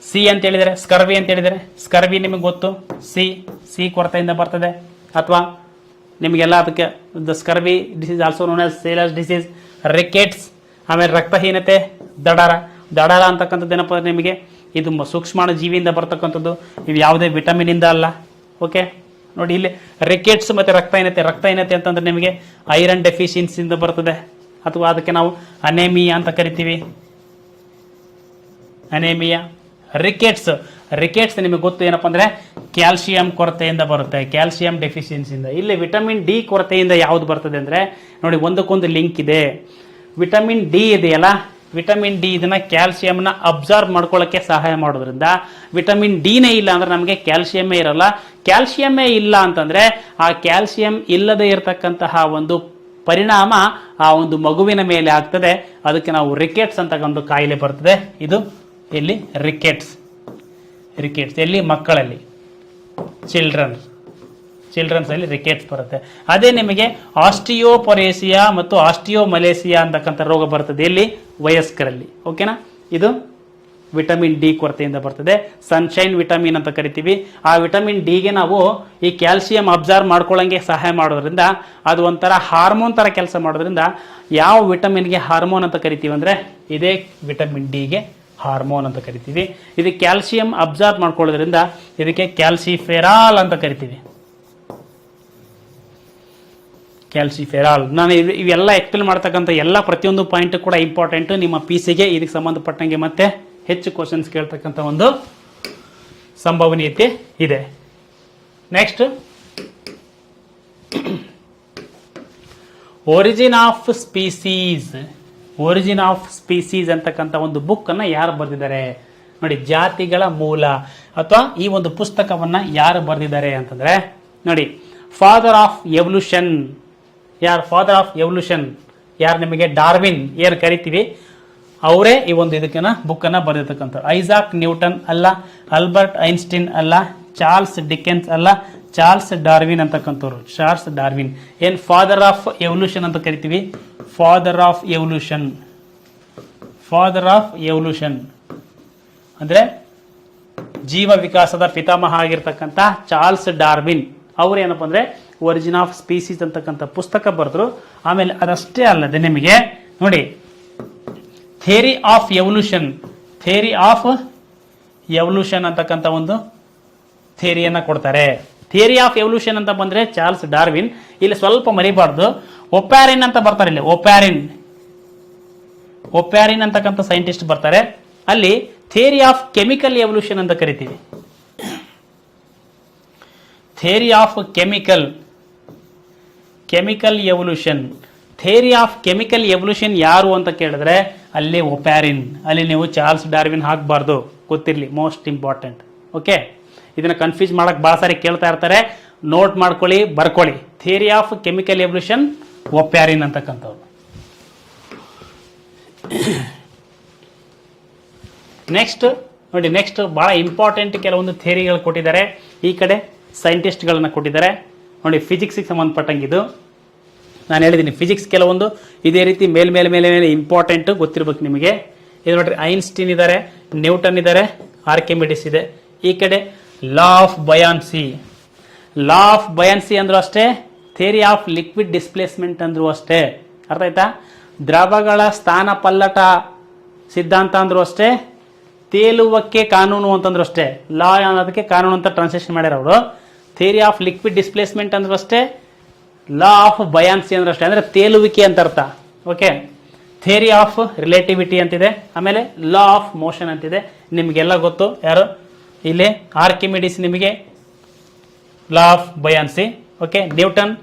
ಸಿ ಅಂತ ಹೇಳಿದರೆ, ಸ್ಕರ್ವಿ ಅಂತ ಹೇಳಿದರೆ, ಸ್ಕರ್ವಿ ನಿಮಗೆ ಗೊತ್ತು, ಸಿ ಕೊರತೆಯಿಂದ ಬರ್ತದೆ. ಅಥವಾ ನಿಮಗೆಲ್ಲ ಅದಕ್ಕೆ scurvy disease also known as sailors disease, rickets, ಆಮೇಲೆ ರಕ್ತಹೀನತೆ, ದಡಾರ ಅಂತಕ್ಕಂಥದ್ದು ಏನಪ್ಪ ನಿಮಗೆ ಇದು ಸೂಕ್ಷ್ಮಾಣು ಜೀವಿಯಿಂದ ಬರ್ತಕ್ಕಂಥದ್ದು. ಇವು ಯಾವುದೇ ವಿಟಮಿನ್ ಇಂದ ಅಲ್ಲ. ಓಕೆ ನೋಡಿ, ಇಲ್ಲಿ ರಿಕೆಟ್ಸ್ ಮತ್ತೆ ರಕ್ತಹೀನತೆ ಅಂತಂದ್ರೆ ನಿಮಗೆ ಐರನ್ ಡೆಫಿಷಿಯನ್ಸಿಯಿಂದ ಬರ್ತದೆ, ಅಥವಾ ಅದಕ್ಕೆ ನಾವು ಅನೇಮಿಯಾ ಅಂತ ಕರಿತೀವಿ. ಅನೇಮಿಯಾ. ರಿಕೆಟ್ಸ್ ನಿಮಗೆ ಗೊತ್ತು ಏನಪ್ಪ ಅಂದ್ರೆ ಕ್ಯಾಲ್ಸಿಯಂ ಕೊರತೆಯಿಂದ ಬರುತ್ತೆ, ಕ್ಯಾಲ್ಸಿಯಂ ಡೆಫಿಷಿಯನ್ಸಿಯಿಂದ. ಇಲ್ಲಿ ವಿಟಮಿನ್ ಡಿ ಕೊರತೆಯಿಂದ ಯಾವುದು ಬರ್ತದೆ ಅಂದ್ರೆ ನೋಡಿ, ಒಂದಕ್ಕೊಂದು ಲಿಂಕ್ ಇದೆ. ವಿಟಮಿನ್ ಡಿ ಇದೆಯಲ್ಲ, ವಿಟಮಿನ್ ಡಿ ಇದನ್ನ ಕ್ಯಾಲ್ಸಿಯಂನ ಅಬ್ಸಾರ್ಬ್ ಮಾಡ್ಕೊಳ್ಳೋಕ್ಕೆ ಸಹಾಯ ಮಾಡೋದ್ರಿಂದ, ವಿಟಮಿನ್ ಡಿನೇ ಇಲ್ಲ ಅಂದ್ರೆ ನಮಗೆ ಕ್ಯಾಲ್ಸಿಯಮ್ಮೇ ಇರಲ್ಲ. ಕ್ಯಾಲ್ಸಿಯಮ್ಮೇ ಇಲ್ಲ ಅಂತಂದ್ರೆ ಆ ಕ್ಯಾಲ್ಸಿಯಂ ಇಲ್ಲದೆ ಇರತಕ್ಕಂತಹ ಒಂದು ಪರಿಣಾಮ ಆ ಒಂದು ಮಗುವಿನ ಮೇಲೆ ಆಗ್ತದೆ. ಅದಕ್ಕೆ ನಾವು ರಿಕೆಟ್ಸ್ ಅಂತ ಒಂದು ಕಾಯಿಲೆ ಬರ್ತದೆ. ಇದು ಎಲ್ಲಿ? ರಿಕೆಟ್ಸ್ ಎಲ್ಲಿ? ಮಕ್ಕಳಲ್ಲಿ, ಚಿಲ್ಡ್ರನ್ಸ್ ಅಲ್ಲಿ ರಿಕೆಟ್ಸ್ ಬರುತ್ತೆ. ಅದೇ ನಿಮಗೆ ಆಸ್ಟಿಯೋಪೊರೇಸಿಯಾ ಮತ್ತು ಆಸ್ಟಿಯೋಮಲೇಸಿಯಾ ಅಂತಕ್ಕಂಥ ರೋಗ ಬರ್ತದೆ ಇಲ್ಲಿ ವಯಸ್ಕರಲ್ಲಿ. ಓಕೆನಾ? ಇದು ವಿಟಮಿನ್ ಡಿ ಕೊರತೆಯಿಂದ ಬರ್ತದೆ. ಸನ್ಶೈನ್ ವಿಟಮಿನ್ ಅಂತ ಕರಿತೀವಿ. ಆ ವಿಟಮಿನ್ ಡಿಗೆ ನಾವು ಈ ಕ್ಯಾಲ್ಸಿಯಂ ಅಬ್ಸರ್ವ್ ಮಾಡ್ಕೊಳ್ಳಂಗೆ ಸಹಾಯ ಮಾಡೋದ್ರಿಂದ ಅದು ಒಂಥರ ಹಾರ್ಮೋನ್ ತರ ಕೆಲಸ ಮಾಡೋದ್ರಿಂದ ಯಾವ ವಿಟಮಿನ್ಗೆ ಹಾರ್ಮೋನ್ ಅಂತ ಕರಿತೀವಿ ಅಂದ್ರೆ ಇದೇ ವಿಟಮಿನ್ ಡಿಗೆ ಹಾರ್ಮೋನ್ ಅಂತ ಕರಿತೀವಿ. ಇದು ಕ್ಯಾಲ್ಸಿಯಂ ಅಬ್ಸರ್ವ್ ಮಾಡ್ಕೊಳ್ಳೋದ್ರಿಂದ ಇದಕ್ಕೆ ಕ್ಯಾಲ್ಸಿಫೆರಾಲ್ ಅಂತ ಕರಿತೀವಿ. ಕ್ಯಾಲ್ಸಿಫೆರಾಲ್. ನಾನು ಇವೆಲ್ಲ ಎಕ್ಸ್ಪ್ಲೇನ್ ಮಾಡ್ತಕ್ಕಂಥ ಎಲ್ಲ ಪ್ರತಿಯೊಂದು ಪಾಯಿಂಟ್ ಕೂಡ ಇಂಪಾರ್ಟೆಂಟ್. ನಿಮ್ಮ ಪಿಸಿಗೆ ಇದಕ್ಕೆ ಸಂಬಂಧಪಟ್ಟಂಗೆ ಮತ್ತೆ ಹೆಚ್ಚು ಕ್ವಶನ್ಸ್ ಕೇಳ್ತಕ್ಕಂಥ ಒಂದು ಸಂಭವನೀಯತೆ ಇದೆ. Next, origin of species. Origin of species ಅಂತಕ್ಕಂಥ ಒಂದು ಬುಕ್ ಅನ್ನ ಯಾರು ಬರೆದಿದ್ದಾರೆ ನೋಡಿ. ಜಾತಿಗಳ ಮೂಲ ಅಥವಾ ಈ ಒಂದು ಪುಸ್ತಕವನ್ನ ಯಾರು ಬರೆದಿದ್ದಾರೆ ಅಂತಂದ್ರೆ ನೋಡಿ, ಫಾದರ್ ಆಫ್ ಎವಲ್ಯೂಷನ್. ಯಾರು ಫಾದರ್ ಆಫ್ ಎವಲ್ಯೂಷನ್? ಯಾರು ನಿಮಗೆ ಡಾರ್ವಿನ್ ಏನ್ ಕರಿತೀವಿ, ಅವರೇ ಈ ಒಂದು ಇದಕ್ಕನ್ನ ಬುಕ್ ಅನ್ನ ಬರೆದಿರ್ತಕ್ಕಂಥ. ಐಸಾಕ್ ನ್ಯೂಟನ್ ಅಲ್ಲ, ಆಲ್ಬರ್ಟ್ ಐನ್ಸ್ಟೀನ್ ಅಲ್ಲ, ಚಾರ್ಲ್ಸ್ ಡಿಕೆನ್ಸ್ ಅಲ್ಲ, ಚಾರ್ಲ್ಸ್ ಡಾರ್ವಿನ್ ಅಂತಕ್ಕಂಥವ್ರು. ಚಾರ್ಲ್ಸ್ ಡಾರ್ವಿನ್ ಏನ್ ಫಾದರ್ ಆಫ್ ಎವಲ್ಯೂಷನ್ ಅಂತ ಕರಿತೀವಿ. Father of evolution. Father of evolution ಅಂದ್ರೆ ಜೀವ ವಿಕಾಸದ ಪಿತಾಮಹ ಆಗಿರ್ತಕ್ಕಂಥ ಚಾರ್ಲ್ಸ್ ಡಾರ್ವಿನ್ ಅವ್ರು ಏನಪ್ಪ ಅಂದ್ರೆ ಒರಿಜಿನ್ ಆಫ್ ಸ್ಪೀಸೀಸ್ ಅಂತಕ್ಕಂಥ ಪುಸ್ತಕ ಬರೆದ್ರು. ಆಮೇಲೆ ಅದಷ್ಟೇ ಅಲ್ಲದೆ ನಿಮಗೆ ನೋಡಿ, theory of evolution. Theory of evolution ಅಂತಕ್ಕಂಥ ಒಂದು ಥಿಯರಿಯನ್ನ ಕೊಡ್ತಾರೆ. ಥಿಯರಿ ಆಫ್ ಎವಲ್ಯೂಷನ್ ಅಂತ ಬಂದ್ರೆ ಚಾರ್ಲ್ಸ್ ಡಾರ್ವಿನ್. ಇಲ್ಲಿ ಸ್ವಲ್ಪ ಮರಿಬಾರ್ದು, ಒಪ್ಯಾರಿನ್ ಅಂತ ಬರ್ತಾರೆ ಇಲ್ಲಿ. ಒಪ್ಯಾರಿನ್ ಅಂತಕ್ಕಂಥ ಸೈಂಟಿಸ್ಟ್ ಬರ್ತಾರೆ. ಅಲ್ಲಿ ಥಿಯರಿ ಆಫ್ ಕೆಮಿಕಲ್ ಎವಲ್ಯೂಷನ್ ಅಂತ ಕರಿತೀವಿ. Theory of chemical evolution. Theory of chemical evolution ಯಾರು ಅಂತ ಕೇಳಿದ್ರೆ ಅಲ್ಲಿ ಒಪ್ಯಾರಿನ್. ಅಲ್ಲಿ ನೀವು ಚಾರ್ಲ್ಸ್ ಡಾರ್ವಿನ್ ಹಾಕಬಾರ್ದು, ಗೊತ್ತಿರಲಿ, ಮೋಸ್ಟ್ ಇಂಪಾರ್ಟೆಂಟ್. ಓಕೆ, ಇದನ್ನ ಕನ್ಫ್ಯೂಸ್ ಮಾಡಕ್ ಬಹಳ ಸಾರಿ ಕೇಳ್ತಾ ಇರ್ತಾರೆ. ನೋಟ್ ಮಾಡ್ಕೊಳ್ಳಿ, ಬರ್ಕೊಳ್ಳಿ. Theory of chemical evolution Oparin ಅಂತಕ್ಕಂಥವ್ರು. ನೆಕ್ಸ್ಟ್ ನೋಡಿ, ನೆಕ್ಸ್ಟ್ ಬಹಳ ಇಂಪಾರ್ಟೆಂಟ್ ಕೆಲವೊಂದು ಥಿಯರಿಗಳು ಕೊಟ್ಟಿದ್ದಾರೆ. ಈ ಕಡೆ ಸೈಂಟಿಸ್ಟ್ಗಳನ್ನ ಕೊಟ್ಟಿದ್ದಾರೆ ನೋಡಿ. ಫಿಸಿಕ್ಸ್ಗೆ ಸಂಬಂಧಪಟ್ಟಂಗಿದು ನಾನು ಹೇಳಿದ್ದೀನಿ. ಫಿಸಿಕ್ಸ್ ಕೆಲವೊಂದು ಇದೇ ರೀತಿ ಮೇಲೆ ಇಂಪಾರ್ಟೆಂಟ್ ಗೊತ್ತಿರ್ಬೇಕು ನಿಮಗೆ. ಇದು ನೋಡ್ರಿ, ಐನ್ಸ್ಟೀನ್ ಇದ್ದಾರೆ, ನ್ಯೂಟನ್ ಇದ್ದಾರೆ, ಆರ್ಕಿಮಿಡಿಸ್ ಇದೆ. ಈ ಕಡೆ ಲಾ ಆಫ್ ಬಯಾನ್ಸಿ. ಲಾ ಆಫ್ ಬಯಾನ್ಸಿ ಅಂದ್ರೂ ಅಷ್ಟೇ, ಥಿಯರಿ ಆಫ್ ಲಿಕ್ವಿಡ್ ಡಿಸ್ಪ್ಲೇಸ್ಮೆಂಟ್ ಅಂದ್ರೂ ಅಷ್ಟೇ. ಅರ್ಥ ಆಯ್ತಾ? ದ್ರವಗಳ ಸ್ಥಾನ ಪಲ್ಲಟ ಸಿದ್ಧಾಂತ ಅಂದ್ರೂ ಅಷ್ಟೇ, ತೇಲುವಕ್ಕೆ ಕಾನೂನು ಅಂತಂದ್ರು ಅಷ್ಟೇ. ಲಾ ಅನ್ನೋದಕ್ಕೆ ಕಾನೂನು ಅಂತ ಟ್ರಾನ್ಸ್ಲೇಷನ್ ಮಾಡ್ಯಾರ ಅವರು. ಥಿಯರಿ ಆಫ್ ಲಿಕ್ವಿಡ್ ಡಿಸ್ಪ್ಲೇಸ್ಮೆಂಟ್ ಅಂದ್ರೂ ಅಷ್ಟೇ, ಲಾ ಆಫ್ ಬಯಾನ್ಸಿ ಅಂದ್ರೆ ಅಷ್ಟೇ, ಅಂದ್ರೆ ತೇಲುವಿಕೆ ಅಂತ ಅರ್ಥ. ಓಕೆ, ಥಿಯರಿ ಆಫ್ ರಿಲೇಟಿವಿಟಿ ಅಂತಿದೆ, ಆಮೇಲೆ ಲಾ ಆಫ್ ಮೋಷನ್ ಅಂತಿದೆ. ನಿಮಗೆಲ್ಲ ಗೊತ್ತು. ಯಾರು ಇಲ್ಲಿ? ಆರ್ಕಿಮಿಡಿಸ್ ನಿಮಗೆ law of buoyancy. Okay, Newton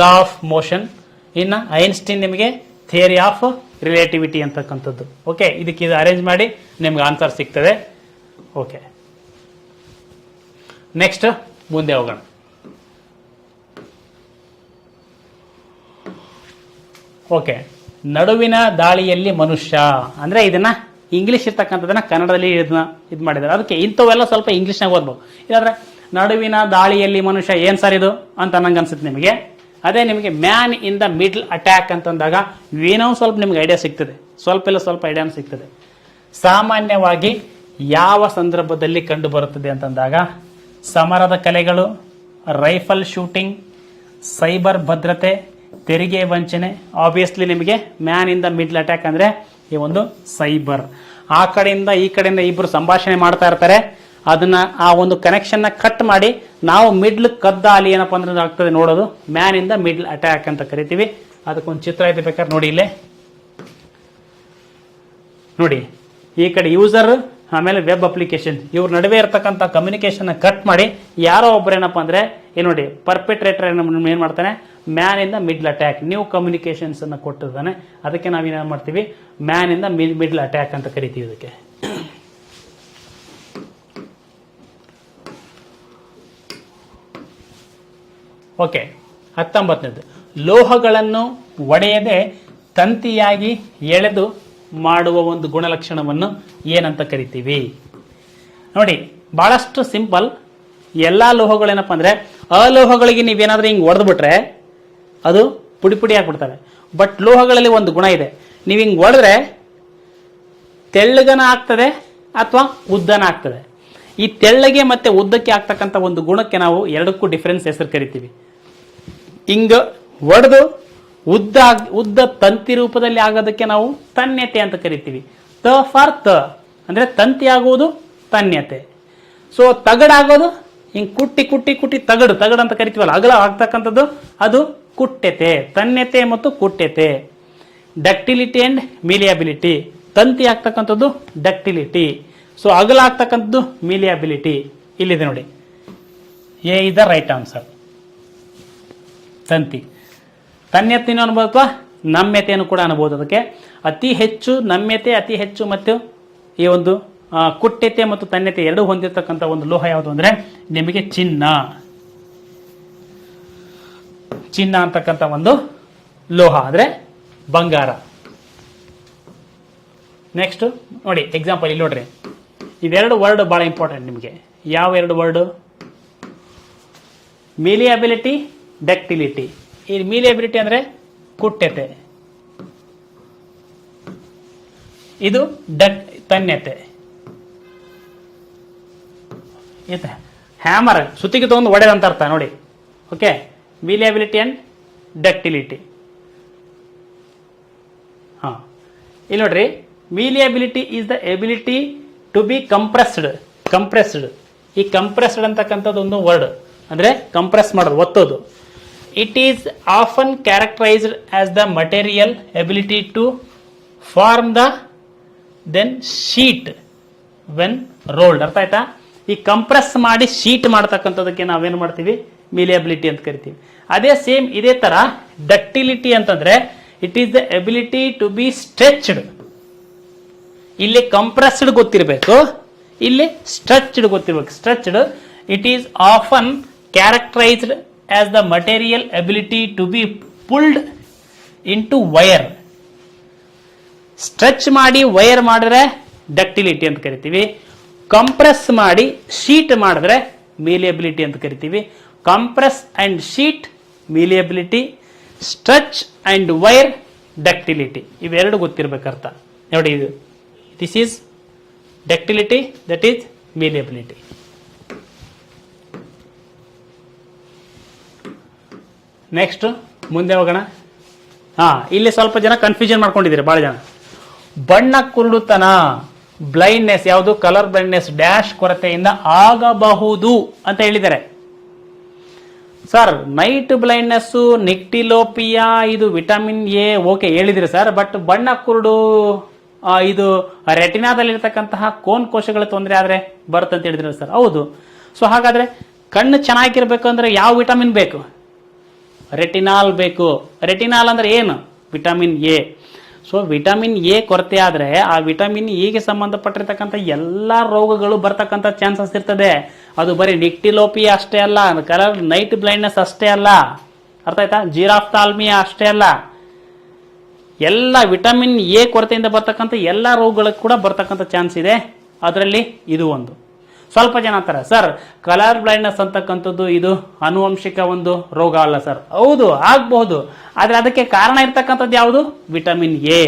law of motion. ಇನ್ನು ಐನ್ಸ್ಟೀನ್ ನಿಮಗೆ ಥಿಯರಿ ಆಫ್ ರಿಲೇಟಿವಿಟಿ ಅಂತಕ್ಕಂಥದ್ದು. ಓಕೆ, ಇದಕ್ಕೆ ಇದು ಅರೇಂಜ್ ಮಾಡಿ ನಿಮ್ಗೆ ಆನ್ಸರ್ ಸಿಗ್ತದೆ. ಓಕೆ, ನೆಕ್ಸ್ಟ್ ಮುಂದೆ ಹೋಗೋಣ. ಓಕೆ, ನಡುವಿನ ದಾಳಿಯಲ್ಲಿ ಮನುಷ್ಯ ಅಂದ್ರೆ ಇದನ್ನ ಇಂಗ್ಲಿಷ್ ಇರ್ತಕ್ಕಂಥದನ್ನ ಕನ್ನಡದಲ್ಲಿ ಇದನ್ನ ಇದು ಮಾಡಿದ್ದಾರೆ. ಅದಕ್ಕೆ ಇಂಥವೆಲ್ಲ ಸ್ವಲ್ಪ ಇಂಗ್ಲಿಷ್ನಾಗ ಓದ್ಬೋದು. ಇಲ್ಲಾಂದ್ರೆ ನಡುವಿನ ದಾಳಿಯಲ್ಲಿ ಮನುಷ್ಯ ಏನ್ ಸರ್ ಇದು ಅಂತ ನಂಗೆ ಅನ್ಸುತ್ತೆ ನಿಮಗೆ. ಅದೇ ನಿಮಗೆ man in the middle attack ಅಂತಂದಾಗ ಏನೋ ಸ್ವಲ್ಪ ನಿಮ್ಗೆ ಐಡಿಯಾ ಸಿಗ್ತದೆ, ಸ್ವಲ್ಪ ಐಡಿಯಾನು ಸಿಗ್ತದೆ. ಸಾಮಾನ್ಯವಾಗಿ ಯಾವ ಸಂದರ್ಭದಲ್ಲಿ ಕಂಡು ಬರುತ್ತದೆ ಅಂತಂದಾಗ ಸಮರದ ಕಲೆಗಳು, ರೈಫಲ್ ಶೂಟಿಂಗ್, ಸೈಬರ್ ಭದ್ರತೆ, ತೆರಿಗೆ ವಂಚನೆ. ಆಬ್ವಿಯಸ್ಲಿ ನಿಮಗೆ man in the middle attack ಅಂದ್ರೆ ಈ ಒಂದು ಸೈಬರ್. ಆ ಕಡೆಯಿಂದ ಈ ಕಡೆಯಿಂದ ಇಬ್ಬರು ಸಂಭಾಷಣೆ ಮಾಡ್ತಾ ಇರ್ತಾರೆ. ಅದನ್ನ ಆ ಒಂದು ಕನೆಕ್ಷನ್ ನ ಕಟ್ ಮಾಡಿ ನಾವು ಮಿಡ್ಲ್ ಕದ್ದ ಅಲ್ಲಿ ಏನಪ್ಪಾ ಅಂದ್ರೆ ಆಗ್ತದೆ ನೋಡೋದು. Man in the middle attack ಅಂತ ಕರಿತೀವಿ. ಅದಕ್ಕೊಂದು ಚಿತ್ರ ಐತೆ ಬೇಕಾದ್ರೆ ನೋಡಿ. ಇಲ್ಲೇ ನೋಡಿ, ಈ ಕಡೆ ಯೂಸರ್ ಆಮೇಲೆ ವೆಬ್ ಅಪ್ಲಿಕೇಶನ್ ಇವ್ರ ನಡುವೆ ಇರತಕ್ಕಂಥ ಕಮ್ಯುನಿಕೇಶನ್ ಕಟ್ ಮಾಡಿ ಯಾರೋ ಒಬ್ರು ಏನಪ್ಪಾ ಅಂದ್ರೆ ನೋಡಿ ಪರ್ಪೆಟ್ರೇಟರ್ ಏನ್ ಮಾಡ್ತಾನೆ, man in the middle attack new communications ಅನ್ನ ಕೊಟ್ಟಿದ್ದಾನೆ. ಅದಕ್ಕೆ ನಾವೇನ್ ಮಾಡ್ತೀವಿ, man in the middle attack ಅಂತ ಕರಿತೀವಿ ಇದಕ್ಕೆ. ಓಕೆ, 19ನೇದು ಲೋಹಗಳನ್ನು ಒಡೆಯದೆ ತಂತಿಯಾಗಿ ಎಳೆದು ಮಾಡುವ ಒಂದು ಗುಣಲಕ್ಷಣವನ್ನು ಏನಂತ ಕರಿತೀವಿ? ನೋಡಿ, ಬಹಳಷ್ಟು ಸಿಂಪಲ್. ಎಲ್ಲಾ ಲೋಹಗಳೇನಪ್ಪ ಅಂದ್ರೆ ಅಲೋಹಗಳಿಗೆ ನೀವೇನಾದ್ರೂ ಹಿಂಗೆ ಹೊಡೆದ್ಬಿಟ್ರೆ ಅದು ಪುಡಿ ಪುಡಿ ಆಗ್ಬಿಡ್ತವೆ. ಬಟ್ ಲೋಹಗಳಲ್ಲಿ ಒಂದು ಗುಣ ಇದೆ, ನೀವು ಹಿಂಗೆ ಹೊಡೆದ್ರೆ ತೆಳ್ಳಗನ ಆಗ್ತದೆ ಅಥವಾ ಉದ್ದನ ಆಗ್ತದೆ. ಈ ತೆಳ್ಳಗೆ ಮತ್ತೆ ಉದ್ದಕ್ಕೆ ಆಗ್ತಕ್ಕಂಥ ಒಂದು ಗುಣಕ್ಕೆ ನಾವು ಎರಡಕ್ಕೂ ಡಿಫರೆನ್ಸ್ ಹೆಸರು ಕರಿತೀವಿ. ಹಿಂಗ ಒಡೆದು ಉದ್ದ ತಂತಿ ರೂಪದಲ್ಲಿ ಆಗೋದಕ್ಕೆ ನಾವು ತನ್ಯತೆ ಅಂತ ಕರಿತೀವಿ. ತ ಫಾರ್ ತ ಅಂದ್ರೆ ತಂತಿ ಆಗುವುದು ತನ್ಯತೆ. ಸೊ ತಗಡಾಗೋದು ಹಿಂಗ್ ಕುಟ್ಟಿ ಕುಟ್ಟಿ ಕುಟ್ಟಿ ತಗಡು ಅಂತ ಕರಿತೀವಲ್ಲ, ಅಗಲ ಆಗ್ತಕ್ಕಂಥದ್ದು ಅದು ಕುಟ್ಯತೆ. ತನ್ಯತೆ ಮತ್ತು ಕುಟ್ಯತೆ. Ductility and ಮಿಲಿಯಬಿಲಿಟಿ. ತಂತಿ ಆಗ್ತಕ್ಕಂಥದ್ದು ಡಕ್ಟಿಲಿಟಿ. ಸೊ ಅಗಲ ಆಗ್ತಕ್ಕಂಥದ್ದು ಮಿಲಿಯಬಿಲಿಟಿ. ಇಲ್ಲಿದೆ ನೋಡಿ, A is the right answer. ತಂತಿ ತನ್ಯತೆಯನ್ನು ಅನ್ಬೋದು ಅಥವಾ ನಮ್ಯತೆಯನ್ನು ಕೂಡ ಅನ್ಬೋದು. ಅದಕ್ಕೆ ಅತಿ ಹೆಚ್ಚು ನಮ್ಯತೆ, ಅತಿ ಹೆಚ್ಚು ಮತ್ತು ಈ ಒಂದು ಕುಟ್ಯತೆ ಮತ್ತು ತನ್ಯತೆ ಎರಡೂ ಹೊಂದಿರತಕ್ಕಂಥ ಒಂದು ಲೋಹ ಯಾವುದು ಅಂದ್ರೆ ನಿಮಗೆ ಚಿನ್ನ ಅಂತಕ್ಕಂಥ ಒಂದು ಲೋಹ ಅಂದ್ರೆ ಬಂಗಾರ. ನೆಕ್ಸ್ಟ್ ನೋಡಿ ಎಕ್ಸಾಂಪಲ್ ಇಲ್ಲಿ ನೋಡ್ರಿ, ಇವೆರಡು ವರ್ಡ್ ಬಹಳ ಇಂಪಾರ್ಟೆಂಟ್ ನಿಮಗೆ. ಯಾವ ಎರಡು ವರ್ಡ್? ಮಿಲಿಯಬಿಲಿಟಿ, ಡಕ್ಟಿಲಿಟಿ. ಈ ಮಿಲಿಯಬಿಲಿಟಿ ಅಂದ್ರೆ ಕುಟ್ಯತೆ, ಇದು ತನ್ಯತೆ. ಹ್ಯಾಮರ್ ಸುತ್ತಿಗೆ ತಗೊಂಡು ಒಡೆದಂತ ಅರ್ಥ ನೋಡಿ. Okay, malleability and ductility. ಹಾ, ಇಲ್ಲಿ ನೋಡ್ರಿ, malleability is the ability to be compressed. ಈ ಕಂಪ್ರೆಸ್ಡ್ ಅಂತಕ್ಕಂಥದ್ದು ಒಂದು ವರ್ಡ್ ಅಂದ್ರೆ ಕಂಪ್ರೆಸ್ ಮಾಡೋದು, ಒತ್ತೋದು. It is often characterised as the material ability to form the then sheet when rolled. ಅರ್ಥ ಆಯ್ತಾ? ಈ ಕಂಪ್ರೆಸ್ ಮಾಡಿ ಶೀಟ್ ಮಾಡ್ತಕ್ಕಂಥದಕ್ಕೆ ನಾವೇನು ಮಾಡ್ತೀವಿ? ಮಿಲಿಯಬಿಲಿಟಿ ಅಂತ ಕರಿತೀವಿ. ಅದೇ ಸೇಮ್ ಇದೇ ತರ ಡಕ್ಟಿಲಿಟಿ ಅಂತಂದ್ರೆ it is the ability to be stretched. ಇಲ್ಲಿ ಕಂಪ್ರೆಸ್ಡ್ ಗೊತ್ತಿರಬೇಕು, ಇಲ್ಲಿ ಸ್ಟ್ರೆಚ್ಡ್ ಗೊತ್ತಿರಬೇಕು. Stretched, it is often characterised as the material ability to be pulled into wire. Stretch ಮಾಡಿ ವೈರ್ ಮಾಡಿದ್ರೆ ಡಕ್ಟಿಲಿಟಿ ಅಂತ ಕರಿತೀವಿ. ಕಂಪ್ರೆಸ್ ಮಾಡಿ ಶೀಟ್ ಮಾಡಿದ್ರೆ ಮಿಲಿಯಬಿಲಿಟಿ ಅಂತ ಕರಿತೀವಿ. Compress and sheet malleability, stretch and wire ductility. ಇವೆರಡು ಗೊತ್ತಿರಬೇಕು ಅರ್ಥ ನೋಡಿ. ಇದು this is ductility, that is malleability. Next ಮುಂದೆ ಹೋಗೋಣ. ಇಲ್ಲಿ ಸ್ವಲ್ಪ ಜನ ಕನ್ಫ್ಯೂಷನ್ ಮಾಡ್ಕೊಂಡಿದ್ದೀರಿ ಬಹಳ ಜನ. ಬಣ್ಣ ಕುರುಡುತನ, ಬ್ಲೈಂಡ್ನೆಸ್, ಯಾವುದು? ಕಲರ್ ಬ್ಲೈಂಡ್ನೆಸ್ ಡ್ಯಾಶ್ ಕೊರತೆಯಿಂದ ಆಗಬಹುದು ಅಂತ ಹೇಳಿದ್ದಾರೆ. ಸರ್, ನೈಟ್ ಬ್ಲೈಂಡ್ನೆಸ್, ನಿಕ್ಟಿಲೋಪಿಯಾ, ಇದು ವಿಟಮಿನ್ ಎ, ಓಕೆ ಹೇಳಿದ್ರಿ ಸರ್. ಬಟ್ ಬಣ್ಣ ಕುರುಡು ಇದು ರೆಟಿನಾದಲ್ಲಿರ್ತಕ್ಕಂತಹ ಕೋನ್ ಕೋಶಗಳ ತೊಂದರೆ ಆದ್ರೆ ಬರುತ್ತೆ ಅಂತ ಹೇಳಿದ್ರಿ ಸರ್. ಹೌದು. ಸೊ ಹಾಗಾದ್ರೆ ಕಣ್ಣು ಚೆನ್ನಾಗಿರ್ಬೇಕಂದ್ರೆ ಯಾವ ವಿಟಮಿನ್ ಬೇಕು? ರೆಟಿನಾಲ್ ಬೇಕು. ರೆಟಿನಾಲ್ ಅಂದ್ರೆ ಏನು? Vitamin A. So vitamin A ಕೊರತೆ ಆದ್ರೆ ಆ ವಿಟಮಿನ್ ಎಗೆ ಸಂಬಂಧಪಟ್ಟಿರ್ತಕ್ಕಂಥ ಎಲ್ಲಾ ರೋಗಗಳು ಬರ್ತಕ್ಕಂಥ ಚಾನ್ಸಸ್ ಇರ್ತದೆ. ಅದು ಬರೀ ನಿಕ್ಟಿಲೋಪಿಯಾ ಅಷ್ಟೇ ಅಲ್ಲ, ಕಲರ್ ನೈಟ್ ಬ್ಲೈಂಡ್ನೆಸ್ ಅಷ್ಟೇ ಅಲ್ಲ, ಅರ್ಥ ಆಯ್ತಾ? ಜಿರಾಫ್ತಾಲ್ಮಿಯಾ ಅಷ್ಟೇ ಅಲ್ಲ, ಎಲ್ಲ ವಿಟಮಿನ್ ಎ ಕೊರತೆಯಿಂದ ಬರ್ತಕ್ಕಂಥ ಎಲ್ಲಾ ರೋಗಗಳಿಗೆ ಕೂಡ ಬರ್ತಕ್ಕಂಥ ಚಾನ್ಸ್ ಇದೆ. ಅದರಲ್ಲಿ ಇದು ಒಂದು. ಸ್ವಲ್ಪ ಜನ ಅಂತಾರೆ ಸರ್, ಕಲರ್ ಬ್ಲೈಂಡ್ನೆಸ್ ಅಂತಕ್ಕಂಥದ್ದು ಇದು ಆನುವಂಶಿಕ ಒಂದು ರೋಗ ಅಲ್ಲ ಸರ್. ಹೌದು, ಆಗಬಹುದು. ಆದ್ರೆ ಅದಕ್ಕೆ ಕಾರಣ ಇರ್ತಕ್ಕಂಥದ್ದು ಯಾವುದು? Vitamin A.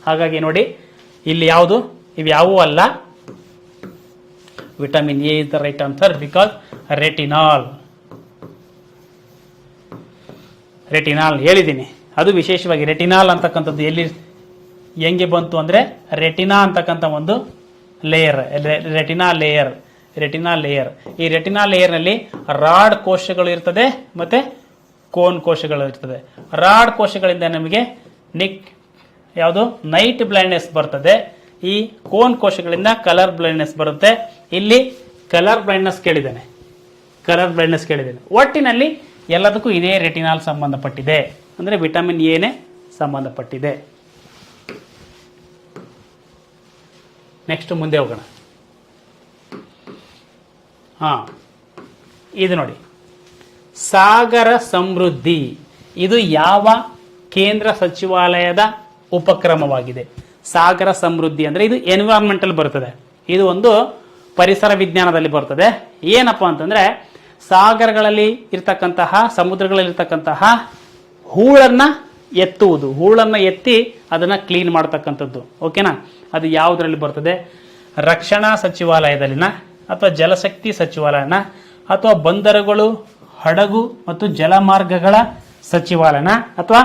ಹಾಗಾಗಿ ನೋಡಿ, ಇಲ್ಲಿ ಯಾವುದು? ಇವ್ಯಾವೂ ಅಲ್ಲ. Vitamin A is the right answer because retinol ಹೇಳಿದ್ದೀನಿ. ಅದು ವಿಶೇಷವಾಗಿ ರೆಟಿನಾಲ್ ಅಂತಕ್ಕಂಥದ್ದು ಎಲ್ಲಿ ಹೆಂಗೆ ಬಂತು ಅಂದ್ರೆ ರೆಟಿನಾ ಅಂತಕ್ಕಂಥ ಒಂದು ಲೇಯರ್, ರೆಟಿನಾ ಲೇಯರ್. ಈ ರೆಟಿನಾ ಲೇಯರ್ ನಲ್ಲಿ ರಾಡ್ ಕೋಶಗಳು ಇರ್ತದೆ ಮತ್ತೆ ಕೋನ್ ಕೋಶಗಳು ಇರ್ತದೆ. ರಾಡ್ ಕೋಶಗಳಿಂದ ನಮಗೆ ಯಾವುದು? ನೈಟ್ ಬ್ಲೈಂಡ್ನೆಸ್ ಬರ್ತದೆ. ಈ ಕೋನ್ ಕೋಶಗಳಿಂದ ಕಲರ್ ಬ್ಲೈಂಡ್ನೆಸ್ ಬರುತ್ತೆ. ಇಲ್ಲಿ ಕಲರ್ ಬ್ಲೈಂಡ್ನೆಸ್ ಕೇಳಿದ್ದೇನೆ. ಒಟ್ಟಿನಲ್ಲಿ ಎಲ್ಲದಕ್ಕೂ ಇದೇ ರೆಟಿನಾಲ್ ಸಂಬಂಧಪಟ್ಟಿದೆ, ಅಂದ್ರೆ ವಿಟಮಿನ್ ಎನೇ ಸಂಬಂಧಪಟ್ಟಿದೆ. ನೆಕ್ಸ್ಟ್ ಮುಂದೆ ಹೋಗೋಣ. ಇದು ನೋಡಿ, ಸಾಗರ ಸಮೃದ್ಧಿ. ಇದು ಯಾವ ಕೇಂದ್ರ ಸಚಿವಾಲಯದ ಉಪಕ್ರಮವಾಗಿದೆ? ಸಾಗರ ಸಮೃದ್ಧಿ ಅಂದ್ರೆ ಇದು ಎನ್ವಿರಾನ್ಮೆಂಟಲ್ ಬರ್ತದೆ. ಇದು ಒಂದು ಪರಿಸರ ವಿಜ್ಞಾನದಲ್ಲಿ ಬರ್ತದೆ. ಏನಪ್ಪಾ ಅಂತಂದ್ರೆ ಸಾಗರಗಳಲ್ಲಿ ಇರ್ತಕ್ಕಂತಹ, ಸಮುದ್ರಗಳಲ್ಲಿ ಇರ್ತಕ್ಕಂತಹ ಹೂಳನ್ನ ಎತ್ತುವುದು, ಹೂಳನ್ನ ಎತ್ತಿ ಅದನ್ನ ಕ್ಲೀನ್ ಮಾಡ್ತಕ್ಕಂಥದ್ದು. ಓಕೆನಾ? ಅದು ಯಾವುದರಲ್ಲಿ ಬರ್ತದೆ? ರಕ್ಷಣಾ ಸಚಿವಾಲಯದಲ್ಲಿನ, ಅಥವಾ ಜಲಶಕ್ತಿ ಸಚಿವಾಲಯನ, ಅಥವಾ ಬಂದರುಗಳು, ಹಡಗು ಮತ್ತು ಜಲಮಾರ್ಗಗಳ ಸಚಿವಾಲಯನ, ಅಥವಾ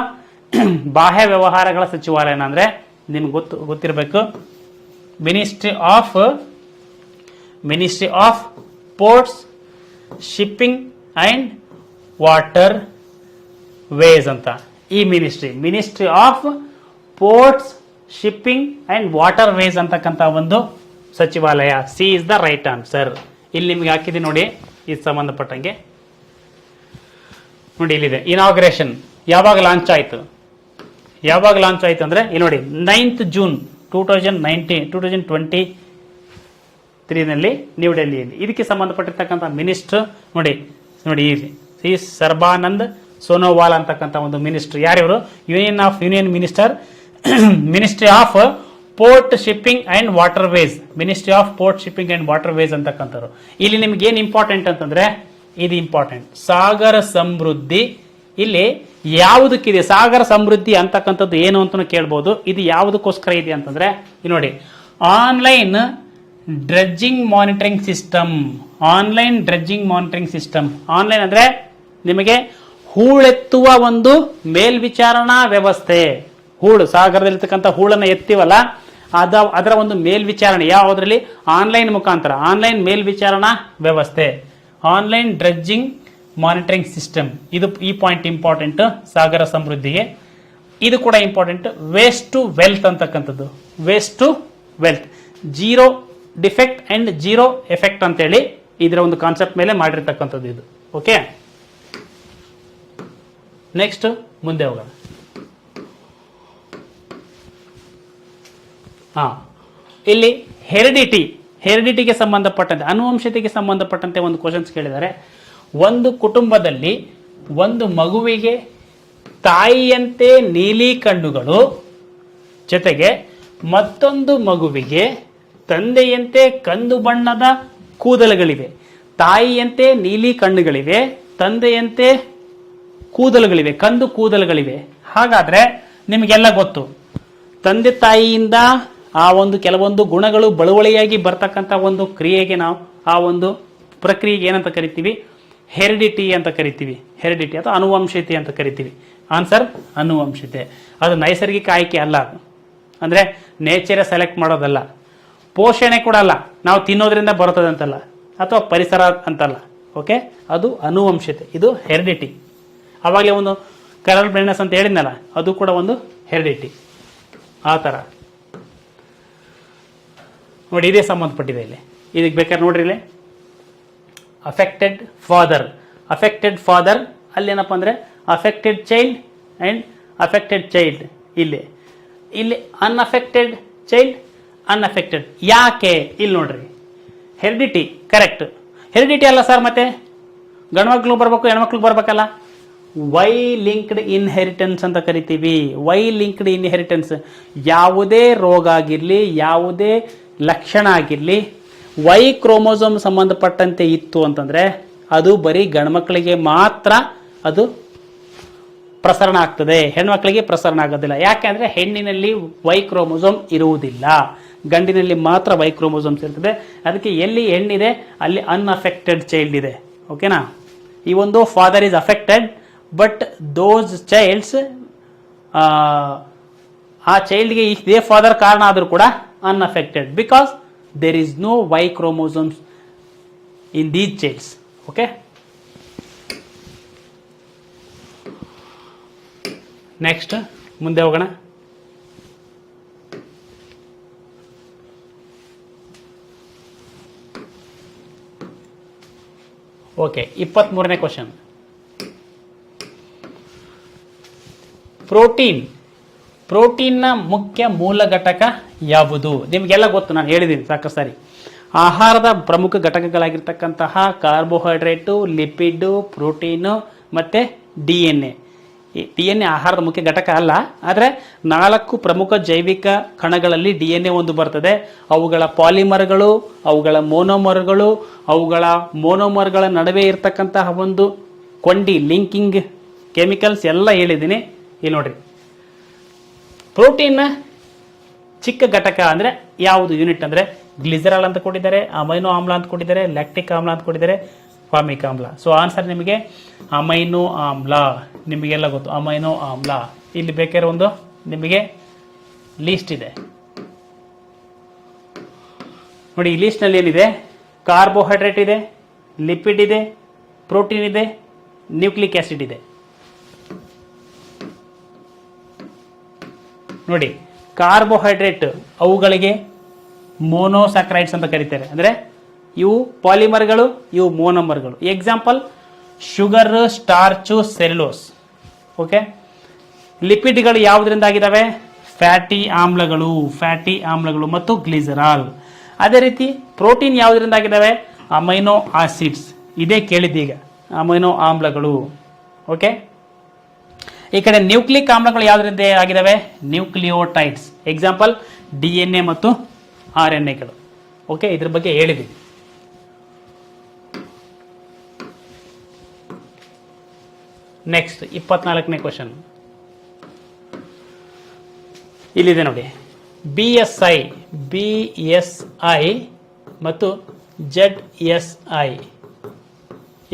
ಬಾಹ್ಯ ವ್ಯವಹಾರಗಳ ಸಚಿವಾಲಯನ. ಅಂದ್ರೆ ನಿಮ್ಗೆ ಗೊತ್ತಿರಬೇಕು, ministry of ports, shipping and water ways ಅಂತ. ಈ ministry of ports, shipping and water ways ಅಂತಕ್ಕಂಥ ಒಂದು ಸಚಿವಾಲಯ. C is the right answer. ಇಲ್ಲಿ ನಿಮ್ಗೆ ಹಾಕಿದೆ ನೋಡಿ, ಇದು ಸಂಬಂಧಪಟ್ಟಂಗೆ ನೋಡಿ, ಇಲ್ಲಿದೆ ಇನಾಗ್ರೇಷನ್. ಯಾವಾಗ ಲಾಂಚ್ ಆಯಿತು ಅಂದ್ರೆ ಇಲ್ಲಿ ನೋಡಿ, 9th ಜೂನ್ 2023 ನಲ್ಲಿ ನ್ಯೂ ಡೆಲ್ಲಿಯಲ್ಲಿ. ಇದಕ್ಕೆ ಸಂಬಂಧಪಟ್ಟಿರ್ತಕ್ಕಂಥ ಮಿನಿಸ್ಟರ್ ನೋಡಿ ಸಿ ಸರ್ಬಾನಂದ್ ಸೋನೋವಾಲ್ ಅಂತಕ್ಕಂಥ ಒಂದು ಮಿನಿಸ್ಟರ್. ಯಾರಿವರು? Union minister, ministry of port shipping and water ways, ministry of port shipping and water ways ಅಂತಕ್ಕಂಥವ್ರು. ಇಲ್ಲಿ ನಿಮ್ಗೆ ಏನ್ ಇಂಪಾರ್ಟೆಂಟ್ ಅಂತಂದ್ರೆ, ಇದು ಇಂಪಾರ್ಟೆಂಟ್, ಸಾಗರ ಸಮೃದ್ಧಿ. ಇಲ್ಲಿ ಯಾವುದಕ್ಕಿದೆ ಸಾಗರ ಸಮೃದ್ಧಿ ಅಂತಕ್ಕಂಥದ್ದು ಏನು ಅಂತ ಕೇಳ್ಬೋದು. ಇದು ಯಾವುದಕ್ಕೋಸ್ಕರ ಇದೆ ಅಂತಂದ್ರೆ ನೋಡಿ, online dredging monitoring system. Online ಅಂದ್ರೆ ನಿಮಗೆ ಹೂಳೆತ್ತುವ ಒಂದು ಮೇಲ್ವಿಚಾರಣಾ ವ್ಯವಸ್ಥೆ. ಹೂಳು, ಸಾಗರದಲ್ಲಿರ್ತಕ್ಕಂಥ ಹೂಳನ್ನ ಎತ್ತಿವಲ್ಲ, ಅದರ ಒಂದು ಮೇಲ್ವಿಚಾರಣೆ ಯಾವುದರಲ್ಲಿ? ಆನ್ಲೈನ್ ಮುಖಾಂತರ, ಆನ್ಲೈನ್ ಮೇಲ್ವಿಚಾರಣಾ ವ್ಯವಸ್ಥೆ, ಆನ್ಲೈನ್ ಡ್ರೆಡ್ಜಿಂಗ್ ಮಾನಿಟರಿಂಗ್ ಸಿಸ್ಟಮ್. ಈ ಪಾಯಿಂಟ್ ಇಂಪಾರ್ಟೆಂಟ್ ಸಾಗರ ಸಮೃದ್ಧಿಗೆ. ಇದು ಕೂಡ ಇಂಪಾರ್ಟೆಂಟ್. ವೇಸ್ಟ್ ಟು ವೆಲ್ತ್ ಅಂತಕ್ಕಂಥದ್ದು, waste to wealth, zero defect and zero effect ಅಂತೇಳಿ ಇದರ ಒಂದು ಕಾನ್ಸೆಪ್ಟ್ ಮೇಲೆ ಮಾಡಿರ್ತಕ್ಕಂಥದ್ದು ಇದು. ಓಕೆ, ನೆಕ್ಸ್ಟ್ ಮುಂದೆ ಹೋಗೋಣ. ಇಲ್ಲಿ ಹೆರಿಡಿಟಿಗೆ ಸಂಬಂಧಪಟ್ಟಂತೆ, ಅನುವಂಶತೆಗೆ ಸಂಬಂಧಪಟ್ಟಂತೆ ಒಂದು ಕ್ವಶನ್ಸ್ ಕೇಳಿದ್ದಾರೆ. ಒಂದು ಕುಟುಂಬದಲ್ಲಿ ಒಂದು ಮಗುವಿಗೆ ತಾಯಿಯಂತೆ ನೀಲಿ ಕಣ್ಣುಗಳು, ಜೊತೆಗೆ ಮತ್ತೊಂದು ಮಗುವಿಗೆ ತಂದೆಯಂತೆ ಕಂದು ಬಣ್ಣದ ಕೂದಲುಗಳಿವೆ. ತಾಯಿಯಂತೆ ನೀಲಿ ಕಣ್ಣುಗಳಿವೆ, ತಂದೆಯಂತೆ ಕೂದಲುಗಳಿವೆ, ಕಂದು ಕೂದಲುಗಳಿವೆ. ಹಾಗಾದ್ರೆ ನಿಮಗೆಲ್ಲ ಗೊತ್ತು, ತಂದೆ ತಾಯಿಯಿಂದ ಆ ಒಂದು ಕೆಲವೊಂದು ಗುಣಗಳು ಬಳುವಳಿಯಾಗಿ ಬರ್ತಕ್ಕಂಥ ಒಂದು ಕ್ರಿಯೆಗೆ ನಾವು ಆ ಒಂದು ಪ್ರಕ್ರಿಯೆಗೆ ಏನಂತ ಕರಿತೀವಿ? ಹೆರಿಡಿಟಿ ಅಂತ ಕರಿತೀವಿ. ಹೆರಿಡಿಟಿ ಅಥವಾ ಅನುವಂಶತೆ ಅಂತ ಕರಿತೀವಿ. ಆನ್ಸರ್ ಅನುವಂಶತೆ. ಅದು ನೈಸರ್ಗಿಕ ಆಯ್ಕೆ ಅಲ್ಲ, ಅಂದ್ರೆ ನೇಚರ್ ಸೆಲೆಕ್ಟ್ ಮಾಡೋದಲ್ಲ, ಪೋಷಣೆ ಕೂಡ ಅಲ್ಲ, ನಾವು ತಿನ್ನೋದ್ರಿಂದ ಬರ್ತದೆ ಅಂತಲ್ಲ, ಅಥವಾ ಪರಿಸರ ಅಂತಲ್ಲ. ಓಕೆ, ಅದು ಅನುವಂಶತೆ, ಇದು ಹೆರಿಡಿಟಿ. ಅವಾಗಲೇ ಒಂದು ಕರಲ್ ಬ್ಲೈಂಡ್ನೆಸ್ ಅಂತ ಹೇಳಿದ್ನಲ್ಲ, ಅದು ಕೂಡ ಒಂದು ಹೆರಿಡಿಟಿ. ಆ ಥರ ನೋಡಿ, ಇದೇ ಸಂಬಂಧಪಟ್ಟಿದೆ ಇಲ್ಲಿ. ಇದಕ್ಕೆ ಬೇಕಾದ್ರೆ ನೋಡ್ರಿ, ಇಲ್ಲಿ ಅಫೆಕ್ಟೆಡ್ ಫಾದರ್ ಅಲ್ಲಿ ಏನಪ್ಪ ಅಂದ್ರೆ affected child and affected child. ಇಲ್ಲಿ ಅನ್ಅಫೆಕ್ಟೆಡ್ ಚೈಲ್ಡ್, ಅನ್ಅಫೆಕ್ಟೆಡ್. ಯಾಕೆ? ಇಲ್ಲಿ ನೋಡ್ರಿ, ಹೆರಿಡಿಟಿ ಕರೆಕ್ಟ್. ಹೆರಿಡಿಟಿ ಅಲ್ಲ ಸರ್, ಮತ್ತೆ ಗಂಡ್ಮಕ್ಳು ಬರ್ಬೇಕು ಹೆಣ್ಮಕ್ಳು ಬರ್ಬೇಕಲ್ಲ. ವೈ ಲಿಂಕ್ಡ್ ಇನ್ಹೆರಿಟೆನ್ಸ್ ಅಂತ ಕರಿತೀವಿ. ವೈ ಲಿಂಕ್ಡ್ ಇನ್ಹೆರಿಟೆನ್ಸ್, ಯಾವುದೇ ರೋಗ ಆಗಿರಲಿ, ಯಾವುದೇ ಲಕ್ಷಣ ಆಗಿರಲಿ, ವೈ ಕ್ರೋಮೋಸೋಮ್ ಸಂಬಂಧಪಟ್ಟಂತೆ ಇತ್ತು ಅಂತಂದ್ರೆ ಅದು ಬರೀ ಗಂಡ್ಮಕ್ಳಿಗೆ ಮಾತ್ರ ಅದು ಪ್ರಸರಣ ಆಗ್ತದೆ, ಹೆಣ್ಮಕ್ಳಿಗೆ ಪ್ರಸರಣ ಆಗೋದಿಲ್ಲ. ಯಾಕೆಂದ್ರೆ ಹೆಣ್ಣಿನಲ್ಲಿ ವೈ ಕ್ರೋಮೋಸೋಮ್ ಇರುವುದಿಲ್ಲ, ಗಂಡಿನಲ್ಲಿ ಮಾತ್ರ ವೈ ಕ್ರೋಮೋಸೋಮ್ಸ್ ಇರ್ತದೆ. ಅದಕ್ಕೆ ಎಲ್ಲಿ ಹೆಣ್ಣಿದೆ ಅಲ್ಲಿ ಅನ್ಅಫೆಕ್ಟೆಡ್ ಚೈಲ್ಡ್ ಇದೆ. ಓಕೆನಾ? ಈ ಒಂದು father is affected, but those childs, ಆ ಚೈಲ್ಡ್ಗೆ ಇದೇ ಫಾದರ್ ಕಾರಣ ಆದರೂ ಕೂಡ unaffected, because there is no Y chromosomes in these childs. Okay, next ಮುಂದೆ ಹೋಗೋಣ. ಓಕೆ, 23ನೇ ಕ್ವಶನ್. ಪ್ರೋಟೀನ್ನ ಮುಖ್ಯ ಮೂಲ ಘಟಕ ಯಾವುದು? ನಿಮಗೆಲ್ಲ ಗೊತ್ತು, ನಾನು ಹೇಳಿದ್ದೀನಿ ಸಾಕಷ್ಟು ಸಾರಿ. ಆಹಾರದ ಪ್ರಮುಖ ಘಟಕಗಳಾಗಿರ್ತಕ್ಕಂತಹ ಕಾರ್ಬೋಹೈಡ್ರೇಟು, ಲಿಪಿಡ್, ಪ್ರೋಟೀನು ಮತ್ತು DNA. DNA ಆಹಾರದ ಮುಖ್ಯ ಘಟಕ ಅಲ್ಲ, ಆದರೆ 4 ಪ್ರಮುಖ ಜೈವಿಕ ಕಣಗಳಲ್ಲಿ DNA ಒಂದು ಬರ್ತದೆ. ಅವುಗಳ ಪಾಲಿಮರ್ಗಳು, ಅವುಗಳ ಮೋನೋಮರ್ಗಳ ನಡುವೆ ಇರತಕ್ಕಂತಹ ಒಂದು ಕೊಂಡಿ ಲಿಂಕಿಂಗ್ ಕೆಮಿಕಲ್ಸ್ ಎಲ್ಲ ಹೇಳಿದ್ದೀನಿ. ಇಲ್ಲಿ ನೋಡ್ರಿ, ಪ್ರೋಟೀನ್ ಚಿಕ್ಕ ಘಟಕ ಅಂದರೆ ಯಾವುದು ಯೂನಿಟ್ ಅಂದರೆ ಗ್ಲಿಸರಾಲ್ ಅಂತ ಕೊಟ್ಟಿದ್ದಾರೆ, ಅಮೈನೋ ಆಮ್ಲ ಅಂತ ಕೊಟ್ಟಿದ್ದಾರೆ, ಲ್ಯಾಕ್ಟಿಕ್ ಆಮ್ಲ ಅಂತ ಕೊಟ್ಟಿದ್ದಾರೆ, ಫಾರ್ಮಿಕ್ ಆಮ್ಲ. ಸೊ ಆನ್ಸರ್ ನಿಮಗೆ ಅಮೈನೋ ಆಮ್ಲ. ನಿಮಗೆಲ್ಲ ಗೊತ್ತು ಅಮೈನೋ ಆಮ್ಲ. ಇಲ್ಲಿ ಬೇಕಾದ್ರೆ ಒಂದು ನಿಮಗೆ ಲೀಸ್ಟ್ ಇದೆ ನೋಡಿ. ಈ ಲೀಸ್ಟ್ನಲ್ಲಿ ಏನಿದೆ? ಕಾರ್ಬೋಹೈಡ್ರೇಟ್ ಇದೆ, ಲಿಪಿಡ್ ಇದೆ, ಪ್ರೋಟೀನ್ ಇದೆ, ನ್ಯೂಕ್ಲಿಕ್ ಆಸಿಡ್ ಇದೆ. ನೋಡಿ, ಕಾರ್ಬೋಹೈಡ್ರೇಟ್ ಅವುಗಳಿಗೆ ಮೋನೋಸ್ಯಾಕ್ರೈಡ್ಸ್ ಅಂತ ಕರೀತಾರೆ. ಅಂದರೆ ಇವು ಪಾಲಿಮರ್ಗಳು, ಇವು ಮೋನೋಮರ್ಗಳು. Example sugar, starch, cellulose. Okay. ಲಿಪಿಡ್ಗಳು ಯಾವುದರಿಂದ ಆಗಿದ್ದಾವೆ? ಫ್ಯಾಟಿ ಆಮ್ಲಗಳು ಮತ್ತು ಗ್ಲಿಸರಾಲ್. ಅದೇ ರೀತಿ ಪ್ರೋಟೀನ್ ಯಾವುದರಿಂದ ಆಗಿದ್ದಾವೆ? Amino acids. ಇದೇ ಕೇಳಿದ್ದೀಗ, ಅಮೈನೋ ಆಮ್ಲಗಳು. ಓಕೆ. ಈ ಕಡೆ ನ್ಯೂಕ್ಲಿಕ್ ಆಮ್ಲಗಳು ಯಾವುದರಿಂದ ಆಗಿದ್ದಾವೆ? ನ್ಯೂಕ್ಲಿಯೋಟೈಡ್ಸ್. ಎಕ್ಸಾಂಪಲ್ DNA ಮತ್ತು RNAಗಳು. ಓಕೆ, ಇದ್ರ ಬಗ್ಗೆ ಹೇಳಿದ್ದೀವಿ. ನೆಕ್ಸ್ಟ್ 24ನೇ ಕ್ವಶನ್ ಇಲ್ಲಿದೆ ನೋಡಿ. BSI ಮತ್ತು ZSI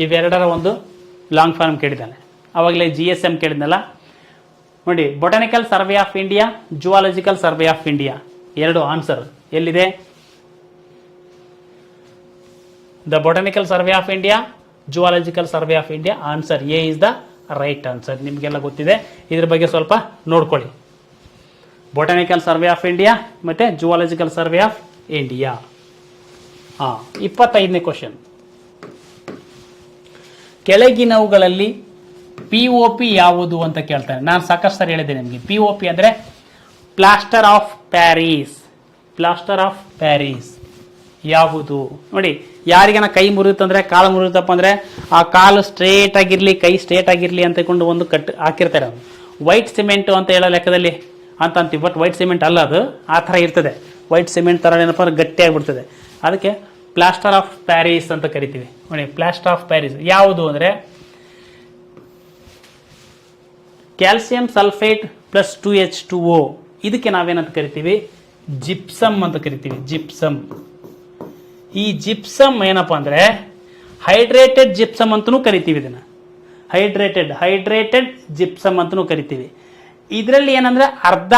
ಇವೆರಡರ ಒಂದು ಲಾಂಗ್ ಫಾರ್ಮ್ ಕೇಳಿದ್ದಾನೆ. ಅವಾಗಲೇ GSM ಕೇಳಿದ್ನಲ್ಲ ನೋಡಿ. Botanical survey of India, zoological survey of India, ಎರಡು ಆನ್ಸರ್ ಎಲ್ಲಿದೆ? The botanical survey of India, zoological survey of India. Answer A is the right answer. ನಿಮಗೆಲ್ಲ ಗೊತ್ತಿದೆ, ಇದ್ರ ಬಗ್ಗೆ ಸ್ವಲ್ಪ ನೋಡ್ಕೊಳ್ಳಿ. ಬೊಟಾನಿಕಲ್ ಸರ್ವೆ ಆಫ್ ಇಂಡಿಯಾ ಮತ್ತೆ ಜುವಾಲಜಿಕಲ್ ಸರ್ವೆ ಆಫ್ ಇಂಡಿಯಾ. 25ನೇ ಕ್ವಶನ್. ಕೆಳಗಿನವುಗಳಲ್ಲಿ POP ಯಾವುದು ಅಂತ ಕೇಳ್ತಾನೆ. ನಾನು ಸಾಕಷ್ಟು ಸರಿ ಹೇಳಿದ್ದೆ ನಿಮಗೆ. POP ಅಂದರೆ ಪ್ಲಾಸ್ಟರ್ ಆಫ್ ಪ್ಯಾರಿಸ್ ಯಾವುದು? ನೋಡಿ, ಯಾರಿಗನ ಕೈ ಮುರಿತಂದ್ರೆ, ಕಾಲು ಮುರಿತಪ್ಪ ಅಂದ್ರೆ ಆ ಕಾಲು ಸ್ಟ್ರೇಟ್ ಆಗಿರ್ಲಿ, ಕೈ ಸ್ಟ್ರೇಟ್ ಆಗಿರ್ಲಿ ಅಂತ ಕೊಂಡು ಒಂದು ಕಟ್ ಹಾಕಿರ್ತಾರೆ. ವೈಟ್ ಸಿಮೆಂಟ್ ಅಂತ ಹೇಳೋ ಲೆಕ್ಕದಲ್ಲಿ ಅಂತ ಅಂತೀವಿ. ಬಟ್ ವೈಟ್ ಸಿಮೆಂಟ್ ಅಲ್ಲ, ಅದು ಆ ಥರ ಇರ್ತದೆ. ವೈಟ್ ಸಿಮೆಂಟ್ ಥರ ಏನಪ್ಪ ಅಂದ್ರೆ ಗಟ್ಟಿ ಆಗಿಬಿಡ್ತದೆ. ಅದಕ್ಕೆ ಪ್ಲಾಸ್ಟರ್ ಆಫ್ ಪ್ಯಾರಿಸ್ ಅಂತ ಕರಿತೀವಿ. ನೋಡಿ, ಪ್ಲಾಸ್ಟರ್ ಆಫ್ ಪ್ಯಾರಿಸ್ ಯಾವುದು ಅಂದರೆ ಕ್ಯಾಲ್ಸಿಯಂ ಸಲ್ಫೇಟ್ ಪ್ಲಸ್ 2H2O. ಇದಕ್ಕೆ ನಾವೇನಂತ ಕರಿತೀವಿ? ಜಿಪ್ಸಮ್ ಅಂತ ಕರಿತೀವಿ. ಜಿಪ್ಸಮ್. ಈ ಜಿಪ್ಸಮ್ ಏನಪ್ಪ ಅಂದರೆ ಹೈಡ್ರೇಟೆಡ್ ಜಿಪ್ಸಮ್ ಅಂತಲೂ ಕರಿತೀವಿ. ಇದನ್ನು ಹೈಡ್ರೇಟೆಡ್ ಜಿಪ್ಸಮ್ ಅಂತಲೂ ಕರಿತೀವಿ. ಇದರಲ್ಲಿ ಏನಂದರೆ ಅರ್ಧ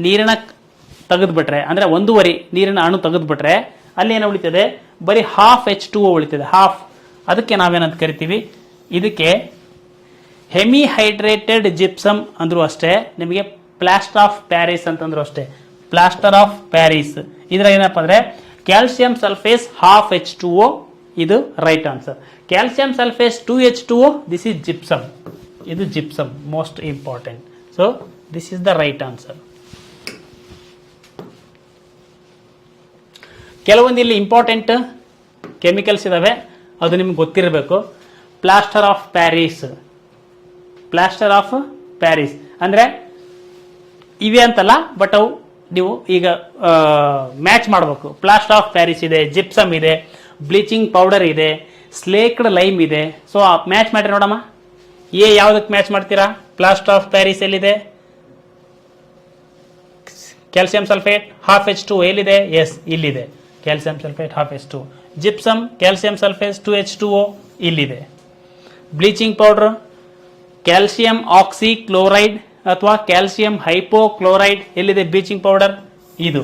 ನೀರಿನ ತೆಗೆದುಬಿಟ್ರೆ, ಅಂದರೆ 1/2 ನೀರಿನ ಅಣು ತೆಗೆದುಬಿಟ್ರೆ ಅಲ್ಲಿ ಏನು ಉಳಿತದೆ? ಬರೀ H2O ಉಳಿತದೆ. ಅದಕ್ಕೆ ನಾವೇನಂತ ಕರಿತೀವಿ? ಇದಕ್ಕೆ ಹೆಮಿಹೈಡ್ರೇಟೆಡ್ ಜಿಪ್ಸಮ್ ಅಂದ್ರೂ ಅಷ್ಟೇ, ನಿಮಗೆ ಪ್ಲಾಸ್ಟರ್ ಆಫ್ ಪ್ಯಾರಿಸ್ ಅಂತಂದ್ರು ಅಷ್ಟೇ. ಪ್ಲಾಸ್ಟರ್ ಆಫ್ ಪ್ಯಾರಿಸ್ ಇದ್ರ ಏನಪ್ಪ ಅಂದರೆ ಕ್ಯಾಲ್ಸಿಯಂ ಸಲ್ಫೇಸ್ H2O. ಇದು right answer. Calcium sulphate 2H2O, this is gypsum. ಇದು gypsum, most important. So this is the right answer. ಕೆಲವೊಂದು ಇಲ್ಲಿ ಇಂಪಾರ್ಟೆಂಟ್ ಕೆಮಿಕಲ್ಸ್ ಇದಾವೆ, ಅದು ನಿಮ್ಗೆ ಗೊತ್ತಿರಬೇಕು. ಪ್ಲಾಸ್ಟರ್ ಆಫ್ ಪ್ಯಾರಿಸ್ ಅಂದರೆ ಇವೆ ಅಂತಲ್ಲ, ಬಟ್ ಅವು ನೀವು ಈಗ ಮ್ಯಾಚ್ ಮಾಡಬೇಕು. ಪ್ಲಾಸ್ಟರ್ ಆಫ್ ಪ್ಯಾರಿಸ್ ಇದೆ, ಜಿಪ್ಸಮ್ ಇದೆ, ಬ್ಲೀಚಿಂಗ್ ಪೌಡರ್ ಇದೆ, ಸ್ಲೇಕ್ಡ್ ಲೈಮ್ ಇದೆ. ಸೊ ಮ್ಯಾಚ್ ಮಾಡಿ ನೋಡಮ್ಮ. ಯಾವುದಕ್ಕೆ ಮ್ಯಾಚ್ ಮಾಡ್ತೀರಾ? ಪ್ಲಾಸ್ಟರ್ ಆಫ್ ಪ್ಯಾರಿಸ್ ಎಲ್ಲಿದೆ? ಕ್ಯಾಲ್ಸಿಯಂ ಸಲ್ಫೇಟ್ H2O ಎಲ್ಲಿದೆ? ಎಸ್, ಇಲ್ಲಿದೆ. Calcium sulphate H2O. Gypsum calcium sulphate 2H2O ಇಲ್ಲಿದೆ. ಬ್ಲೀಚಿಂಗ್ ಪೌಡರ್ ಕ್ಯಾಲ್ಸಿಯಂ ಆಕ್ಸಿಕ್ಲೋರೈಡ್ ಅಥವಾ ಕ್ಯಾಲ್ಸಿಯಂ ಹೈಪೋಕ್ಲೋರೈಡ್ ಎಲ್ಲಿದೆ? ಬ್ಲೀಚಿಂಗ್ ಪೌಡರ್ ಇದು.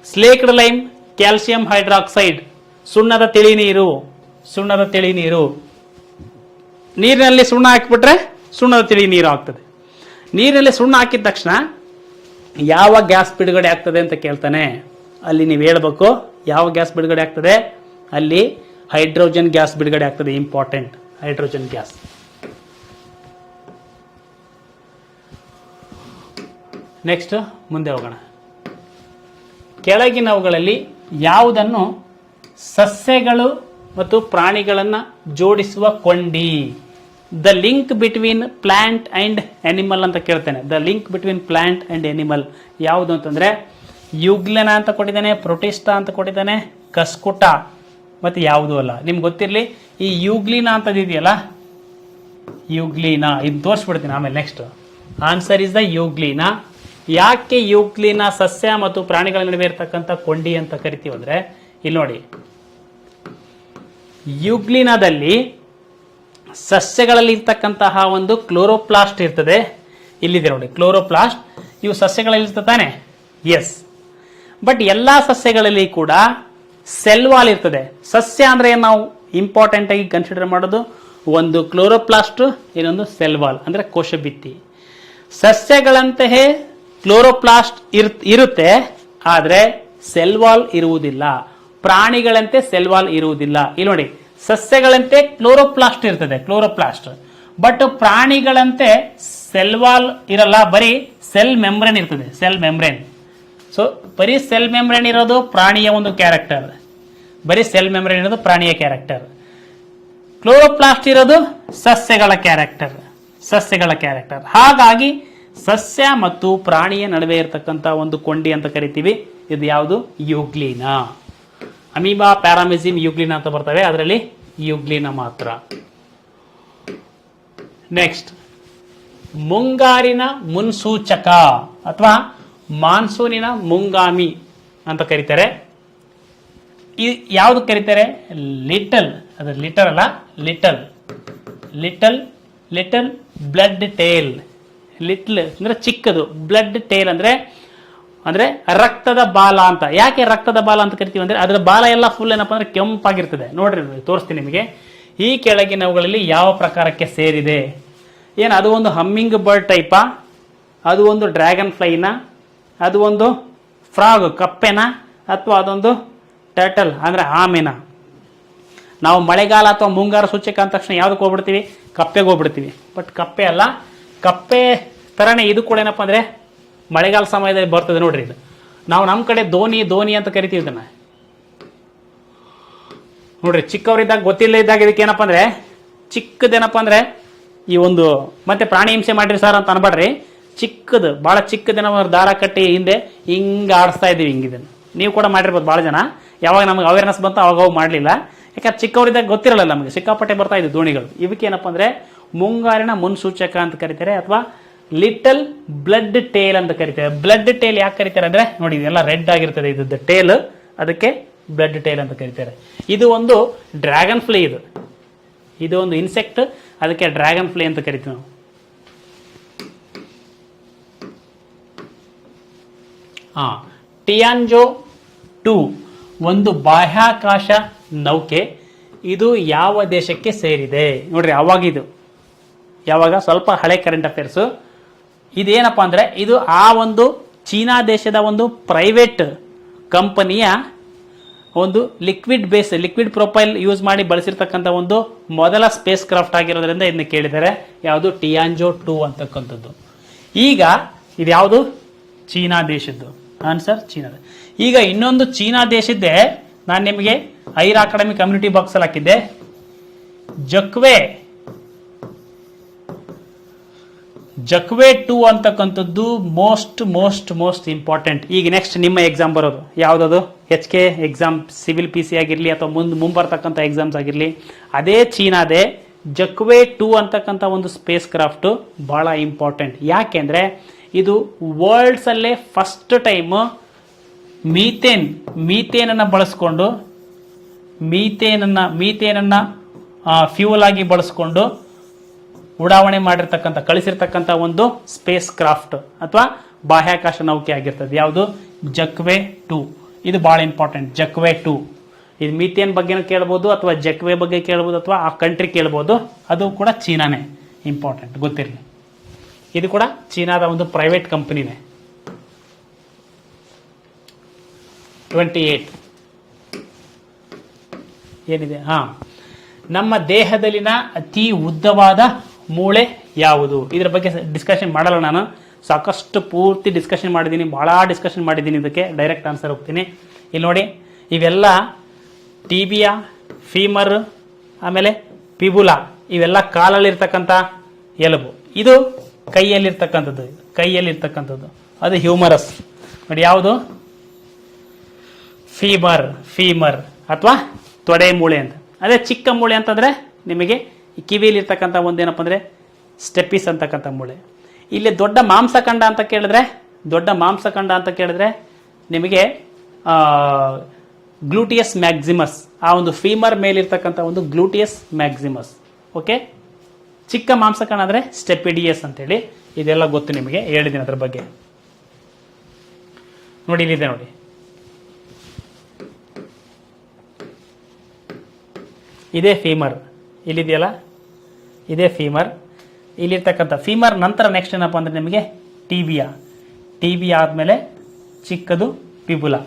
ಸ್ಲೇಕ್ಡ್ ಲೈಮ್ ಕ್ಯಾಲ್ಸಿಯಂ ಹೈಡ್ರಾಕ್ಸೈಡ್, ಸುಣ್ಣದ ತಿಳಿ ನೀರು. ನೀರಿನಲ್ಲಿ ಸುಣ್ಣ ಹಾಕಿಬಿಟ್ರೆ ಸುಣ್ಣದ ತಿಳಿ ನೀರು ಆಗ್ತದೆ. ನೀರಿನಲ್ಲಿ ಸುಣ್ಣ ಹಾಕಿದ ತಕ್ಷಣ ಯಾವ ಗ್ಯಾಸ್ ಬಿಡುಗಡೆ ಆಗ್ತದೆ ಅಂತ ಕೇಳ್ತಾನೆ. ಅಲ್ಲಿ ನೀವು ಹೇಳ್ಬೇಕು ಯಾವ ಗ್ಯಾಸ್ ಬಿಡುಗಡೆ ಆಗ್ತದೆ. ಅಲ್ಲಿ ಹೈಡ್ರೋಜನ್ ಗ್ಯಾಸ್ ಬಿಡುಗಡೆ ಆಗ್ತದೆ. Important, hydrogen gas. ನೆಕ್ಸ್ಟ್ ಮುಂದೆ ಹೋಗೋಣ. ಕೆಳಗಿನವುಗಳಲ್ಲಿ ಯಾವುದನ್ನು ಸಸ್ಯಗಳು ಮತ್ತು ಪ್ರಾಣಿಗಳನ್ನು ಜೋಡಿಸುವ ಕೊಂಡಿ? The link between plant and animal ಅಂತ ಕೇಳ್ತೇನೆ. The link between plant and animal ಯಾವುದು ಅಂತಂದ್ರೆ ಯುಗ್ಲೆನ ಅಂತ ಕೊಟ್ಟಿದ್ದಾನೆ, ಪ್ರೊಟಿಸ್ಟಾ ಅಂತ ಕೊಟ್ಟಿದ್ದಾನೆ, ಕಸ್ಕುಟ ಮತ್ತೆ ಯಾವುದೂ ಅಲ್ಲ. ನಿಮ್ಗೆ ಗೊತ್ತಿರಲಿ, ಈ ಯುಗ್ಲಿನಾ ಅಂತ ಇದೆಯಲ್ಲ, ಯುಗ್ಲಿನಾ ಇದು ತೋರಿಸ್ಬಿಡ್ತೀನಿ ಆಮೇಲೆ. Next answer is the euglena. ಯಾಕೆ ಯುಗ್ಲಿನಾ ಸಸ್ಯ ಮತ್ತು ಪ್ರಾಣಿಗಳ ನಡುವೆ ಇರತಕ್ಕಂಥ ಕೊಂಡಿ ಅಂತ ಕರಿತೀವಿ ಅಂದ್ರೆ, ಇಲ್ಲಿ ನೋಡಿ, ಯುಗ್ಲಿನಾದಲ್ಲಿ ಸಸ್ಯಗಳಲ್ಲಿ ಇರ್ತಕ್ಕಂತಹ ಒಂದು ಕ್ಲೋರೋಪ್ಲಾಸ್ಟ್ ಇರ್ತದೆ. ಇಲ್ಲಿದೆ ನೋಡಿ ಕ್ಲೋರೋಪ್ಲಾಸ್ಟ್. ಇವು ಸಸ್ಯಗಳಲ್ಲಿ ಇರ್ತದೆ ತಾನೆ? ಎಸ್. ಬಟ್ ಎಲ್ಲಾ ಸಸ್ಯಗಳಲ್ಲಿ ಕೂಡ ಸೆಲ್ ವಾಲ್ ಇರ್ತದೆ. ಸಸ್ಯ ಅಂದ್ರೆ ನಾವು ಇಂಪಾರ್ಟೆಂಟ್ ಆಗಿ ಕನ್ಸಿಡರ್ ಮಾಡೋದು ಒಂದು ಕ್ಲೋರೋಪ್ಲಾಸ್ಟ್, ಇನ್ನೊಂದು ಸೆಲ್ ವಾಲ್ ಅಂದ್ರೆ ಕೋಶಭಿತ್ತಿ. ಸಸ್ಯಗಳಂತೆಯೇ ಕ್ಲೋರೋಪ್ಲಾಸ್ಟ್ ಇರುತ್ತೆ, ಆದ್ರೆ ಸೆಲ್ ವಾಲ್ ಇರುವುದಿಲ್ಲ. ಪ್ರಾಣಿಗಳಂತೆ ಸೆಲ್ ವಾಲ್ ಇರುವುದಿಲ್ಲ. ಇಲ್ಲಿ ನೋಡಿ, ಸಸ್ಯಗಳಂತೆ ಕ್ಲೋರೋಪ್ಲಾಸ್ಟ್ ಇರ್ತದೆ, ಕ್ಲೋರೋಪ್ಲಾಸ್ಟ್. ಬಟ್ ಪ್ರಾಣಿಗಳಂತೆ ಸೆಲ್ ವಾಲ್ ಇರಲ್ಲ, ಬರೀ ಸೆಲ್ ಮೆಂಬ್ರೇನ್ ಇರ್ತದೆ, ಸೆಲ್ ಮೆಂಬ್ರೇನ್. ಸೊ ಬರೀ ಸೆಲ್ ಮೆಂಬ್ರೇನ್ ಇರೋದು ಪ್ರಾಣಿಯ ಒಂದು ಕ್ಯಾರೆಕ್ಟರ್, ಬರೀ ಸೆಲ್ ಮೆಂಬ್ರೇನ್ ಇರೋದು ಪ್ರಾಣಿಯ ಕ್ಯಾರೆಕ್ಟರ್. ಕ್ಲೋರೋಪ್ಲಾಸ್ಟ್ ಇರೋದು ಸಸ್ಯಗಳ ಕ್ಯಾರೆಕ್ಟರ್, ಸಸ್ಯಗಳ ಕ್ಯಾರೆಕ್ಟರ್. ಹಾಗಾಗಿ ಸಸ್ಯ ಮತ್ತು ಪ್ರಾಣಿಯ ನಡುವೆ ಇರತಕ್ಕಂಥ ಒಂದು ಕೊಂಡಿ ಅಂತ ಕರಿತೀವಿ. ಇದು ಯಾವುದು? ಯುಗ್ಲಿನಾ. ಅಮೀಬಾ, ಪ್ಯಾರಾಮಿಸಿಮ್, ಯುಗ್ಲಿನಾ ಅಂತ ಬರ್ತವೆ, ಅದರಲ್ಲಿ ಯುಗ್ಲಿನಾ ಮಾತ್ರ. ನೆಕ್ಸ್ಟ್, ಮುಂಗಾರಿನ ಮುನ್ಸೂಚಕ ಅಥವಾ ಮಾನ್ಸೂನಿನ ಮುಂಗಾಮಿ ಅಂತ ಕರೀತಾರೆ. ಯಾವ್ದು ಕರೀತಾರೆ? ಲಿಟಲ್, ಅದು ಲಿಟರ್ ಅಲ್ಲ, little little little blood tail. Little ಅಂದ್ರೆ ಚಿಕ್ಕದು, ಬ್ಲಡ್ ಟೇಲ್ ಅಂದ್ರೆ ಅಂದ್ರೆ ರಕ್ತದ ಬಾಲ ಅಂತ. ಯಾಕೆ ರಕ್ತದ ಬಾಲ ಅಂತ ಕರಿತೀವಿ ಅಂದ್ರೆ ಅದರ ಬಾಲ ಎಲ್ಲ ಫುಲ್ ಏನಪ್ಪಾ ಅಂದ್ರೆ ಕೆಂಪಾಗಿರ್ತದೆ. ನೋಡ್ರಿ, ತೋರಿಸ್ತೀನಿ ನಿಮಗೆ. ಈ ಕೆಳಗಿನವುಗಳಲ್ಲಿ ಯಾವ ಪ್ರಕಾರಕ್ಕೆ ಸೇರಿದೆ? ಏನು ಅದು ಒಂದು ಹಮ್ಮಿಂಗ್ ಬರ್ಡ್ ಟೈಪಾ, ಅದು ಒಂದು ಡ್ರ್ಯಾಗನ್ ಫ್ಲೈನ, ಅದು ಒಂದು ಫ್ರಾಗ್ ಕಪ್ಪೆನ, ಅಥವಾ ಅದೊಂದು ಟರ್ಟಲ್ ಅಂದ್ರೆ ಆಮೆನ? ನಾವು ಮಳೆಗಾಲ ಅಥವಾ ಮುಂಗಾರು ಸೂಚಕ ಅಂದ ತಕ್ಷಣ ಯಾವ್ದಕ್ಕೆ ಹೋಗ್ಬಿಡ್ತೀವಿ? ಕಪ್ಪೆಗೆ ಹೋಗ್ಬಿಡ್ತೀವಿ. ಬಟ್ ಕಪ್ಪೆ ಅಲ್ಲ, ಕಪ್ಪೆ ತರನೇ ಇದು ಕೂಡ ಏನಪ್ಪಾ ಅಂದ್ರೆ ಮಳೆಗಾಲ ಸಮಯದಲ್ಲಿ ಬರ್ತದೆ. ನೋಡ್ರಿ, ಇದು ನಾವು ನಮ್ಮ ಕಡೆ ದೋಣಿ ಅಂತ ಕರಿತೀವಿ ಇದನ್ನ. ನೋಡ್ರಿ, ಚಿಕ್ಕವರಿದ್ದಾಗ ಗೊತ್ತಿಲ್ಲ ಇದ್ದಾಗ ಇದಕ್ಕೆ ಏನಪ್ಪಾ ಅಂದ್ರೆ ಚಿಕ್ಕದೇನಪ್ಪ ಅಂದ್ರೆ ಈ ಒಂದು, ಮತ್ತೆ ಪ್ರಾಣಿ ಹಿಂಸೆ ಮಾಡಿರಿ ಸರ್ ಅಂತ ಅನ್ಬೇಡ್ರಿ, ಚಿಕ್ಕದು, ಬಹಳ ಚಿಕ್ಕದೇನ ದಾರ ಕಟ್ಟಿ ಹಿಂದೆ ಹಿಂಗೆ ಆಡಿಸ್ತಾ ಇದೀವಿ. ಹಿಂಗಿದನ್ನು ನೀವು ಕೂಡ ಮಾಡಿರ್ಬೋದು ಭಾಳ ಜನ. ಯಾವಾಗ ನಮಗೆ ಅವೇರ್ನೆಸ್ ಬಂತು ಅವಾಗ ಹೋಗಿ ಮಾಡಲಿಲ್ಲ, ಯಾಕಂದ್ರೆ ಚಿಕ್ಕವರಿದ್ದಾಗ ಗೊತ್ತಿರಲ್ಲ ನಮಗೆ, ಸಿಕ್ಕಾಪಟ್ಟೆ ಬರ್ತಾ ಇದ್ವು ದೋಣಿಗಳು. ಇವಕ್ಕೆ ಏನಪ್ಪ ಅಂದ್ರೆ ಮುಂಗಾರಿನ ಮುನ್ಸೂಚಕ ಅಂತ ಕರಿತಾರೆ, ಅಥವಾ ಲಿಟಲ್ ಬ್ಲಡ್ ಟೇಲ್ ಅಂತ ಕರಿತಾರೆ. ಬ್ಲಡ್ ಟೇಲ್ ಯಾಕೆ ಕರಿತಾರೆ ಅಂದ್ರೆ ನೋಡಿ, ಇದೆಲ್ಲ ರೆಡ್ ಆಗಿರ್ತದೆ ಇದು ಟೇಲ್, ಅದಕ್ಕೆ ಬ್ಲಡ್ ಟೇಲ್ ಅಂತ ಕರಿತಾರೆ. ಇದು ಒಂದು ಡ್ರ್ಯಾಗನ್ ಫ್ಲೈ, ಇದು ಒಂದು ಇನ್ಸೆಕ್ಟ್, ಅದಕ್ಕೆ ಡ್ರ್ಯಾಗನ್ ಫ್ಲೈ ಅಂತ ಕರಿತೀವಿ ನಾವು. ಟಿಯಾಂಜೋ 2 ಒಂದು ಬಾಹ್ಯಾಕಾಶ ನೌಕೆ. ಇದು ಯಾವ ದೇಶಕ್ಕೆ ಸೇರಿದೆ? ನೋಡ್ರಿ, ಅವಾಗಿದು ಯಾವಾಗ ಸ್ವಲ್ಪ ಹಳೆ ಕರೆಂಟ್ ಅಫೇರ್ಸು. ಇದೇನಪ್ಪ ಅಂದ್ರೆ ಇದು ಆ ಒಂದು ಚೀನಾ ದೇಶದ ಒಂದು ಪ್ರೈವೇಟ್ ಕಂಪನಿಯ ಒಂದು ಲಿಕ್ವಿಡ್ ಪ್ರೊಫೈಲ್ ಯೂಸ್ ಮಾಡಿ ಬಳಸಿರ್ತಕ್ಕಂಥ ಒಂದು ಮೊದಲ ಸ್ಪೇಸ್ ಕ್ರಾಫ್ಟ್ ಆಗಿರೋದ್ರಿಂದ ಇದನ್ನ ಕೇಳಿದ್ದಾರೆ. ಯಾವುದು? ಟಿಯಾಂಜೋ 2 ಅಂತಕ್ಕಂಥದ್ದು. ಈಗ ಇದು ಯಾವುದು? ಚೀನಾ ದೇಶದ್ದು. ಆನ್ಸರ್ ಚೀನಾದ. ಈಗ ಇನ್ನೊಂದು ಚೀನಾ ದೇಶದ್ದೇ ನಾನು ನಿಮಗೆ ಐರ್ ಅಕಾಡೆಮಿ ಕಮ್ಯುನಿಟಿ ಬಾಕ್ಸ್ ಅಲ್ಲಿ ಹಾಕಿದ್ದೆ. ಜಕ್ವೆ 2 ಅಂತಕ್ಕಂಥದ್ದು ಮೋಸ್ಟ್ ಇಂಪಾರ್ಟೆಂಟ್. ಈಗ ನೆಕ್ಸ್ಟ್ ನಿಮ್ಮ ಎಕ್ಸಾಮ್ ಬರೋದು ಯಾವುದದು? HK ಎಕ್ಸಾಮ್, ಸಿವಿಲ್ PC ಆಗಿರಲಿ ಅಥವಾ ಮುಂಬರ್ತಕ್ಕಂಥ ಎಕ್ಸಾಮ್ಸ್ ಆಗಿರಲಿ, ಅದೇ ಚೀನಾದೇ ಜಕ್ವೆ 2 ಅಂತಕ್ಕಂಥ ಒಂದು ಸ್ಪೇಸ್ ಕ್ರಾಫ್ಟ್ ಬಹಳ ಇಂಪಾರ್ಟೆಂಟ್. ಯಾಕೆಂದ್ರೆ ಇದು ವರ್ಲ್ಡ್ಸ್ ಅಲ್ಲೇ ಫಸ್ಟ್ ಟೈಮ್ ಮೀಥೇನನ್ನು ಬಳಸ್ಕೊಂಡು ಮೀಥೇನನ್ನ ಫ್ಯೂಲ್ ಆಗಿ ಬಳಸ್ಕೊಂಡು ಉಡಾವಣೆ ಮಾಡಿರ್ತಕ್ಕಂಥ, ಕಳಿಸಿರ್ತಕ್ಕಂಥ ಒಂದು ಸ್ಪೇಸ್ ಕ್ರಾಫ್ಟ್ ಅಥವಾ ಬಾಹ್ಯಾಕಾಶ ನೌಕೆ ಆಗಿರ್ತದೆ. ಯಾವುದು? ಜಕ್ವೆ 2. ಇದು ಬಹಳ ಇಂಪಾರ್ಟೆಂಟ್. ಜಕ್ವೆ 2 ಇದು ಮೀಥೇನ್ ಬಗ್ಗೆ ಕೇಳ್ಬೋದು, ಅಥವಾ ಜಕ್ವೆ ಬಗ್ಗೆ ಕೇಳ್ಬೋದು, ಅಥವಾ ಆ ಕಂಟ್ರಿ ಕೇಳ್ಬೋದು. ಅದು ಕೂಡ ಚೀನಾನೇ. ಇಂಪಾರ್ಟೆಂಟ್, ಗೊತ್ತಿರಲಿ. ಇದು ಕೂಡ ಚೀನಾದ ಒಂದು ಪ್ರೈವೇಟ್ ಕಂಪನಿನೇ. 28 ಏನಿದೆ? ನಮ್ಮ ದೇಹದಲ್ಲಿನ ಅತಿ ಉದ್ದವಾದ ಮೂಳೆ ಯಾವುದು? ಇದರ ಬಗ್ಗೆ ಡಿಸ್ಕಷನ್ ಮಾಡಲ್ಲ ನಾನು, ಸಾಕಷ್ಟು ಪೂರ್ತಿ ಡಿಸ್ಕಷನ್ ಮಾಡಿದ್ದೀನಿ, ಭಾಳ ಡಿಸ್ಕಷನ್ ಮಾಡಿದ್ದೀನಿ. ಇದಕ್ಕೆ ಡೈರೆಕ್ಟ್ ಆನ್ಸರ್ ಹೋಗ್ತೀನಿ. ಇಲ್ಲಿ ನೋಡಿ, ಇವೆಲ್ಲ ಟಿಬಿಯಾ, ಫೀಮರ್, ಆಮೇಲೆ ಪಿಬುಲಾ, ಇವೆಲ್ಲ ಕಾಲಲ್ಲಿರ್ತಕ್ಕಂಥ ಎಲುಬು. ಇದು ಕೈಯಲ್ಲಿರ್ತಕ್ಕಂಥದ್ದು ಅದು ಹ್ಯೂಮರಸ್. ನೋಡಿ ಯಾವುದು? ಫೀಮರ್ ಅಥವಾ ತೊಡೆ ಮೂಳೆ ಅಂತ. ಅದೇ ಚಿಕ್ಕ ಮೂಳೆ ಅಂತಂದರೆ ನಿಮಗೆ ಕಿವಿಯಲ್ಲಿರ್ತಕ್ಕಂಥ ಒಂದೇನಪ್ಪ ಅಂದರೆ ಸ್ಟೆಪಿಸ್ ಅಂತಕ್ಕಂಥ ಮೂಳೆ. ಇಲ್ಲಿ ದೊಡ್ಡ ಮಾಂಸಖಂಡ ಅಂತ ಕೇಳಿದ್ರೆ ನಿಮಗೆ ಗ್ಲೂಟಿಯಸ್ ಮ್ಯಾಕ್ಸಿಮಸ್, ಆ ಒಂದು ಫೀಮರ್ ಮೇಲಿರ್ತಕ್ಕಂಥ ಒಂದು ಗ್ಲೂಟಿಯಸ್ ಮ್ಯಾಕ್ಸಿಮಸ್. ಓಕೆ, ಚಿಕ್ಕ ಮಾಂಸಖಂಡ ಅಂದರೆ ಸ್ಟೆಪಿಡಿಯಸ್ ಅಂತೇಳಿ. ಇದೆಲ್ಲ ಗೊತ್ತು ನಿಮಗೆ, ಹೇಳಿದ್ದೀನಿ ಅದ್ರ ಬಗ್ಗೆ. ನೋಡಿ ಇಲ್ಲಿದೆ ನೋಡಿ, ಇದೇ ಫೀಮರ್, ಇಲ್ಲಿದೆಯಲ್ಲ ಇದೇ ಫೀಮರ್. ಇಲ್ಲಿರ್ತಕ್ಕಂಥ ಫೀಮರ್ ನಂತರ ನೆಕ್ಸ್ಟ್ ಏನಪ್ಪ ಅಂದರೆ ನಿಮಗೆ ಟಿಬಿಯಾ ಆದಮೇಲೆ ಚಿಕ್ಕದು ಪಿಬುಲಾ.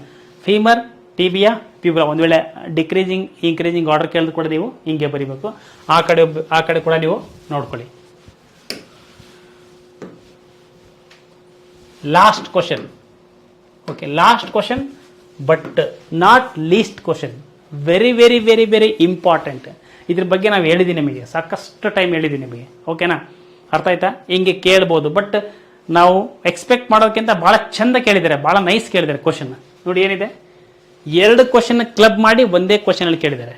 Femur, tibia, ಪಿಬುಲಾ. ಒಂದು ವೇಳೆ ಡಿಕ್ರೀಸಿಂಗ್ ಇನ್ಕ್ರೀಸಿಂಗ್ ಆರ್ಡರ್ ಕೇಳಿದ್ರು ಕೂಡ ನೀವು ಹಿಂಗೆ ಬರೀಬೇಕು. ಆ ಕಡೆ ಕೂಡ ನೀವು ನೋಡ್ಕೊಳ್ಳಿ. Last question. Okay, last question but not least question. Very very very very important. ಇದ್ರ ಬಗ್ಗೆ ನಾವು ಹೇಳಿದ್ದೀನಿ ನಿಮಗೆ, ಸಾಕಷ್ಟು ಟೈಮ್ ಹೇಳಿದ್ದೀನಿ ನಿಮಗೆ. ಓಕೆನಾ, ಅರ್ಥ ಆಯ್ತಾ? ಹಿಂಗೆ ಕೇಳ್ಬೋದು, ಬಟ್ ನಾವು ಎಕ್ಸ್ಪೆಕ್ಟ್ ಮಾಡೋಕ್ಕಿಂತ ಭಾಳ ಚಂದ ಕೇಳಿದ್ದಾರೆ, ಭಾಳ ನೈಸ್ ಕೇಳಿದ್ದಾರೆ ಕ್ವಶನ್. ನೋಡಿ ಏನಿದೆ, 2 ಕ್ವಶನ್ ಕ್ಲಬ್ ಮಾಡಿ ಒಂದೇ ಕ್ವಶನಲ್ಲಿ ಕೇಳಿದ್ದಾರೆ.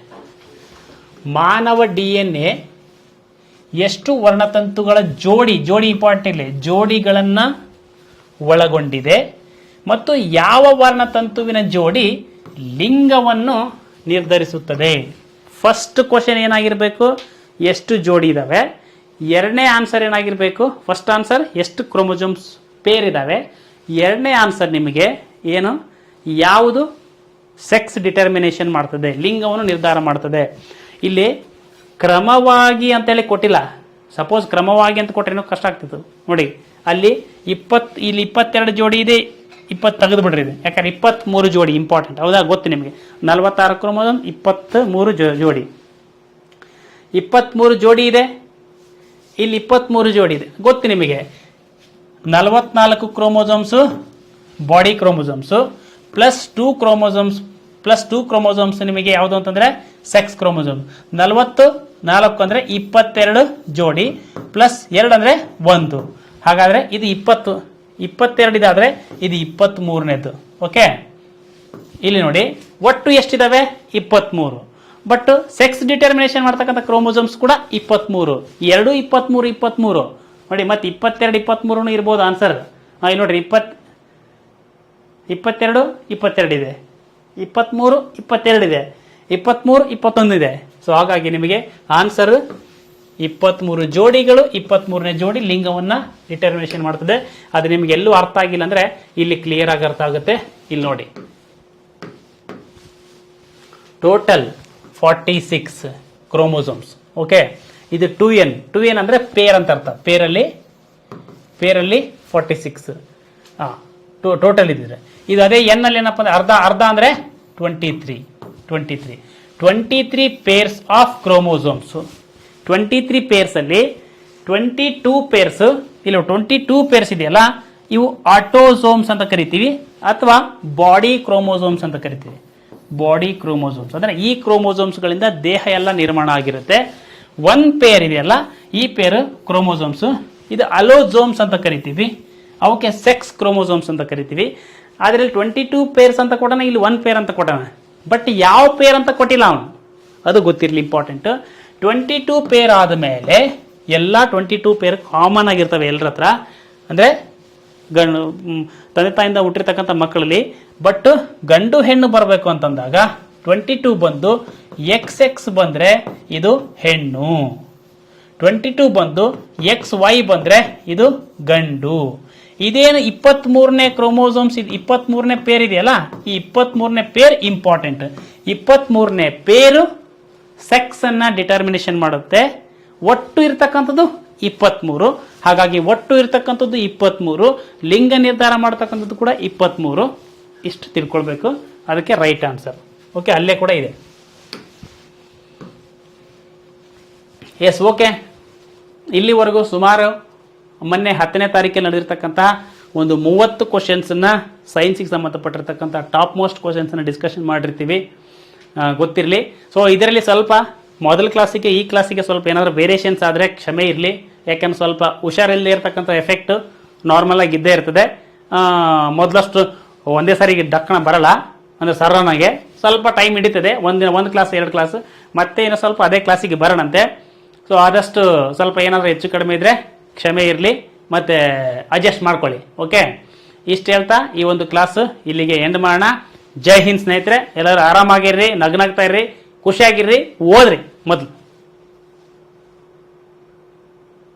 ಮಾನವ DNA ಎಷ್ಟು ವರ್ಣತಂತುಗಳ ಜೋಡಿ ಇಂಪಾರ್ಟೆಂಟ್ ಇಲ್ಲಿ, ಜೋಡಿಗಳನ್ನು ಒಳಗೊಂಡಿದೆ ಮತ್ತು ಯಾವ ವರ್ಣತಂತುವಿನ ಜೋಡಿ ಲಿಂಗವನ್ನು ನಿರ್ಧರಿಸುತ್ತದೆ? ಫಸ್ಟ್ ಕ್ವಶನ್ ಏನಾಗಿರಬೇಕು, ಎಷ್ಟು ಜೋಡಿ ಇದ್ದಾವೆ. ಎರಡನೇ ಆನ್ಸರ್ ಏನಾಗಿರಬೇಕು, ಫಸ್ಟ್ ಆನ್ಸರ್ ಎಷ್ಟು ಕ್ರೋಮೋಸೋಮ್ಸ್ ಪೇರ್ ಇದ್ದಾವೆ. ಎರಡನೇ ಆನ್ಸರ್ ನಿಮಗೆ ಏನು, ಯಾವುದು ಸೆಕ್ಸ್ ಡಿಟರ್ಮಿನೇಷನ್ ಮಾಡ್ತದೆ, ಲಿಂಗವನ್ನು ನಿರ್ಧಾರ ಮಾಡ್ತದೆ. ಇಲ್ಲಿ ಕ್ರಮವಾಗಿ ಅಂತೇಳಿ ಕೊಟ್ಟಿಲ್ಲ. ಸಪೋಸ್ ಕ್ರಮವಾಗಿ ಅಂತ ಕೊಟ್ಟರೆ ಕಷ್ಟ ಆಗ್ತಿತ್ತು. ನೋಡಿ ಅಲ್ಲಿ ಇಲ್ಲಿ 22 ಜೋಡಿ ಇದೆ, 20 ತೆಗೆದು ಬಿಡ್ರಿ ಇದೆ. ಯಾಕಂದ್ರೆ 23 ಜೋಡಿ ಇಂಪಾರ್ಟೆಂಟ್. ಹೌದಾ, ಗೊತ್ತು ನಿಮಗೆ. 46 ಕ್ರೋಮೋಸೋಮ್, 23 ಜೋಡಿ. 23 ಜೋಡಿ ಇದೆ, ಇಲ್ಲಿ 23 ಜೋಡಿ ಇದೆ, ಗೊತ್ತು ನಿಮಗೆ. 44 chromosomes body chromosomes plus 2 chromosomes ನಿಮಗೆ ಯಾವುದು ಅಂತಂದರೆ ಸೆಕ್ಸ್ ಕ್ರೋಮೋಸೋಮ್. 44 ಅಂದರೆ 22 ಜೋಡಿ ಪ್ಲಸ್ 2 ಅಂದರೆ 1. ಹಾಗಾದರೆ ಇದು 22 ಇದಾದರೆ ಇದು 23ನೇದು. ಓಕೆ, ಇಲ್ಲಿ ನೋಡಿ ಒಟ್ಟು ಎಷ್ಟಿದಾವೆ, 23. ಬಟ್ ಸೆಕ್ಸ್ ಡಿಟರ್ಮಿನೇಷನ್ ಮಾಡ್ತಕ್ಕಂಥ ಕ್ರೋಮೋಸೋಮ್ಸ್ ಕೂಡ 23. 2 23 ನೋಡಿ, ಮತ್ತೆ 22 23 ಇರ್ಬೋದು ಆನ್ಸರ್. ಇಲ್ಲಿ ನೋಡ್ರಿ 22 ಇದೆ, 23 22 ಇದೆ, 23 21 ಇದೆ. ಸೊ ಹಾಗಾಗಿ ನಿಮಗೆ ಆನ್ಸರ್ 23 ಜೋಡಿಗಳು, 23ನೇ ಜೋಡಿ ಲಿಂಗವನ್ನು ಡಿಟರ್ಮಿನೇಷನ್ ಮಾಡ್ತದೆ. ಅದು ನಿಮ್ಗೆ ಎಲ್ಲೂ ಅರ್ಥ ಆಗಿಲ್ಲ ಅಂದರೆ ಇಲ್ಲಿ ಕ್ಲಿಯರ್ ಆಗಿ ಅರ್ಥ ಆಗುತ್ತೆ. ಇಲ್ಲಿ ನೋಡಿ, ಟೋಟಲ್ 46 ಕ್ರೋಮೋಸೋಮ್ಸ್. ಓಕೆ, ಇದು 2n ಅಂದರೆ ಪೇರ್ ಅಂತ ಅರ್ಥ. ಪೇರಲ್ಲಿ 46 ಟೋಟಲ್ ಇದ್ದಿದ್ರೆ. ಇದು ಅದೇ ಎನ್ ಅಲ್ಲಿ ಏನಪ್ಪ ಅಂದರೆ ಅರ್ಧ ಅಂದರೆ 23 ಪೇರ್ಸ್ ಆಫ್ ಕ್ರೋಮೋಸೋಮ್ಸ್. 23 ಪೇರ್ಸ್ ಅಲ್ಲಿ 22 ಪೇರ್ಸ್, ಇಲ್ಲಿ 22 ಪೇರ್ಸ್ ಇದೆಯಲ್ಲ, ಇವು ಆಟೋಸೋಮ್ಸ್ ಅಂತ ಕರಿತೀವಿ ಅಥವಾ ಬಾಡಿ ಕ್ರೋಮೋಸೋಮ್ಸ್ ಅಂತ ಕರಿತೀವಿ. ಬಾಡಿ ಕ್ರೋಮೋಸೋಮ್ಸ್ ಅಂದರೆ ಈ ಕ್ರೋಮೋಸೋಮ್ಸ್ಗಳಿಂದ ದೇಹ ಎಲ್ಲ ನಿರ್ಮಾಣ ಆಗಿರುತ್ತೆ. 1 ಪೇರ್ ಇದೆಯಲ್ಲ, ಈ ಪೇರ್ ಕ್ರೋಮೋಸೋಮ್ಸ್, ಇದು ಅಲೋಸೋಮ್ಸ್ ಅಂತ ಕರಿತೀವಿ. ಅವಕ್ಕೆ ಸೆಕ್ಸ್ ಕ್ರೋಮೋಸೋಮ್ಸ್ ಅಂತ ಕರಿತೀವಿ. ಅದರಲ್ಲಿ 22 ಪೇರ್ಸ್ ಅಂತ ಕೊಡೋಣ, ಇಲ್ಲಿ 1 ಪೇರ್ ಅಂತ ಕೊಡೋಣ. ಬಟ್ ಯಾವ ಪೇರ್ ಅಂತ ಕೊಟ್ಟಿಲ್ಲ ಅವನು, ಅದು ಗೊತ್ತಿರಲಿ, ಇಂಪಾರ್ಟೆಂಟ್. 22 ಪೇರ್ ಆದಮೇಲೆ ಎಲ್ಲ 22 ಪೇರ್ ಕಾಮನ್ ಆಗಿರ್ತವೆ ಎಲ್ಲರ ಹತ್ರ. ಅಂದರೆ ತಂದೆ ತಾಯಿಂದ ಹುಟ್ಟಿರ್ತಕ್ಕಂಥ ಮಕ್ಕಳಲ್ಲಿ. ಬಟ್ ಗಂಡು ಹೆಣ್ಣು ಬರಬೇಕು ಅಂತಂದಾಗ 22 ಬಂದು XX ಬಂದರೆ ಇದು ಹೆಣ್ಣು, 22 ಬಂದು XY ಬಂದರೆ ಇದು ಗಂಡು. ಇದೇನು 23ನೇ ಕ್ರೋಮೋಸೋಮ್ಸ್, 23ನೇ ಪೇರ್ ಇದೆಯಲ್ಲ, ಈ 23ನೇ ಪೇರ್ ಇಂಪಾರ್ಟೆಂಟ್. 23ನೇ ಪೇರು ಸೆಕ್ಸ್ ಅನ್ನ ಡಿಟರ್ಮಿನೇಷನ್ ಮಾಡುತ್ತೆ. ಒಟ್ಟು ಇರ್ತಕ್ಕಂಥದ್ದು 23. ಹಾಗಾಗಿ ಒಟ್ಟು ಇರ್ತಕ್ಕಂಥದ್ದು 23, ಲಿಂಗ ನಿರ್ಧಾರ ಮಾಡ್ತಕ್ಕಂಥದ್ದು ಕೂಡ 23. ಇಷ್ಟು ತಿಳ್ಕೊಳ್ಬೇಕು, ಅದಕ್ಕೆ ರೈಟ್ ಆನ್ಸರ್. ಓಕೆ, ಅಲ್ಲೇ ಕೂಡ ಇದೆ. Yes, okay. ಇಲ್ಲಿವರೆಗೂ ಸುಮಾರು ಮೊನ್ನೆ 10ನೇ ತಾರೀಕಲ್ಲಿ ನಡೆದಿರ್ತಕ್ಕಂತಹ ಒಂದು 30 ಕ್ವಶನ್ಸನ್ನು, ಸೈನ್ಸಿಗೆ ಸಂಬಂಧಪಟ್ಟಿರ್ತಕ್ಕಂಥ ಟಾಪ್ ಮೋಸ್ಟ್ ಕ್ವಶನ್ಸನ್ನು ಡಿಸ್ಕಷನ್ ಮಾಡಿರ್ತೀವಿ, ಗೊತ್ತಿರಲಿ. ಸೊ ಇದರಲ್ಲಿ ಸ್ವಲ್ಪ ಮೊದಲ ಕ್ಲಾಸಿಗೆ ಈ ಕ್ಲಾಸಿಗೆ ಸ್ವಲ್ಪ ಏನಾದರೂ ವೇರಿಯೇಷನ್ಸ್ ಆದರೆ ಕ್ಷಮೆ ಇರಲಿ. ಯಾಕಂದ್ರೆ ಸ್ವಲ್ಪ ಹುಷಾರಿಲ್ಲದೆ ಇರತಕ್ಕಂಥ ಎಫೆಕ್ಟ್ ನಾರ್ಮಲ್ ಆಗಿ ಇದ್ದೇ ಇರ್ತದೆ. ಮೊದಲಷ್ಟು ಒಂದೇ ಸಾರಿಗೆ ಡಕ್ಕಣ ಬರಲ್ಲ, ಅಂದರೆ ಸರನಾಗೆ ಸ್ವಲ್ಪ ಟೈಮ್ ಹಿಡಿತದೆ. ಒಂದು ಕ್ಲಾಸ್ 2 ಕ್ಲಾಸ್ ಮತ್ತೆ ಏನೋ ಸ್ವಲ್ಪ ಅದೇ ಕ್ಲಾಸಿಗೆ ಬರೋಣಂತೆ. ಸೊ ಆದಷ್ಟು ಸ್ವಲ್ಪ ಏನಾದರೂ ಹೆಚ್ಚು ಕಡಿಮೆ ಇದ್ದರೆ ಕ್ಷಮೆ ಇರಲಿ, ಮತ್ತು ಅಡ್ಜಸ್ಟ್ ಮಾಡ್ಕೊಳ್ಳಿ. ಓಕೆ, ಇಷ್ಟು ಹೇಳ್ತಾ ಈ ಒಂದು ಕ್ಲಾಸ್ ಇಲ್ಲಿಗೆ ಎಂಡ್ ಮಾಡೋಣ. ಜೈ ಹಿಂದ್ ಸ್ನೇಹಿತರೆ, ಎಲ್ಲರೂ ಆರಾಮಾಗಿರ್ರಿ, ನಗ್ನಾಗ್ತಾ ಇರ್ರಿ, ಖುಷಿಯಾಗಿರ್ರಿ, ಓದ್ರಿ ಮೊದಲು.